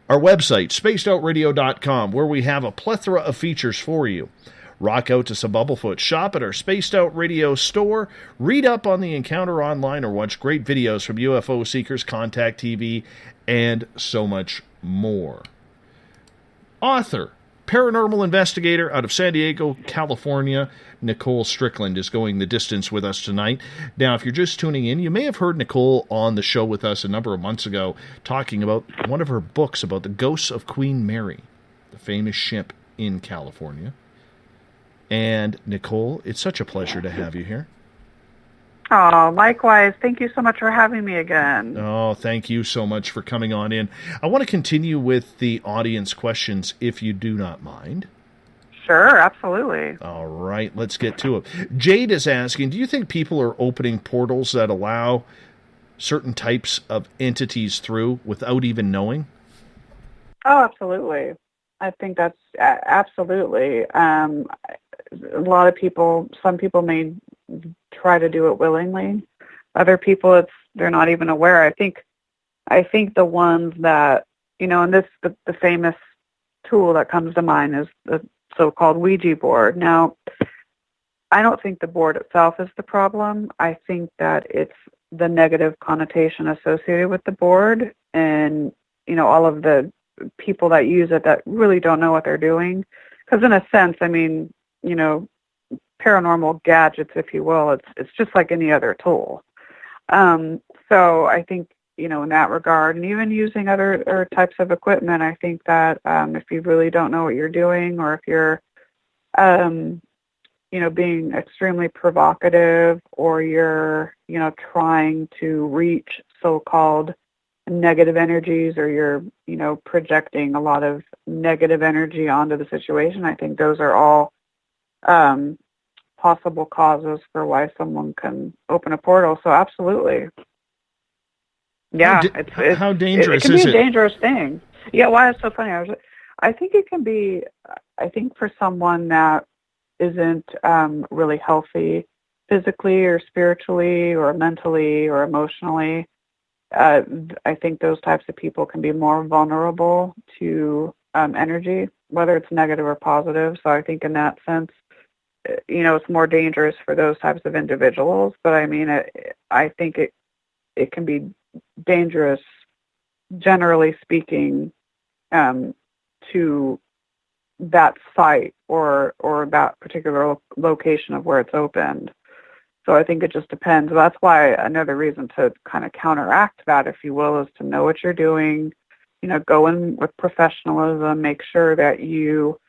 S3: our website, spacedoutradio.com, where we have a plethora of features for you. Rock out to some Bumblefoot, shop at our Spaced Out Radio store, read up on the encounter online, or watch great videos from UFO Seekers, Contact TV, and so much more. Author, paranormal investigator out of San Diego, California, Nicole Strickland is going the distance with us tonight. Now, if you're just tuning in, you may have heard Nicole on the show with us a number of months ago talking about one of her books about the ghosts of Queen Mary, the famous ship in California. And Nicole, it's such a pleasure to have you here.
S4: Oh, likewise. Thank you so much for having me again.
S3: Oh, thank you so much for coming on in. I want to continue with the audience questions, if you do not mind.
S4: Sure, absolutely.
S3: All right, let's get to it. Jade is asking, do you think people are opening portals that allow certain types of entities through without even knowing?
S4: Oh, absolutely. I think that's absolutely. A lot of people, some people may try to do it willingly. Other people, they're not even aware. I think the ones that, and the famous tool that comes to mind is the so-called Ouija board. Now, I don't think the board itself is the problem. I think that it's the negative connotation associated with the board, and all of the people that use it that really don't know what they're doing. Because in a sense, I mean, paranormal gadgets, if you will, it's just like any other tool. So I think, in that regard, and even using other types of equipment, I think that if you really don't know what you're doing, or if you're, being extremely provocative, or you're, trying to reach so-called negative energies, or you're, projecting a lot of negative energy onto the situation, I think those are all possible causes for why someone can open a portal. So absolutely. Yeah.
S3: How dangerous
S4: it can
S3: is
S4: be
S3: it?
S4: a dangerous thing. Yeah. Why it's so funny. I think it can be, for someone that isn't really healthy physically or spiritually or mentally or emotionally, I think those types of people can be more vulnerable to energy, whether it's negative or positive. So I think in that sense, it's more dangerous for those types of individuals. But I mean, I think it can be dangerous, generally speaking, to that site or that particular location of where it's opened. So I think it just depends. That's why another reason to kind of counteract that, if you will, is to know what you're doing, go in with professionalism, make sure that you,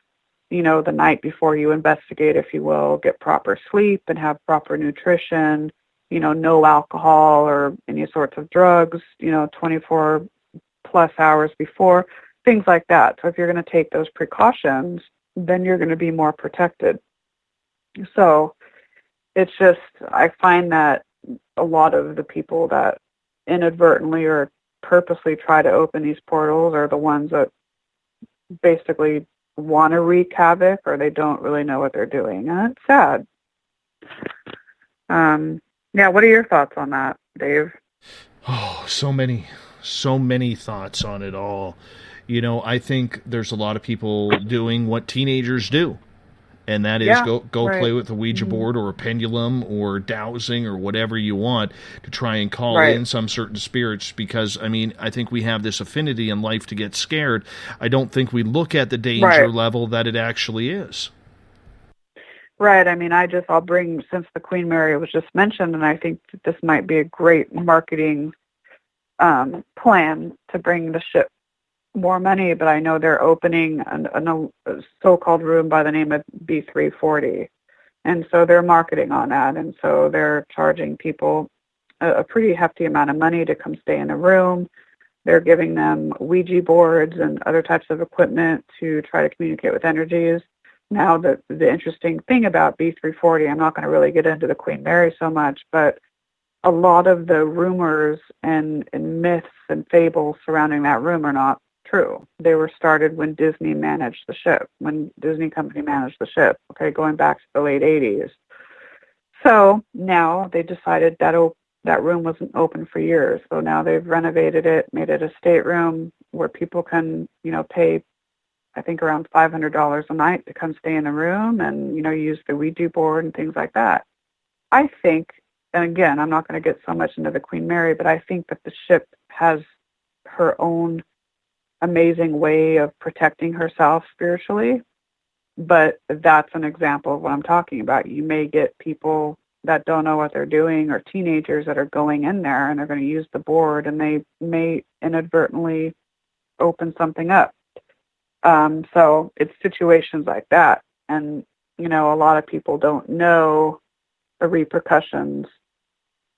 S4: the night before you investigate, if you will, get proper sleep and have proper nutrition, no alcohol or any sorts of drugs, 24 plus hours before, things like that. So if you're going to take those precautions, then you're going to be more protected. So it's just, I find that a lot of the people that inadvertently or purposely try to open these portals are the ones that basically want to wreak havoc, or they don't really know what they're doing. And it's sad. Yeah, what are your thoughts on that, Dave?
S3: Oh, so many thoughts on it all. I think there's a lot of people doing what teenagers do. And that is go right. Play with a Ouija board or a pendulum or dowsing or whatever you want to try and call in some certain spirits, because, I mean, I think we have this affinity in life to get scared. I don't think we look at the danger level that it actually is.
S4: Right. I mean, I'll bring, since the Queen Mary was just mentioned, and I think that this might be a great marketing plan to bring the ship more money, but I know they're opening a so-called room by the name of B340. And so they're marketing on that. And so they're charging people a pretty hefty amount of money to come stay in the room. They're giving them Ouija boards and other types of equipment to try to communicate with energies. Now, the interesting thing about B340, I'm not going to really get into the Queen Mary so much, but a lot of the rumors and myths and fables surrounding that room are not true. They were started when Disney managed the ship, when Disney Company managed the ship, okay, going back to the late 80s. So now they decided that room wasn't open for years. So now they've renovated it, made it a stateroom where people can, pay, I think, around $500 a night to come stay in the room and, use the Ouija board and things like that. I think, and again, I'm not going to get so much into the Queen Mary, but I think that the ship has her own amazing way of protecting herself spiritually. But that's an example of what I'm talking about. You may get people that don't know what they're doing, or teenagers that are going in there and they're going to use the board and they may inadvertently open something up. So it's situations like that. And, a lot of people don't know the repercussions,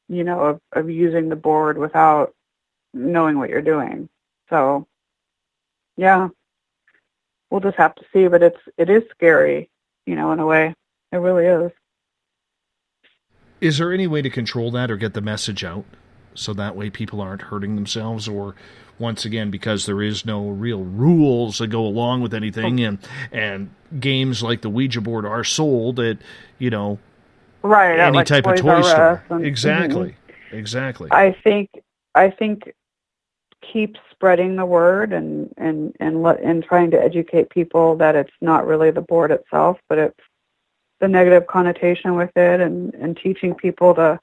S4: of using the board without knowing what you're doing. So, yeah, we'll just have to see. But it is scary, in a way. It really is.
S3: Is there any way to control that or get the message out so that way people aren't hurting themselves? Or, once again, because there is no real rules that go along with anything, and games like the Ouija board are sold at,
S4: right,
S3: any
S4: like
S3: type of
S4: Toys
S3: toy
S4: R
S3: store.
S4: Us
S3: Exactly. Exactly.
S4: I think keep spreading the word and trying to educate people that it's not really the board itself, but it's the negative connotation with it, and teaching people to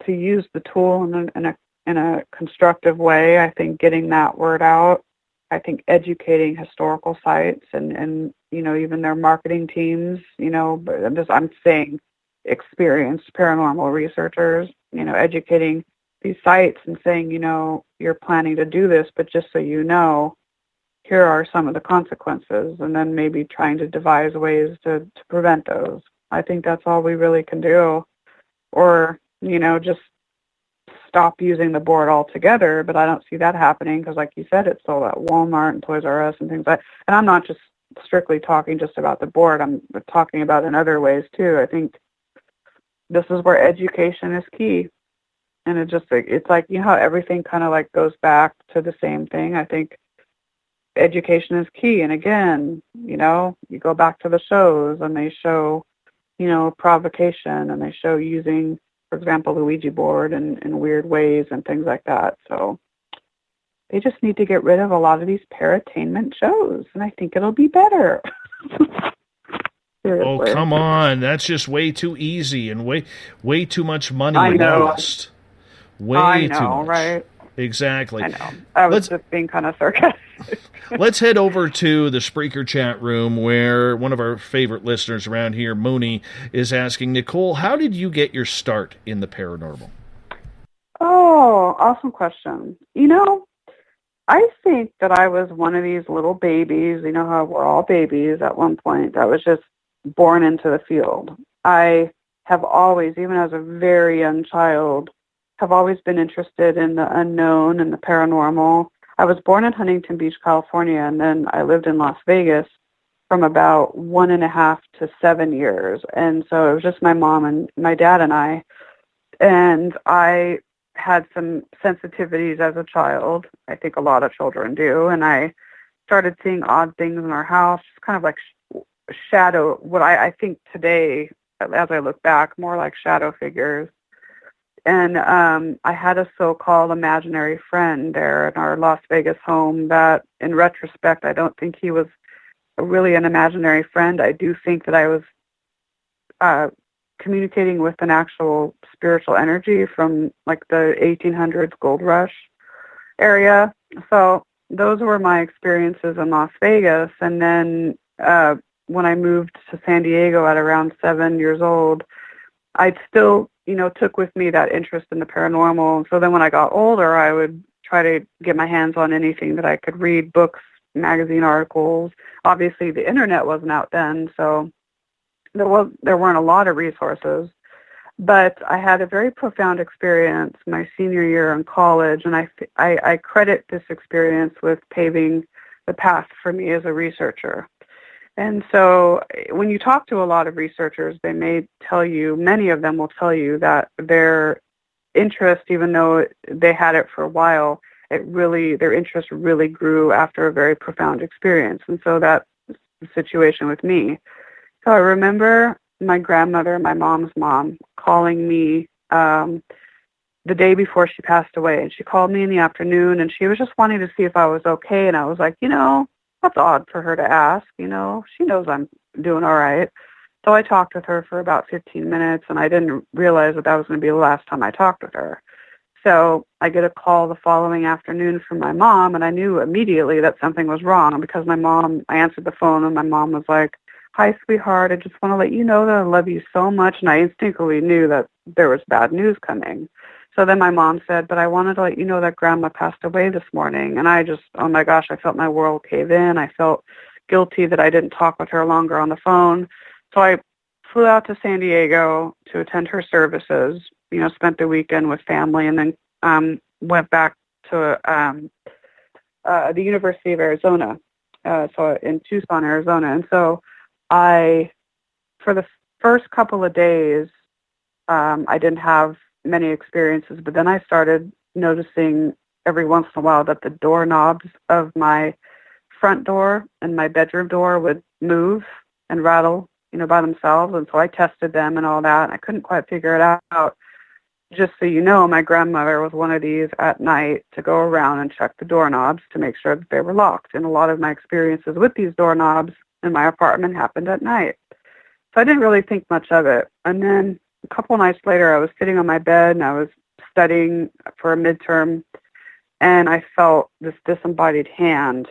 S4: use the tool in a constructive way. I think getting that word out. I think educating historical sites and even their marketing teams. But I'm saying experienced paranormal researchers. Educating these sites and saying, you're planning to do this, but just so you know, here are some of the consequences, and then maybe trying to devise ways to prevent those. I think that's all we really can do. Or, just stop using the board altogether, but I don't see that happening because, like you said, it's sold at Walmart and Toys R Us and things like that. And I'm not just strictly talking just about the board. I'm talking about in other ways, too. I think this is where education is key. And it's like, how everything kind of like goes back to the same thing. I think education is key. And again, you go back to the shows and they show, provocation, and they show using, for example, the Ouija board in weird ways and things like that. So they just need to get rid of a lot of these paratainment shows, and I think it'll be better.
S3: Oh, come on. That's just way too easy and way too much money lost.
S4: Way too much. Right?
S3: Exactly.
S4: I know. I was just being kind of sarcastic.
S3: Let's head over to the Spreaker chat room where one of our favorite listeners around here, Mooney, is asking, Nicole, how did you get your start in the paranormal?
S4: Oh, awesome question. I think that I was one of these little babies, how we're all babies at one point, that was just born into the field. I have always, even as a very young child, have always been interested in the unknown and the paranormal. I was born in Huntington Beach, California, and then I lived in Las Vegas from about 1.5 to 7 years. And so it was just my mom and my dad and I. And I had some sensitivities as a child. I think a lot of children do. And I started seeing odd things in our house, just kind of like shadow, what I think today, as I look back, more like shadow figures. And I had a so-called imaginary friend there in our Las Vegas home that, in retrospect, I don't think he was really an imaginary friend. I do think that I was communicating with an actual spiritual energy from like the 1800s gold rush area. So those were my experiences in Las Vegas. And then when I moved to San Diego at around 7 years old, I'd still took with me that interest in the paranormal. And so then when I got older, I would try to get my hands on anything that I could read, books, magazine articles. Obviously, the internet wasn't out then, so there weren't a lot of resources. But I had a very profound experience my senior year in college, and I credit this experience with paving the path for me as a researcher. And so when you talk to a lot of researchers, they may tell you, many of them will tell you that their interest, even though they had it for a while, their interest really grew after a very profound experience. And so that's the situation with me. So I remember my grandmother, my mom's mom, calling me the day before she passed away. And she called me in the afternoon, and she was just wanting to see if I was okay. And I was like, that's odd for her to ask. She knows I'm doing all right. So I talked with her for about 15 minutes, and I didn't realize that was going to be the last time I talked with her. So I get a call the following afternoon from my mom, and I knew immediately that something was wrong because I answered the phone, and my mom was like, "Hi, sweetheart. I just want to let you know that I love you so much." And I instinctively knew that there was bad news coming. So then my mom said, "But I wanted to let you know that Grandma passed away this morning." And I just, oh my gosh, I felt my world cave in. I felt guilty that I didn't talk with her longer on the phone. So I flew out to San Diego to attend her services, spent the weekend with family, and then went back to the University of Arizona, so in Tucson, Arizona. And so for the first couple of days, I didn't have many experiences, but then I started noticing every once in a while that the doorknobs of my front door and my bedroom door would move and rattle, by themselves. And so I tested them and all that, and I couldn't quite figure it out. Just so you know, my grandmother was one of these at night to go around and check the doorknobs to make sure that they were locked. And a lot of my experiences with these doorknobs in my apartment happened at night. So I didn't really think much of it. And then a couple nights later, I was sitting on my bed and I was studying for a midterm, and I felt this disembodied hand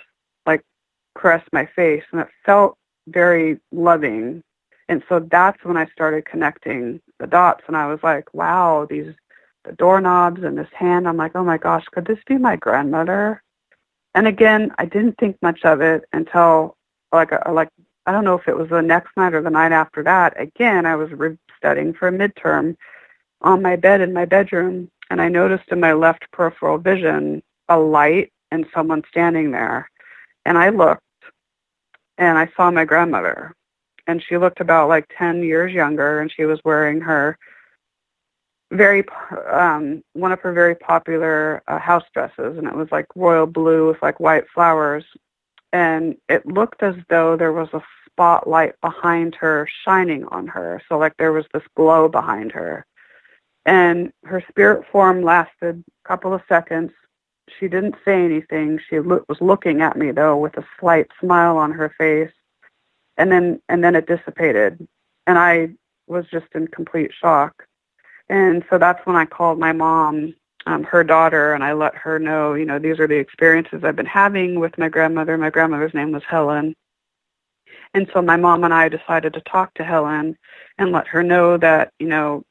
S4: caress my face, and it felt very loving. And so that's when I started connecting the dots, and I was like, wow, the doorknobs and this hand. I'm like, oh my gosh, could this be my grandmother? And again, I didn't think much of it until I don't know if it was the next night or the night after that. Again, I was studying for a midterm on my bed in my bedroom, and I noticed in my left peripheral vision a light and someone standing there. And I looked, and I saw my grandmother, and she looked about 10 years younger, and she was wearing her one of her very popular house dresses, and it was royal blue with white flowers, and it looked as though there was a spotlight behind her shining on her, so there was this glow behind her. And her spirit form lasted a couple of seconds. She didn't say anything. She was looking at me, though, with a slight smile on her face. And then it dissipated. And I was just in complete shock. And so that's when I called my mom, her daughter, and I let her know, these are the experiences I've been having with my grandmother. My grandmother's name was Helen. And so my mom and I decided to talk to Helen and let her know that,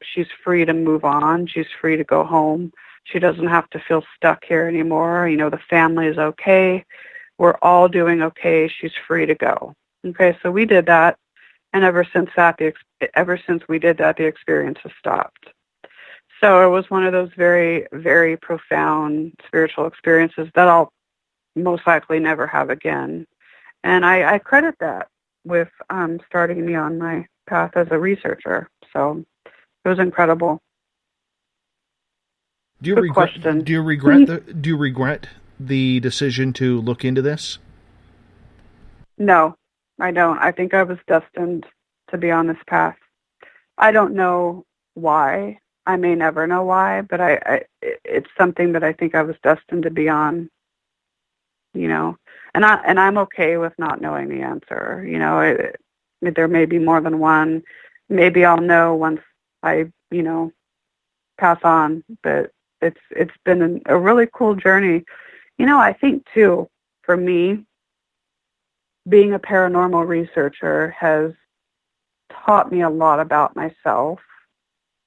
S4: she's free to move on. She's free to go home. She doesn't have to feel stuck here anymore. The family is okay. We're all doing okay. She's free to go. Okay, so we did that. And ever since we did that, the experience has stopped. So it was one of those very, very profound spiritual experiences that I'll most likely never have again. And I credit that with starting me on my path as a researcher. So it was incredible.
S3: Do you regret the decision to look into this?
S4: No, I don't. I think I was destined to be on this path. I don't know why. I may never know why, but it's something that I think I was destined to be on. And I'm okay with not knowing the answer. There may be more than one. Maybe I'll know once I, pass on. But it's been a really cool journey. I think too, for me, being a paranormal researcher has taught me a lot about myself.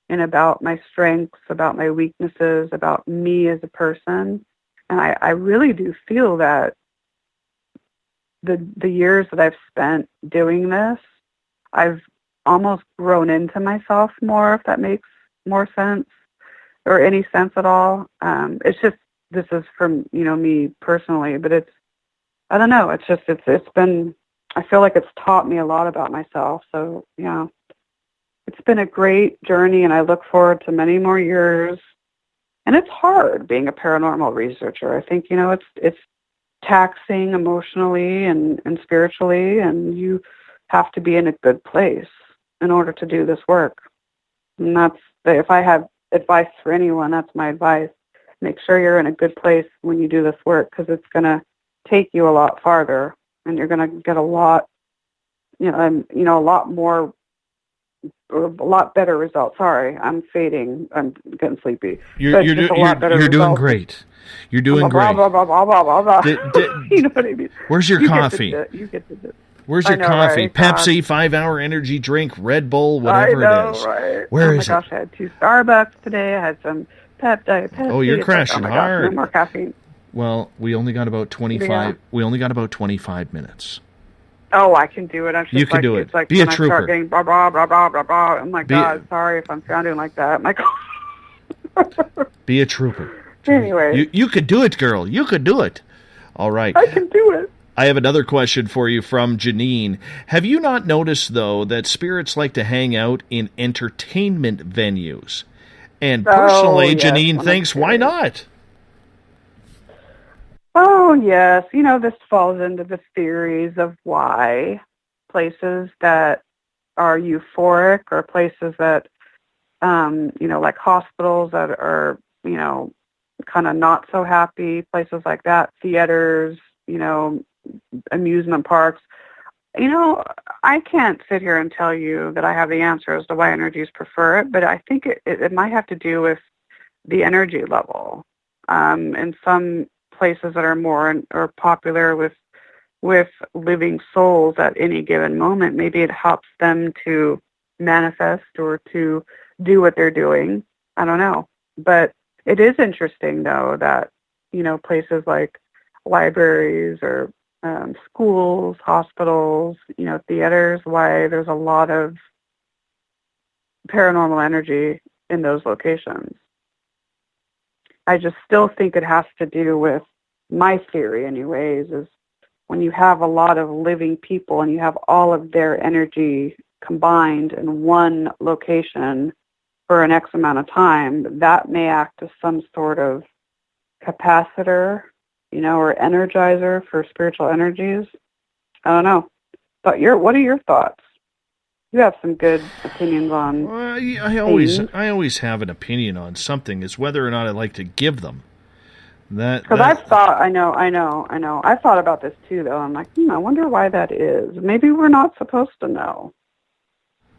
S4: and about my strengths, about my weaknesses, about me as a person. And I really do feel that the years that I've spent doing this, I've almost grown into myself more, if that makes more sense or any sense at all. It's just, this is from, me personally, but I don't know. It's just, it's been, I feel like it's taught me a lot about myself. So, yeah, it's been a great journey, and I look forward to many more years. And it's hard being a paranormal researcher. I think, it's taxing emotionally and spiritually, and you have to be in a good place in order to do this work. And if I have advice for anyone, that's my advice. Make sure you're in a good place when you do this work, because it's going to take you a lot farther, and you're going to get a lot, a lot more, or a lot better results. Sorry, I'm fading. I'm getting sleepy.
S3: You're doing great. You're doing great.
S4: Blah, blah, blah, blah, blah, blah. You know what I mean?
S3: Where's your coffee?
S4: You get to do.
S3: Where's your coffee?
S4: Right?
S3: Pepsi, 5-hour energy drink, Red Bull, whatever it is.
S4: Right?
S3: Where is
S4: it? Oh my gosh, I had 2 Starbucks today. I had some Pepsi.
S3: Oh, you're crashing hard.
S4: No more caffeine.
S3: Well, we only got about 25.
S4: Yeah.
S3: We only got about 25 minutes.
S4: Oh, I can do it. I'm just
S3: you can do it.
S4: It's like
S3: Be
S4: when
S3: a
S4: I
S3: trooper.
S4: start getting blah blah blah blah blah blah. Oh my God, sorry if I'm sounding like that. My God.
S3: Be a trooper.
S4: Anyway,
S3: you could do it, girl. You could do it. All right.
S4: I can do it.
S3: I have another question for you from Janine. Have you not noticed, though, that spirits like to hang out in entertainment venues? And personally,
S4: yes,
S3: Janine thinks, why not?
S4: Oh, yes. This falls into the theories of why places that are euphoric, or places that, like hospitals that are, kind of not so happy, places like that, theaters, amusement parks. I can't sit here and tell you that I have the answer as to why energies prefer it, but I think it might have to do with the energy level. In some places that are more or popular with living souls at any given moment, maybe it helps them to manifest or to do what they're doing. I don't know. But it is interesting, though, that, places like libraries or schools, hospitals, theaters, why there's a lot of paranormal energy in those locations. I just still think it has to do with, my theory anyways, is when you have a lot of living people and you have all of their energy combined in one location for an X amount of time, that may act as some sort of capacitor, or energizer for spiritual energies. I don't know. But what are your thoughts? You have some good opinions on.
S3: I always have an opinion on something. Is whether or not I like to give them. Because
S4: I've thought. I know. I thought about this too, though. I'm like, I wonder why that is. Maybe we're not supposed to know.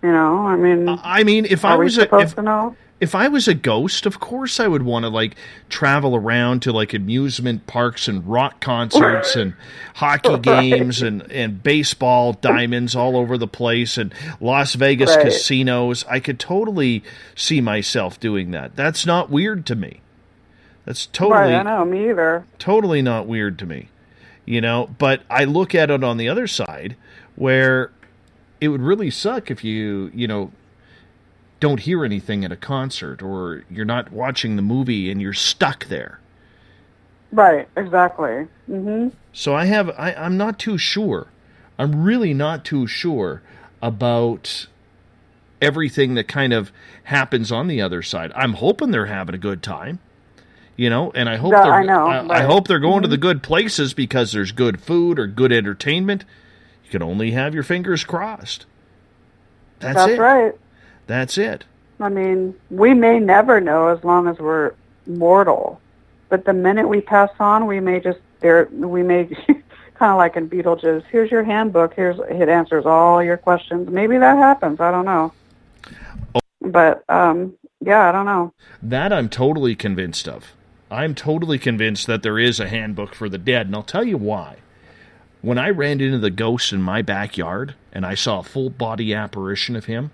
S4: I mean,
S3: if I was a ghost, of course I would want to travel around to amusement parks and rock concerts and hockey games and baseball diamonds all over the place and Las Vegas casinos. I could totally see myself doing that. That's not weird to me. That's totally
S4: I know, me either.
S3: Totally not weird to me. But I look at it on the other side where it would really suck if you don't hear anything at a concert, or you're not watching the movie and you're stuck there.
S4: Right, exactly. Mm-hmm.
S3: So I'm not too sure. I'm really not too sure about everything that kind of happens on the other side. I'm hoping they're having a good time, and I hope I hope they're going to the good places because there's good food or good entertainment. You can only have your fingers crossed. That's it.
S4: Right.
S3: That's it.
S4: I mean, we may never know as long as we're mortal, but the minute we pass on, we may kind of like in Beetlejuice. Here's your handbook. It answers all your questions. Maybe that happens. I don't know. But yeah, I don't know.
S3: That I'm totally convinced of. I'm totally convinced that there is a handbook for the dead, and I'll tell you why. When I ran into the ghost in my backyard and I saw a full body apparition of him,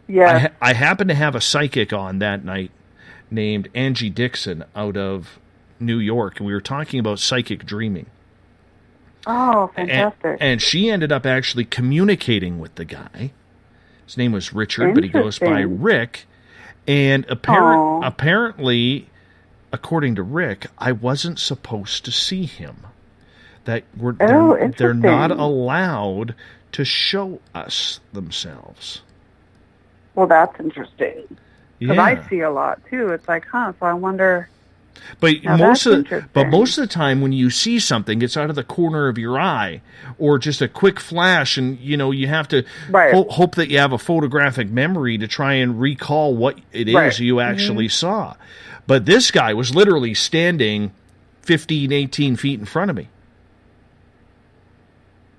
S4: Yeah.
S3: I happened to have a psychic on that night named Angie Dixon out of New York, and we were talking about psychic dreaming.
S4: Oh, fantastic.
S3: And she ended up actually communicating with the guy. His name was Richard, but he goes by Rick. And apparently, according to Rick, I wasn't supposed to see him. They're not allowed to show us themselves.
S4: Well, that's interesting. Because
S3: Yeah.
S4: I see a lot, too. It's like, so I wonder...
S3: But
S4: Now,
S3: most
S4: that's
S3: of the time when you see something, it's out of the corner of your eye or just a quick flash, and you have to hope that you have a photographic memory to try and recall what it is you actually saw. But this guy was literally standing 15, 18 feet in front of me.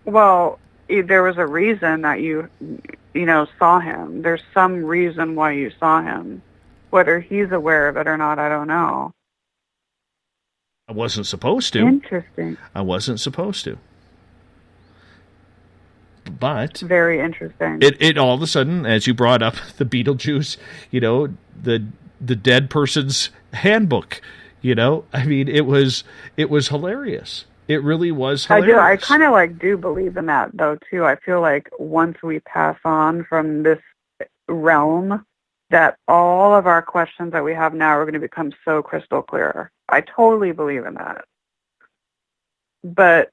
S4: Well, there was a reason that you saw him. There's some reason why you saw him. Whether he's aware of it or not, I don't know.
S3: I wasn't supposed to.
S4: Interesting.
S3: I wasn't supposed to. But
S4: very interesting.
S3: It all of a sudden, as you brought up the Beetlejuice, the dead person's handbook. I mean, it was hilarious. It really was hilarious.
S4: I kind of do believe in that though too. I feel like once we pass on from this realm, that all of our questions that we have now are going to become so crystal clear. I totally believe in that. But,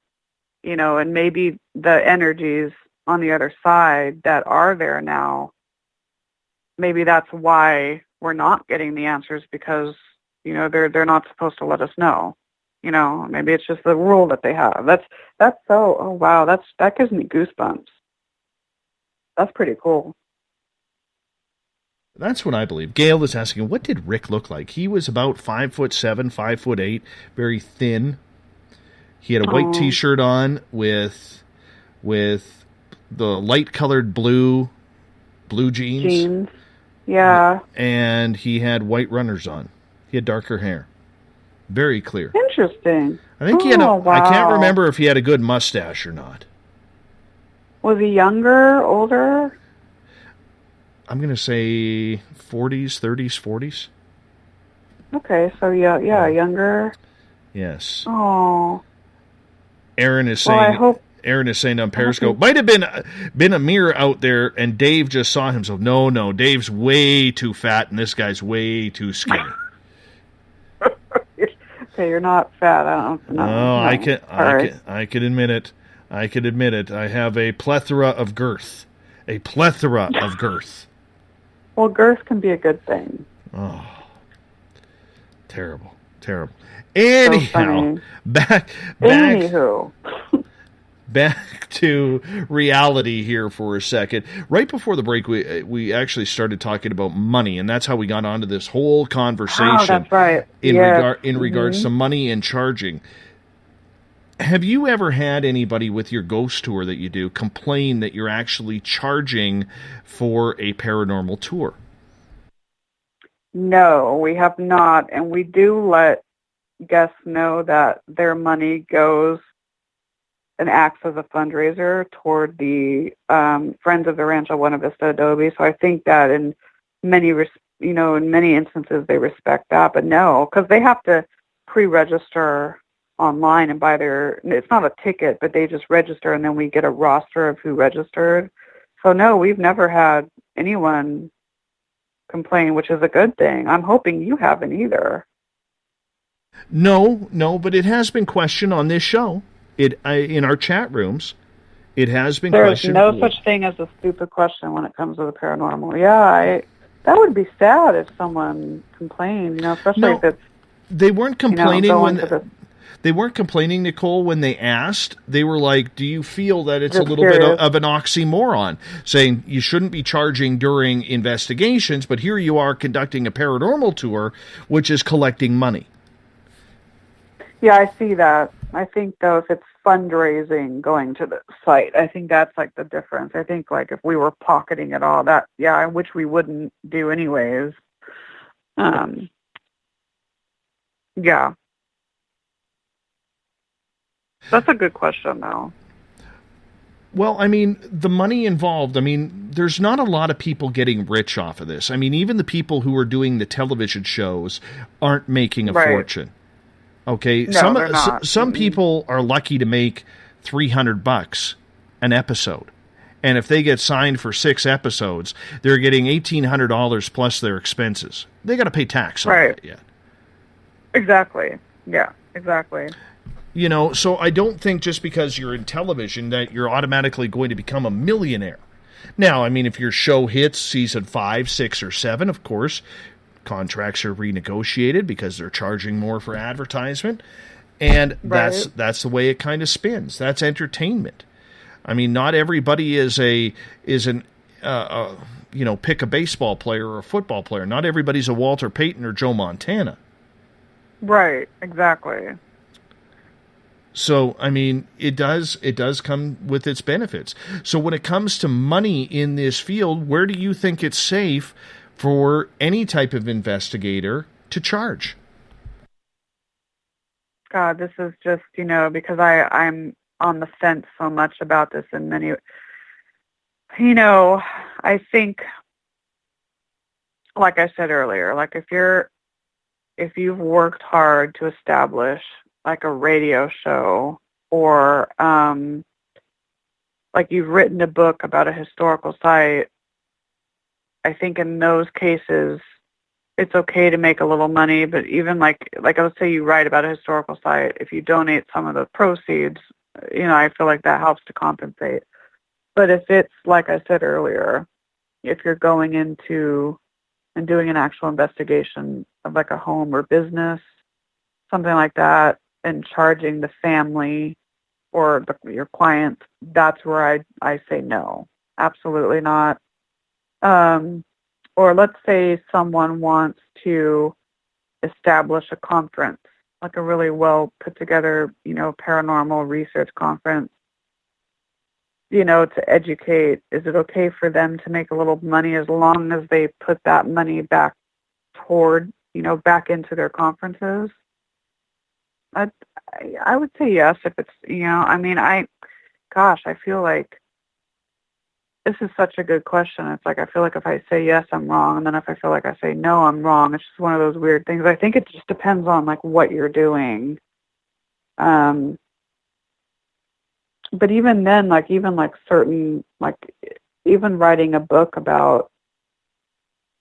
S4: and maybe the energies on the other side that are there now, maybe that's why we're not getting the answers because, they're not supposed to let us know. Maybe it's just the rule that they have. That's so, oh wow, that gives me goosebumps. That's pretty cool.
S3: That's what I believe. Gail is asking, what did Rick look like? He was about 5'7", 5'8", very thin. He had a white T-shirt on with the light-colored blue jeans.
S4: Yeah.
S3: And he had white runners on. He had darker hair. Very clear.
S4: Interesting.
S3: I think he had I can't remember if he had a good mustache or not.
S4: Was he younger, older?
S3: I'm going to say 40s, 30s, 40s.
S4: Okay, so yeah, younger.
S3: Yes.
S4: Oh.
S3: Aaron is saying on Periscope, might have been a mirror out there, and Dave just saw himself. No, Dave's way too fat, and this guy's way too skinny.
S4: Okay, you're not fat. I don't know.
S3: No, I can admit it. I can admit it. I have a plethora of girth.
S4: Well, girth can be a good thing.
S3: Oh, terrible. Anyhow, back to reality here for a second. Right before the break, we actually started talking about money, and that's how we got onto this whole conversation.
S4: Oh, that's right.
S3: In regards to money and charging. Have you ever had anybody with your ghost tour that you do complain that you're actually charging for a paranormal tour?
S4: No, we have not, and we do let guests know that their money goes and acts as a fundraiser toward the Friends of the Rancho Buena Vista Adobe. So I think that in many instances they respect that, but no, because they have to pre-register online and buy it's not a ticket, but they just register and then we get a roster of who registered. So no, we've never had anyone complain, which is a good thing. I'm hoping you haven't either.
S3: No, but it has been questioned on this show. In our chat rooms, it has been questioned.
S4: There's no such thing as a stupid question when it comes to the paranormal. Yeah, that would be sad if someone complained, especially if it's...
S3: They weren't complaining they weren't complaining, Nicole, when they asked. They were like, do you feel that it's a little bit of an oxymoron, saying you shouldn't be charging during investigations, but here you are conducting a paranormal tour, which is collecting money.
S4: Yeah, I see that. I think, though, if it's fundraising going to the site, I think that's, the difference. I think, if we were pocketing it all, which we wouldn't do anyways. Yeah. That's a good question, though.
S3: Well, the money involved, there's not a lot of people getting rich off of this. I mean, even the people who are doing the television shows aren't making a fortune. Okay,
S4: No,
S3: some people are lucky to make $300 an episode. And if they get signed for 6 episodes, they're getting $1,800 plus their expenses. They got to pay tax on that yet.
S4: Exactly. Yeah, exactly.
S3: You know, so I don't think just because you're in television that you're automatically going to become a millionaire. Now, I mean, if your show hits season 5, 6, or 7, of course, contracts are renegotiated because they're charging more for advertisement. And that's the way it kind of spins. That's entertainment. I mean, not everybody is an pick a baseball player or a football player. Not everybody's a Walter Payton or Joe Montana.
S4: Right, exactly.
S3: So, I mean, it does come with its benefits. So when it comes to money in this field, where do you think it's safe for any type of investigator to charge?
S4: God, this is just, because I'm on the fence so much about this in many, I think, like I said earlier, like if you've worked hard to establish like a radio show or like you've written a book about a historical site, I think in those cases it's okay to make a little money, but even like let's say you write about a historical site, if you donate some of the proceeds, I feel like that helps to compensate. But if it's, like I said earlier, if you're going into and doing an actual investigation of like a home or business, something like that, and charging the family or your client, that's where I say no, absolutely not. Or let's say someone wants to establish a conference, like a really well put together, paranormal research conference, to educate. Is it okay for them to make a little money as long as they put that money back toward, back into their conferences? I would say yes if it's, I feel like this is such a good question. It's like I feel like if I say yes, I'm wrong, and then if I feel like I say no, I'm wrong. It's just one of those weird things. I think it just depends on like what you're doing. But even then, certain, even writing a book about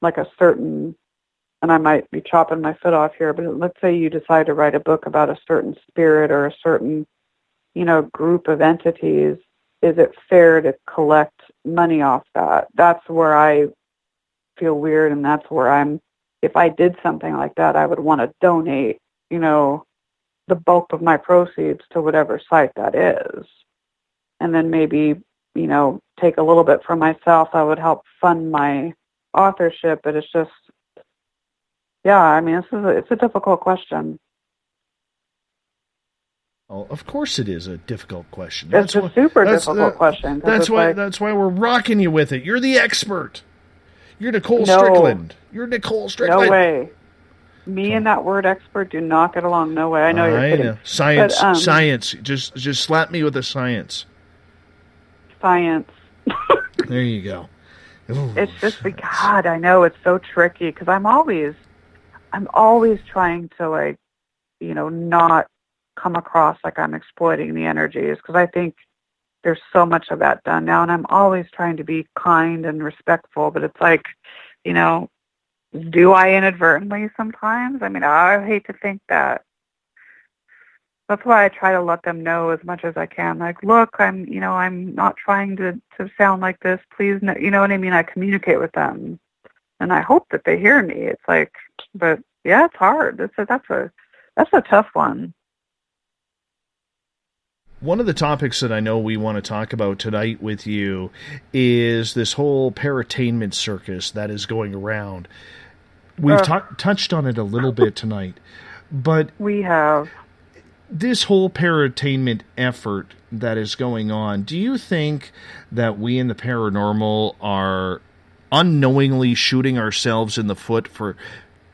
S4: like a certain, and I might be chopping my foot off here, but let's say you decide to write a book about a certain spirit or a certain, group of entities. Is it fair to collect money off that? That's where I feel weird, and that's where if I did something like that, I would want to donate, the bulk of my proceeds to whatever site that is. And then maybe, take a little bit for myself. I would help fund my authorship, but it's just, it's a difficult question.
S3: Oh, of course it is a difficult question.
S4: It's a super difficult question.
S3: That's why we're rocking you with it. You're the expert. You're Nicole Strickland. You're Nicole Strickland.
S4: No way. Me and that word expert do not get along. No way. I know you're kidding.
S3: Science. But, science. Just slap me with the science.
S4: Science.
S3: There you go. Ooh,
S4: it's just, God, I know it's so tricky because I'm always trying to not come across like I'm exploiting the energies, because I think there's so much of that done now, and I'm always trying to be kind and respectful, but it's like, do I inadvertently sometimes? I mean, I hate to think that. That's why I try to let them know as much as I can. Like, look, I'm not trying to sound like this. Please, no, you know what I mean? I communicate with them, and I hope that they hear me. It's like, but yeah, it's hard. That's a tough one.
S3: One of the topics that I know we want to talk about tonight with you is this whole paratainment circus that is going around. We've touched on it a little bit tonight, but
S4: we have.
S3: This whole paratainment effort that is going on, do you think that we in the paranormal are unknowingly shooting ourselves in the foot for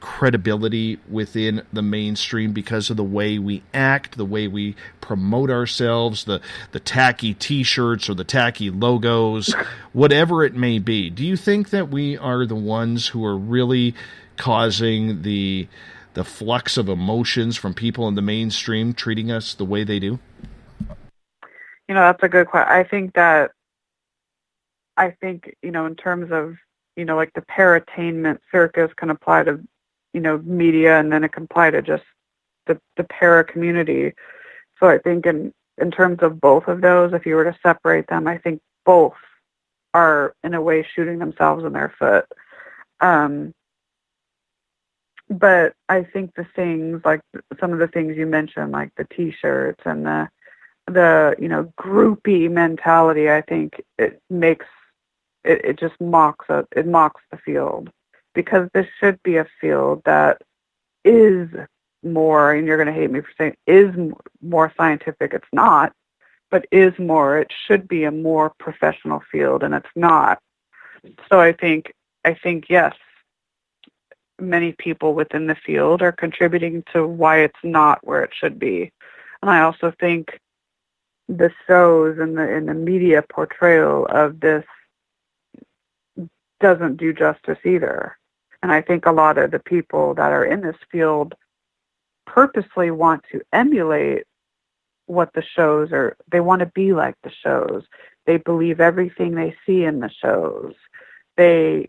S3: credibility within the mainstream because of the way we act, the way we promote ourselves, the tacky T-shirts or the tacky logos, whatever it may be. Do you think that we are the ones who are really causing the flux of emotions from people in the mainstream treating us the way they do?
S4: That's a good question. I think, in terms of, like the paratainment circus can apply to, media, and then it can apply to just the para community. So I think in terms of both of those, if you were to separate them, I think both are in a way shooting themselves in their foot. But I think the things, like some of the things you mentioned, like the T-shirts and the groupie mentality, I think it just mocks the field, because this should be a field that is more, and you're going to hate me for saying is more scientific. It's not, but is more. It should be a more professional field, and it's not. So I think yes, many people within the field are contributing to why it's not where it should be. And I also think the shows and the media portrayal of this doesn't do justice either. And I think a lot of the people that are in this field purposely want to emulate what the shows are. They want to be like the shows. They believe everything they see in the shows. They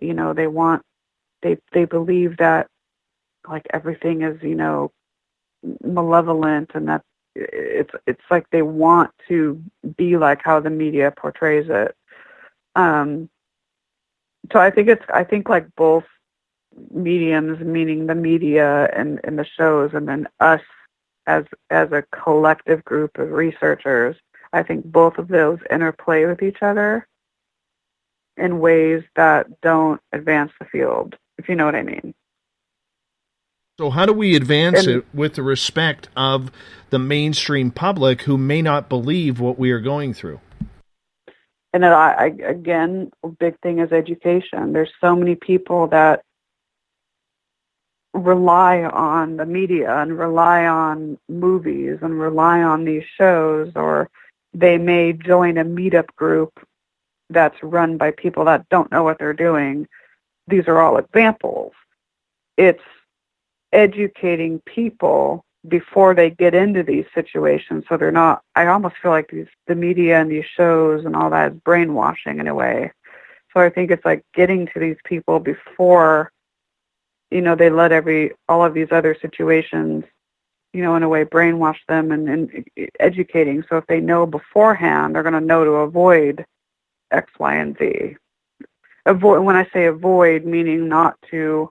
S4: believe that, like, everything is, malevolent, and that it's like they want to be like how the media portrays it. So I think like both mediums, meaning the media and the shows, and then us as a collective group of researchers, I think both of those interplay with each other in ways that don't advance the field, if you know what I mean.
S3: So how do we advance it with the respect of the mainstream public who may not believe what we are going through?
S4: And again, a big thing is education. There's so many people that rely on the media and rely on movies and rely on these shows, or they may join a meetup group that's run by people that don't know what they're doing. These are all examples. It's educating people before they get into these situations, so they're not. I almost feel like the media and these shows and all that is brainwashing in a way. So I think it's like getting to these people before, they let all of these other situations, in a way, brainwash them, and educating. So if they know beforehand, they're going to know to avoid X, Y, and Z. Avoid. When I say avoid, meaning not to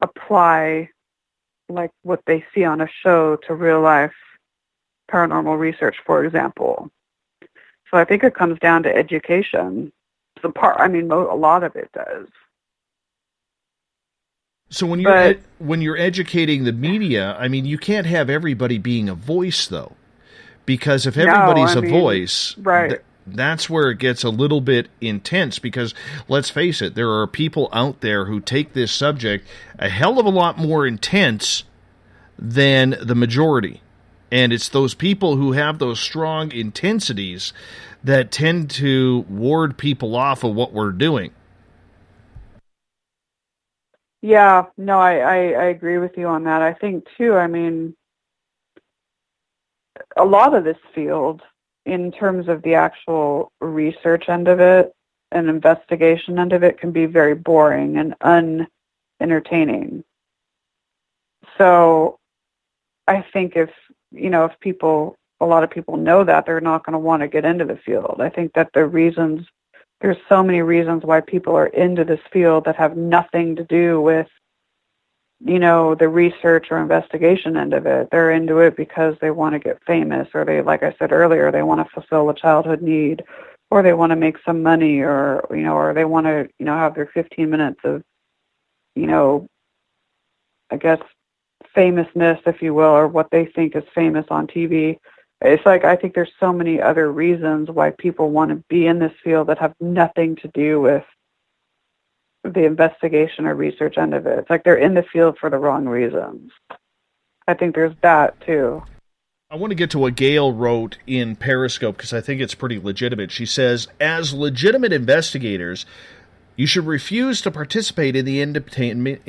S4: apply like what they see on a show to real life paranormal research, for example. So I think it comes down to education. A lot of it does.
S3: So when you're educating the media, you can't have everybody being a voice, though, because if everybody's a voice,
S4: right.
S3: That's where it gets a little bit intense, because let's face it, there are people out there who take this subject a hell of a lot more intense than the majority. And it's those people who have those strong intensities that tend to ward people off of what we're doing.
S4: Yeah, no, I agree with you on that. I think, too, a lot of this field, in terms of the actual research end of it and investigation end of it, can be very boring and unentertaining. So I think if a lot of people know that, they're not going to want to get into the field. I think that there's so many reasons why people are into this field that have nothing to do with, the research or investigation end of it. They're into it because they want to get famous, or they, like I said earlier, they want to fulfill a childhood need, or they want to make some money, or they want to, have their 15 minutes of, I guess, famousness, if you will, or what they think is famous on TV. It's like, I think there's so many other reasons why people want to be in this field that have nothing to do with the investigation or research end of it. It's like they're in the field for the wrong reasons. I think there's that too.
S3: I want to get to what Gail wrote in Periscope because I think it's pretty legitimate. She says, as legitimate investigators, you should refuse to participate in the entertainment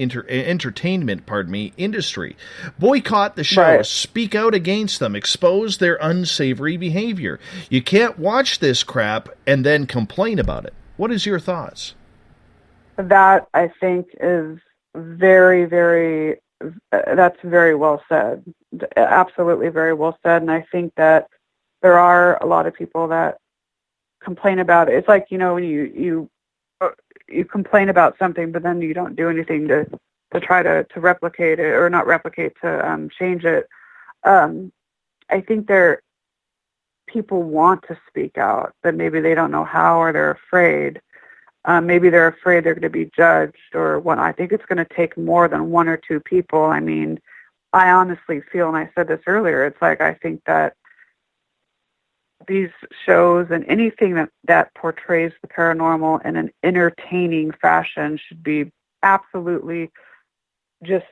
S3: industry. Boycott the shows,
S4: Right.
S3: speak out against them, expose their unsavory behavior. You can't watch this crap and then complain about it. What is your thoughts?
S4: That, I think, is very, very, that's very well said. Absolutely very well said. And I think that there are a lot of people that complain about it. It's like, you know, when you complain about something, but then you don't do anything to try to replicate it, or not replicate, to change it. I think people want to speak out, but maybe they don't know how, or they're afraid. Maybe they're afraid they're going to be judged or what. I think it's going to take more than one or two people. I mean, I honestly feel, and I said this earlier, it's like I think that these shows and anything that portrays the paranormal in an entertaining fashion should be absolutely just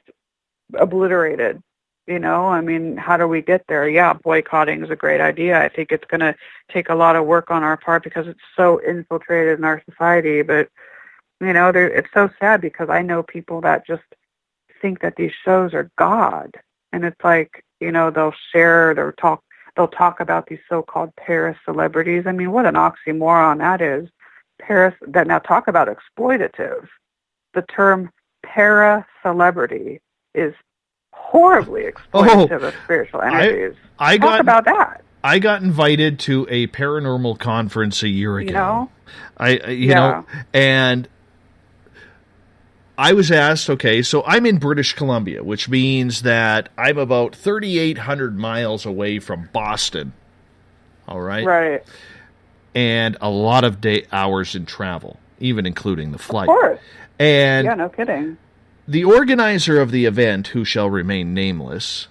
S4: obliterated. You know, I mean, how do we get there? Yeah, boycotting is a great idea. I think it's going to take a lot of work on our part because it's so infiltrated in our society. But, you know, it's so sad because I know people that just think that these shows are God. And it's like, you know, they'll talk about these so-called para-celebrities. I mean, what an oxymoron that is. Now talk about exploitative. The term para-celebrity is horribly exploitative of spiritual energies. Talk about that.
S3: I got invited to a paranormal conference a year ago. You know, and I was asked, okay, so I'm in British Columbia, which means that I'm about 3,800 miles away from Boston. All right?
S4: Right.
S3: And a lot of hours in travel, even including the flight.
S4: Of course.
S3: And
S4: yeah, no kidding.
S3: The organizer of the event, who shall remain nameless,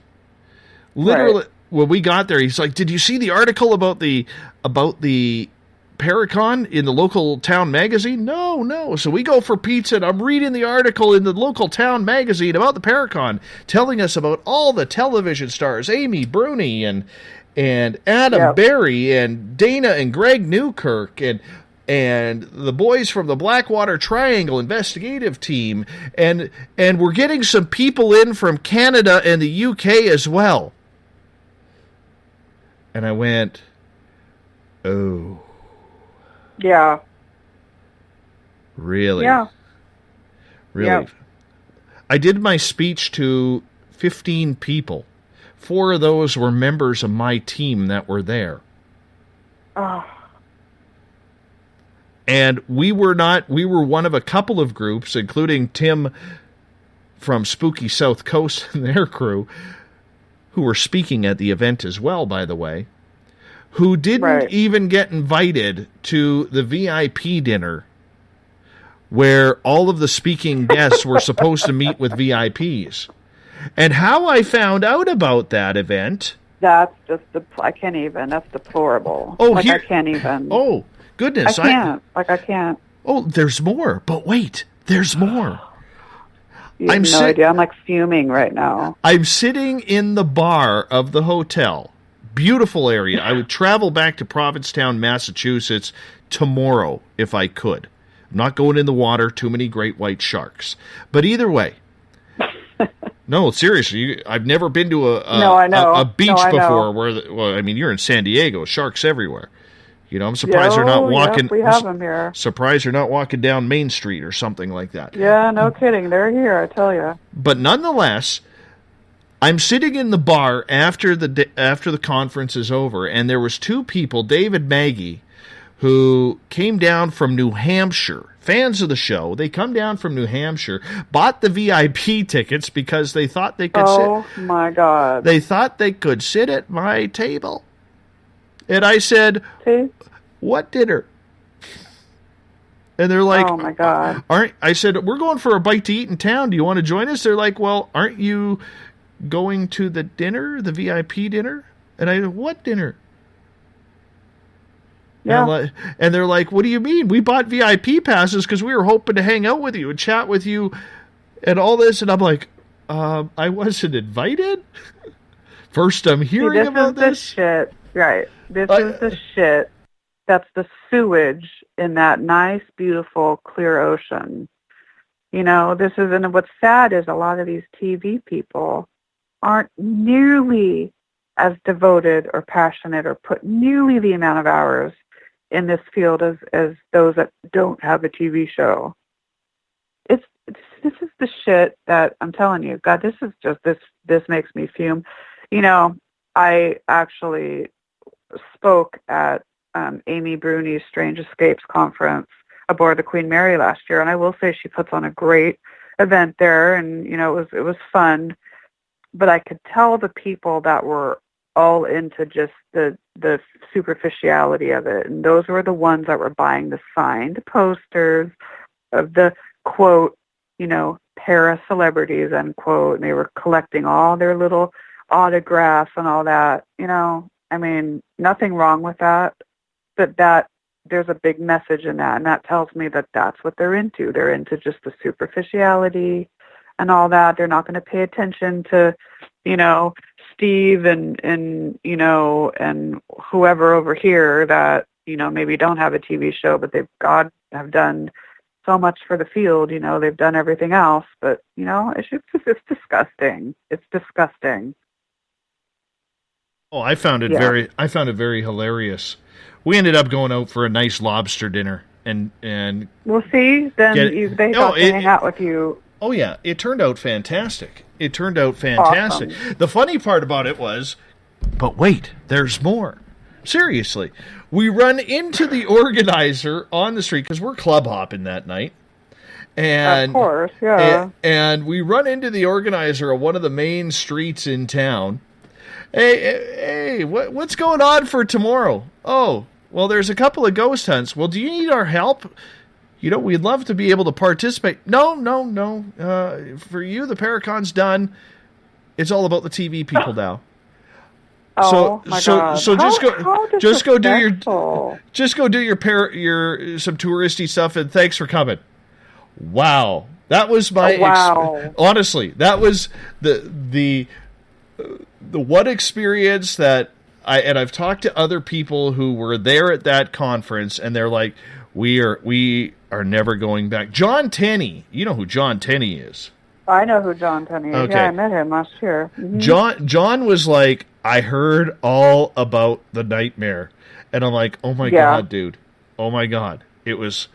S3: literally, when we got there, he's like, "Did you see the article about the Paracon in the local town magazine?" No. So we go for pizza, and I'm reading the article in the local town magazine about the Paracon, telling us about all the television stars, Amy Bruni and Adam Berry and Dana and Greg Newkirk and the boys from the Blackwater Triangle investigative team, and we're getting some people in from Canada and the UK as well. And I went, oh.
S4: Yeah.
S3: Really?
S4: Yeah.
S3: Really?
S4: Yeah.
S3: I did my speech to 15 people. 4 of those were members of my team that were there.
S4: Oh.
S3: And we were one of a couple of groups, including Tim from Spooky South Coast and their crew, who were speaking at the event as well, by the way, who didn't even get invited to the VIP dinner where all of the speaking guests were supposed to meet with VIPs. And how I found out about that event...
S4: That's just, I can't even, that's deplorable.
S3: Oh,
S4: I can't even.
S3: Oh, goodness.
S4: I can't.
S3: Oh, there's more. But wait, there's more.
S4: You have no idea. I'm like fuming right now.
S3: I'm sitting in the bar of the hotel. Beautiful area. I would travel back to Provincetown, Massachusetts tomorrow if I could. I'm not going in the water. Too many great white sharks. But either way. No, seriously. I've never been to a beach before where, I mean, you're in San Diego. Sharks everywhere. You know, I'm surprised they're not walking.
S4: We have them here.
S3: Surprised they're not walking down Main Street or something like that.
S4: Yeah, no kidding. They're here, I tell you.
S3: But nonetheless, I'm sitting in the bar after the conference is over, and there was 2 people, Dave and Maggie, who came down from New Hampshire. Fans of the show. They come down from New Hampshire, bought the VIP tickets because they thought they could sit.
S4: Oh my God!
S3: They thought they could sit at my table. And I said, "What dinner?" And they're like,
S4: "Oh my God!"
S3: I said, "We're going for a bite to eat in town. Do you want to join us?" They're like, "Well, aren't you going to the dinner, the VIP dinner?" And I said, "What dinner?"
S4: Yeah.
S3: And they're like, what do you mean? We bought VIP passes because we were hoping to hang out with you and chat with you and all this. And I'm like, I wasn't invited? First I'm hearing about this.
S4: This is the shit. Right. This is the shit. That's the sewage in that nice, beautiful, clear ocean. You know, this is, and what's sad is a lot of these TV people aren't nearly as devoted or passionate or put nearly the amount of hours in this field as those that don't have a TV show. This is the shit that I'm telling you. God, this is just, this makes me fume. You know, I actually spoke at Amy Bruni's Strange Escapes conference aboard the Queen Mary last year, and I will say she puts on a great event there, and you know, it was fun. But I could tell the people that were all into just the superficiality of it, and those were the ones that were buying the signed posters of the quote, you know, para-celebrities, unquote, and they were collecting all their little autographs and all that. You know, I mean, nothing wrong with that, but that there's a big message in that, and that tells me that that's what they're into. They're into just the superficiality and all that. They're not going to pay attention to, you know, Steve and you know, and whoever over here that, you know, maybe don't have a TV show, but have done so much for the field. You know, they've done everything else, but you know, it's disgusting. It's disgusting.
S3: Oh, I found it very hilarious. We ended up going out for a nice lobster dinner, and
S4: we'll see. Then they got to hang out with you.
S3: Oh yeah, it turned out fantastic. Awesome. The funny part about it was, but wait, there's more. Seriously, we run into the organizer on the street because we're club hopping that night. And,
S4: of course, yeah.
S3: And we run into the organizer of one of the main streets in town. Hey, what's going on for tomorrow? Oh, well, there's a couple of ghost hunts. Well, do you need our help? You know, we'd love to be able to participate. No. For you, the Paracon's done. It's all about the TV people now.
S4: Oh my God!
S3: So just go do your some touristy stuff, and thanks for coming. Wow, that was my honestly, that was the one experience that I've talked to other people who were there at that conference, and they're like, we are never going back. John Tenney, you know who John Tenney is?
S4: I know who John Tenney is.
S3: Okay.
S4: Yeah, I met him last year.
S3: Mm-hmm. John was like, I heard all about the nightmare, and I'm like, oh my God, dude, oh my God, it was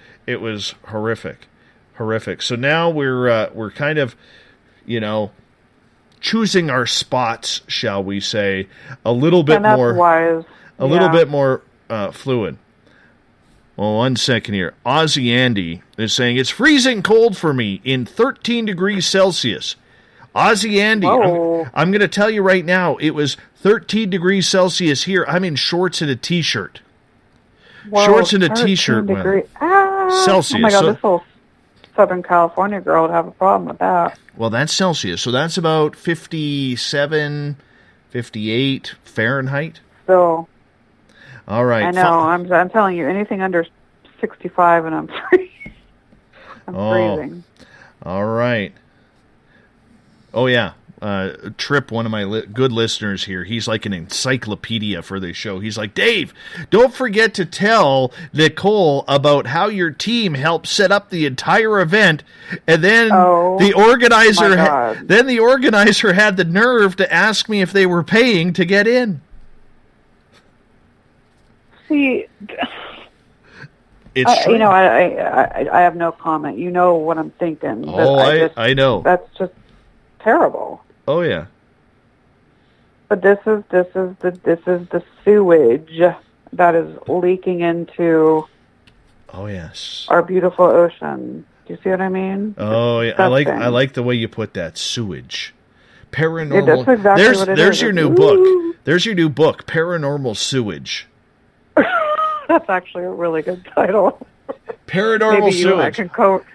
S3: horrific. So now we're kind of, you know, choosing our spots, shall we say, a little bit more
S4: wise.
S3: Little bit more fluid. Well, 1 second here. Aussie Andy is saying, it's freezing cold for me in 13 degrees Celsius. Aussie Andy, I'm going to tell you right now, it was 13 degrees Celsius here. I'm in shorts and a T-shirt.
S4: Whoa,
S3: shorts and a T-shirt, man. Celsius.
S4: Oh my God, this whole Southern California girl would have a problem with that.
S3: Well, that's Celsius, so that's about 57, 58 Fahrenheit.
S4: So,
S3: all right.
S4: I know. I'm telling you, anything under 65 and I'm freezing.
S3: All right. Oh yeah. Trip, one of my good listeners here, he's like an encyclopedia for this show. He's like, Dave, don't forget to tell Nicole about how your team helped set up the entire event, and then the organizer had the nerve to ask me if they were paying to get in.
S4: See,
S3: it's true.
S4: You know, I have no comment. You know what I'm thinking.
S3: I know.
S4: That's just terrible.
S3: Oh yeah.
S4: But this is the sewage that is leaking into.
S3: Oh yes.
S4: Our beautiful ocean. Do you see what I mean?
S3: Oh yeah. I like the way you put that, sewage. Paranormal.
S4: Yeah, that's exactly what it
S3: there's
S4: is.
S3: your new book. There's your new book, Paranormal Sewage.
S4: That's actually a really good title.
S3: Paranormal
S4: Maybe
S3: Sewage.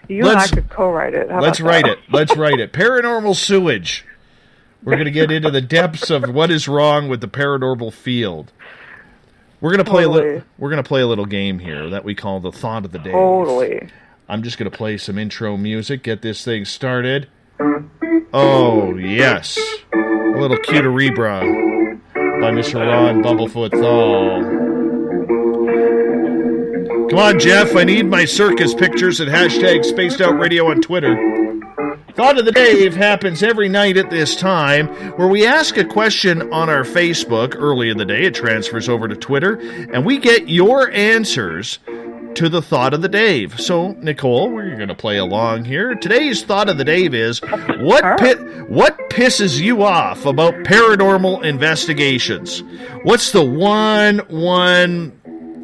S4: You and I could co-write it.
S3: Let's write it. Paranormal Sewage. We're going to get into the depths of what is wrong with the paranormal field. We're gonna play
S4: Totally.
S3: We're gonna play a little game here that we call the Thought of the Day.
S4: Totally.
S3: I'm just gonna play some intro music, get this thing started. Oh yes, a little Cuterebra by Mr. Ron Bumblefoot THAL. Come on, Jeff, I need my circus pictures at hashtag Spaced Out Radio on Twitter. Thought of the Dave happens every night at this time, where we ask a question on our Facebook early in the day. It transfers over to Twitter, and we get your answers to the Thought of the Dave. So, Nicole, we're going to play along here. Today's Thought of the Dave is, what pisses you off about paranormal investigations? What's the one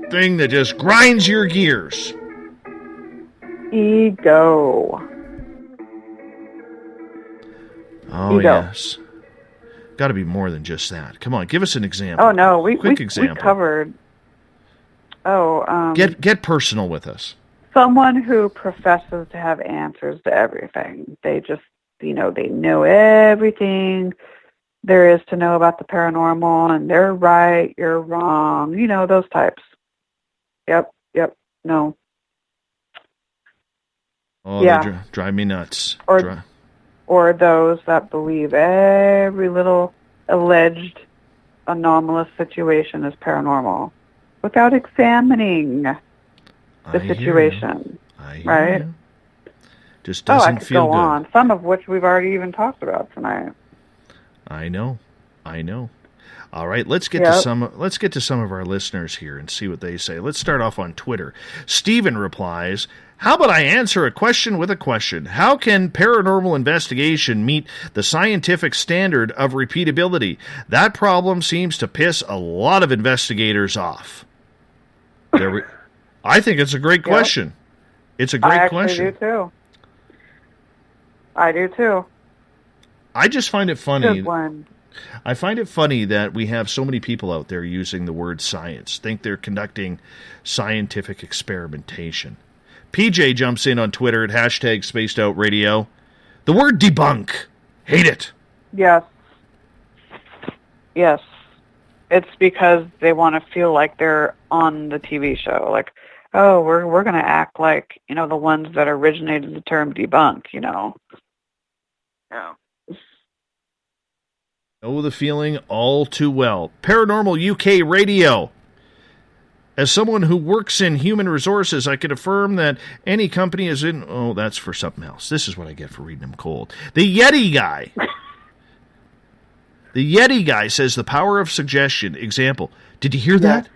S3: thing that just grinds your gears?
S4: Ego.
S3: Oh,
S4: Ego.
S3: yes. Got to be more than just that. Come on, give us an example.
S4: Oh no,
S3: Quick example.
S4: We covered.
S3: Get personal with us.
S4: Someone who professes to have answers to everything. They just, they know everything there is to know about the paranormal, and they're right, you're wrong. Those types. Yep. No.
S3: Oh,
S4: yeah.
S3: They drive me nuts.
S4: Or those that believe every little alleged anomalous situation is paranormal without examining the situation. Right?
S3: Just doesn't
S4: I could
S3: feel
S4: go
S3: good.
S4: on. Some of which we've already even talked about tonight.
S3: I know. All right, let's get to some of our listeners here and see what they say. Let's start off on Twitter. Steven replies, "How about I answer a question with a question? How can paranormal investigation meet the scientific standard of repeatability? That problem seems to piss a lot of investigators off." I think it's a great question. It's a great question.
S4: I do too.
S3: I just find it funny.
S4: Good one.
S3: I find it funny that we have so many people out there using the word science, think they're conducting scientific experimentation. PJ jumps in on Twitter at hashtag Spaced Out Radio. The word debunk. Hate it.
S4: Yes. It's because they want to feel like they're on the TV show. Like, oh, we're going to act like, the ones that originated the term debunk, Yeah.
S3: Know the feeling all too well. Paranormal UK Radio. As someone who works in human resources, I can affirm that any company is in... Oh, that's for something else. This is what I get for reading them cold. The Yeti guy. The Yeti guy says the power of suggestion. Example. Did you hear that?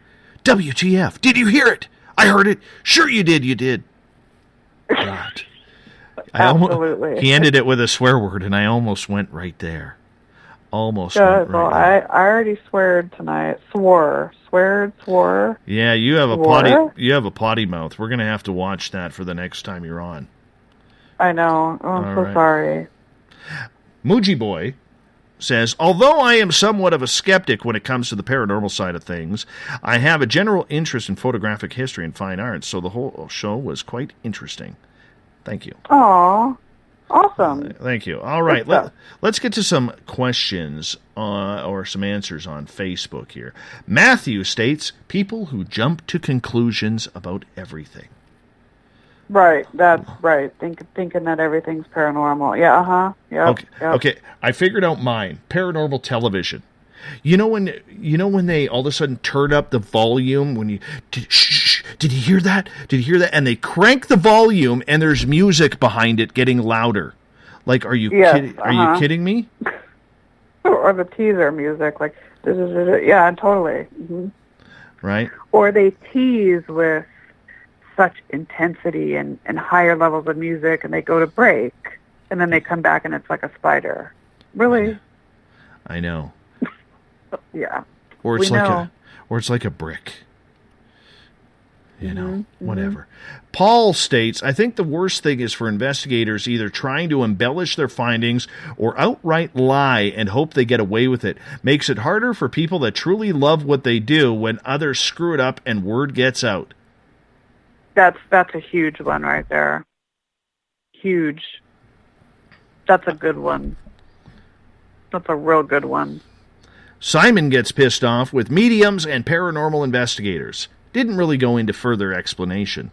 S3: WTF. Did you hear it? I heard it. Sure you did. God.
S4: Absolutely.
S3: He ended it with a swear word, and I almost went right there. Almost.
S4: Good. Well, I already sweared tonight. Swore.
S3: Yeah, you have
S4: Swore?
S3: a potty mouth. We're gonna have to watch that for the next time you're on.
S4: I know. Oh, I'm so sorry.
S3: Muji Boy says, although I am somewhat of a skeptic when it comes to the paranormal side of things, I have a general interest in photographic history and fine arts, so the whole show was quite interesting. Thank you.
S4: Aw. Awesome.
S3: Thank you. All right, let's get to some questions or some answers on Facebook here. Matthew states, people who jump to conclusions about everything.
S4: Right, that's right. Thinking that everything's paranormal. Yeah, Yep,
S3: Okay, I figured out mine. Paranormal television. You know when they all of a sudden turn up the volume when you did you hear that? Did you hear that? And they crank the volume and there's music behind it getting louder. Like, are you kidding? Are you kidding me?
S4: Or the teaser music, like yeah, totally. Mm-hmm.
S3: Right.
S4: Or they tease with such intensity and higher levels of music, and they go to break, and then they come back and it's like a spider. Really?
S3: I know.
S4: Yeah.
S3: Or it's like a brick. Whatever. Paul states, I think the worst thing is for investigators either trying to embellish their findings or outright lie and hope they get away with it. Makes it harder for people that truly love what they do when others screw it up and word gets out.
S4: That's a huge one right there. Huge. That's a good one. That's a real good one.
S3: Simon gets pissed off with mediums and paranormal investigators. Didn't really go into further explanation.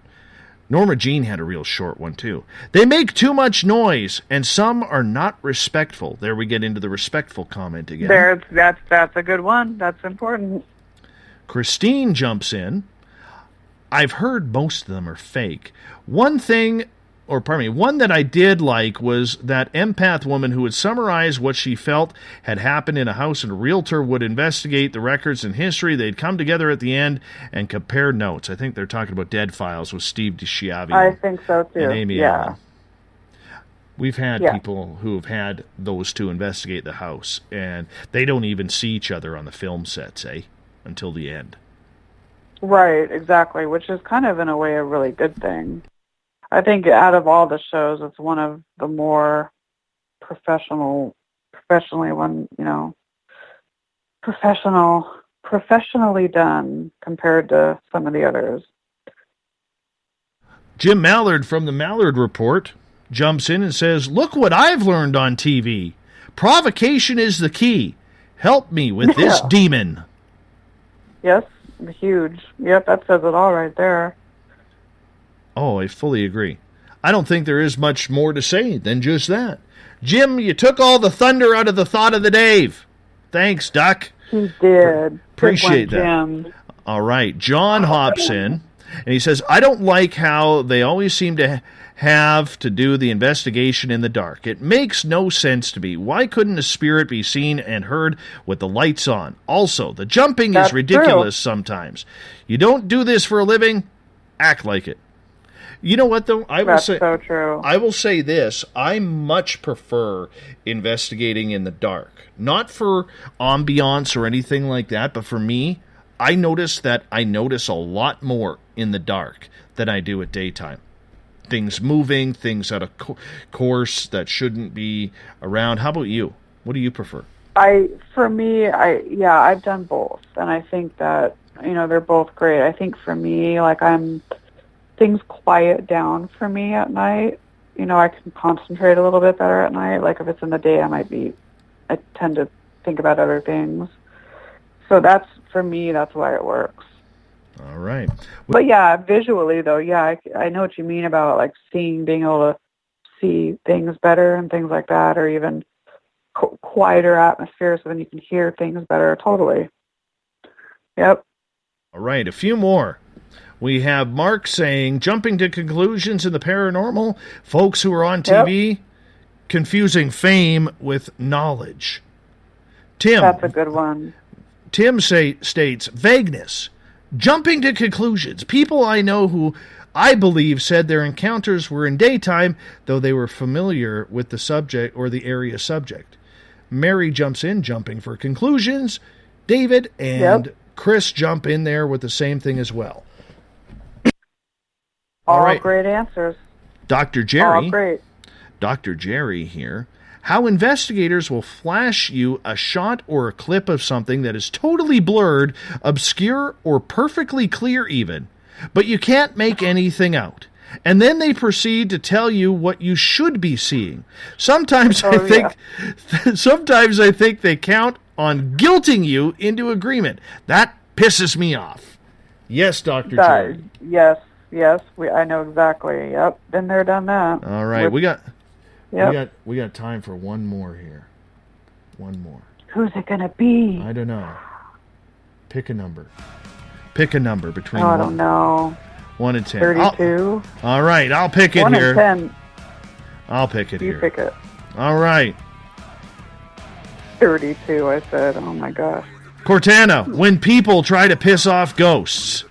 S3: Norma Jean had a real short one, too. They make too much noise, and some are not respectful. There we get into the respectful comment again.
S4: That's a good one. That's important.
S3: Christine jumps in. I've heard most of them are fake. One that I did like was that empath woman who would summarize what she felt had happened in a house, and a realtor would investigate the records and history. They'd come together at the end and compare notes. I think they're talking about Dead Files with Steve DiSchiavi.
S4: I think so, too.
S3: And Amy
S4: yeah.
S3: Allen. We've had people who have had those two investigate the house, and they don't even see each other on the film sets, until the end.
S4: Right, exactly, which is kind of, in a way, a really good thing. I think out of all the shows, it's one of the more professionally done compared to some of the others.
S3: Jim Mallard from the Mallard Report jumps in and says, "Look what I've learned on TV. Provocation is the key. Help me with this demon."
S4: Yes, huge. Yep, that says it all right there.
S3: Oh, I fully agree. I don't think there is much more to say than just that. Jim, you took all the thunder out of the thought of the Dave. Thanks, Duck.
S4: He did.
S3: Appreciate that.
S4: Jim.
S3: All right. John hops in, and he says, I don't like how they always seem to have to do the investigation in the dark. It makes no sense to me. Why couldn't a spirit be seen and heard with the lights on? Also, the jumping is ridiculous sometimes. You don't do this for a living? Act like it. You know what, though?
S4: That's so true.
S3: I will say this. I much prefer investigating in the dark. Not for ambiance or anything like that, but for me, I notice a lot more in the dark than I do at daytime. Things moving, things out of course that shouldn't be around. How about you? What do you prefer?
S4: I've done both, and I think that, they're both great. I think for me, things quiet down for me at night. I can concentrate a little bit better at night. Like if it's in the day, I tend to think about other things. So for me, that's why it works.
S3: All right.
S4: But yeah, visually though, I know what you mean about being able to see things better and things like that, or even quieter atmosphere so then you can hear things better. Totally. Yep.
S3: All right, a few more. We have Mark saying, jumping to conclusions in the paranormal, folks who are on TV, confusing fame with knowledge. Tim.
S4: That's a good one.
S3: Tim states, vagueness. Jumping to conclusions. People I know who I believe said their encounters were in daytime, though they were familiar with the subject or the area subject. Mary jumps in, jumping for conclusions. David and Chris jump in there with the same thing as well.
S4: All
S3: right.
S4: Great answers.
S3: Dr. Jerry.
S4: All great.
S3: Dr. Jerry here. How investigators will flash you a shot or a clip of something that is totally blurred, obscure, or perfectly clear even, but you can't make anything out. And then they proceed to tell you what you should be seeing. Sometimes I think they count on guilting you into agreement. That pisses me off. Yes, Dr. Jerry.
S4: Yes, I know exactly. Yep, been there, done that.
S3: All right, we got time for one more here. One more.
S4: Who's it gonna be?
S3: I don't know. Pick a number. Pick a number between
S4: I don't know.
S3: 1 and 10.
S4: 32.
S3: All right, I'll pick it
S4: 1
S3: here.
S4: 1 and 10.
S3: I'll pick it here.
S4: You pick it.
S3: All right.
S4: 32, I said. Oh my gosh.
S3: Cortana, when people try to piss off ghosts.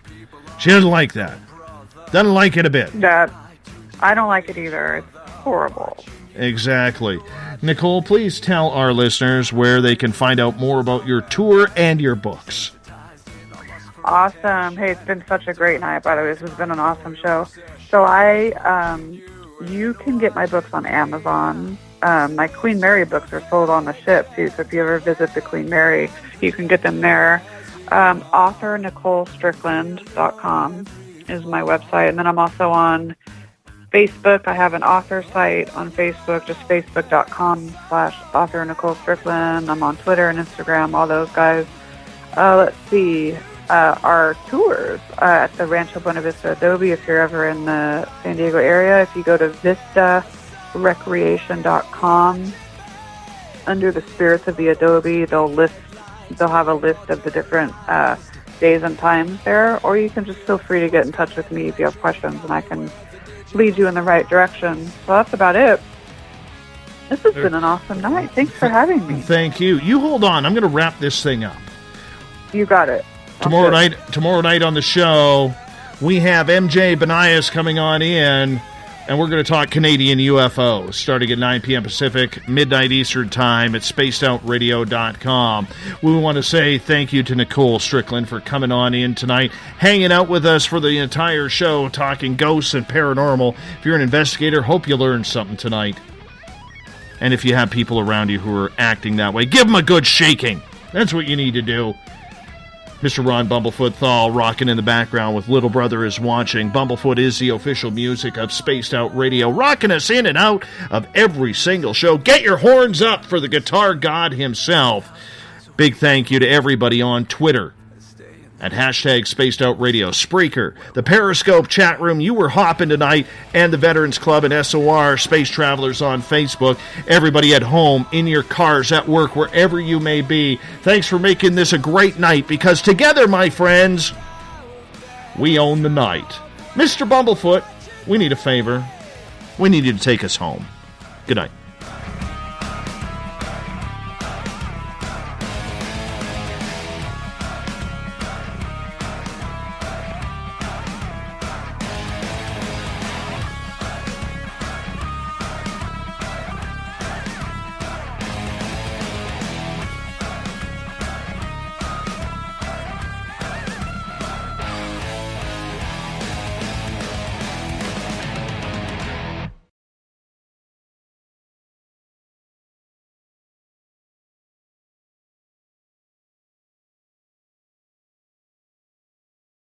S3: She doesn't like that. Doesn't like it a bit.
S4: I don't like it either. It's horrible.
S3: Exactly. Nicole, please tell our listeners where they can find out more about your tour and your books.
S4: Awesome. Hey, it's been such a great night, by the way. This has been an awesome show. So you can get my books on Amazon. My Queen Mary books are sold on the ship, too. So if you ever visit the Queen Mary, you can get them there. Author NicoleStrickland.com is my website. And then I'm also on Facebook. I have an author site on Facebook, just facebook.com/author Nicole Strickland. I'm on Twitter and Instagram, all those guys. Let's see. Our tours at the Rancho Buena Vista Adobe, if you're ever in the San Diego area, if you go to vistarecreation.com, under the Spirits of the Adobe, they'll have a list of the different days and times there, or you can just feel free to get in touch with me if you have questions, and I can lead you in the right direction. So that's about it. This has been an awesome night. Thanks for having me.
S3: Thank you. You hold on. I'm going to wrap this thing up.
S4: You got it.
S3: Tomorrow night on the show, we have MJ Benias coming on in, and we're going to talk Canadian UFOs, starting at 9 p.m. Pacific, midnight Eastern Time at spacedoutradio.com. We want to say thank you to Nicole Strickland for coming on in tonight, hanging out with us for the entire show, talking ghosts and paranormal. If you're an investigator, hope you learned something tonight. And if you have people around you who are acting that way, give them a good shaking. That's what you need to do. Mr. Ron Bumblefoot THAL rocking in the background with Little Brother is Watching. Bumblefoot is the official music of Spaced Out Radio, rocking us in and out of every single show. Get your horns up for the guitar god himself. Big thank you to everybody on Twitter at hashtag Spaced Out Radio, Spreaker, the Periscope chat room. You were hopping tonight, and the Veterans Club and SOR Space Travelers on Facebook. Everybody at home, in your cars, at work, wherever you may be. Thanks for making this a great night, because together, my friends, we own the night. Mr. Bumblefoot, we need a favor. We need you to take us home. Good night.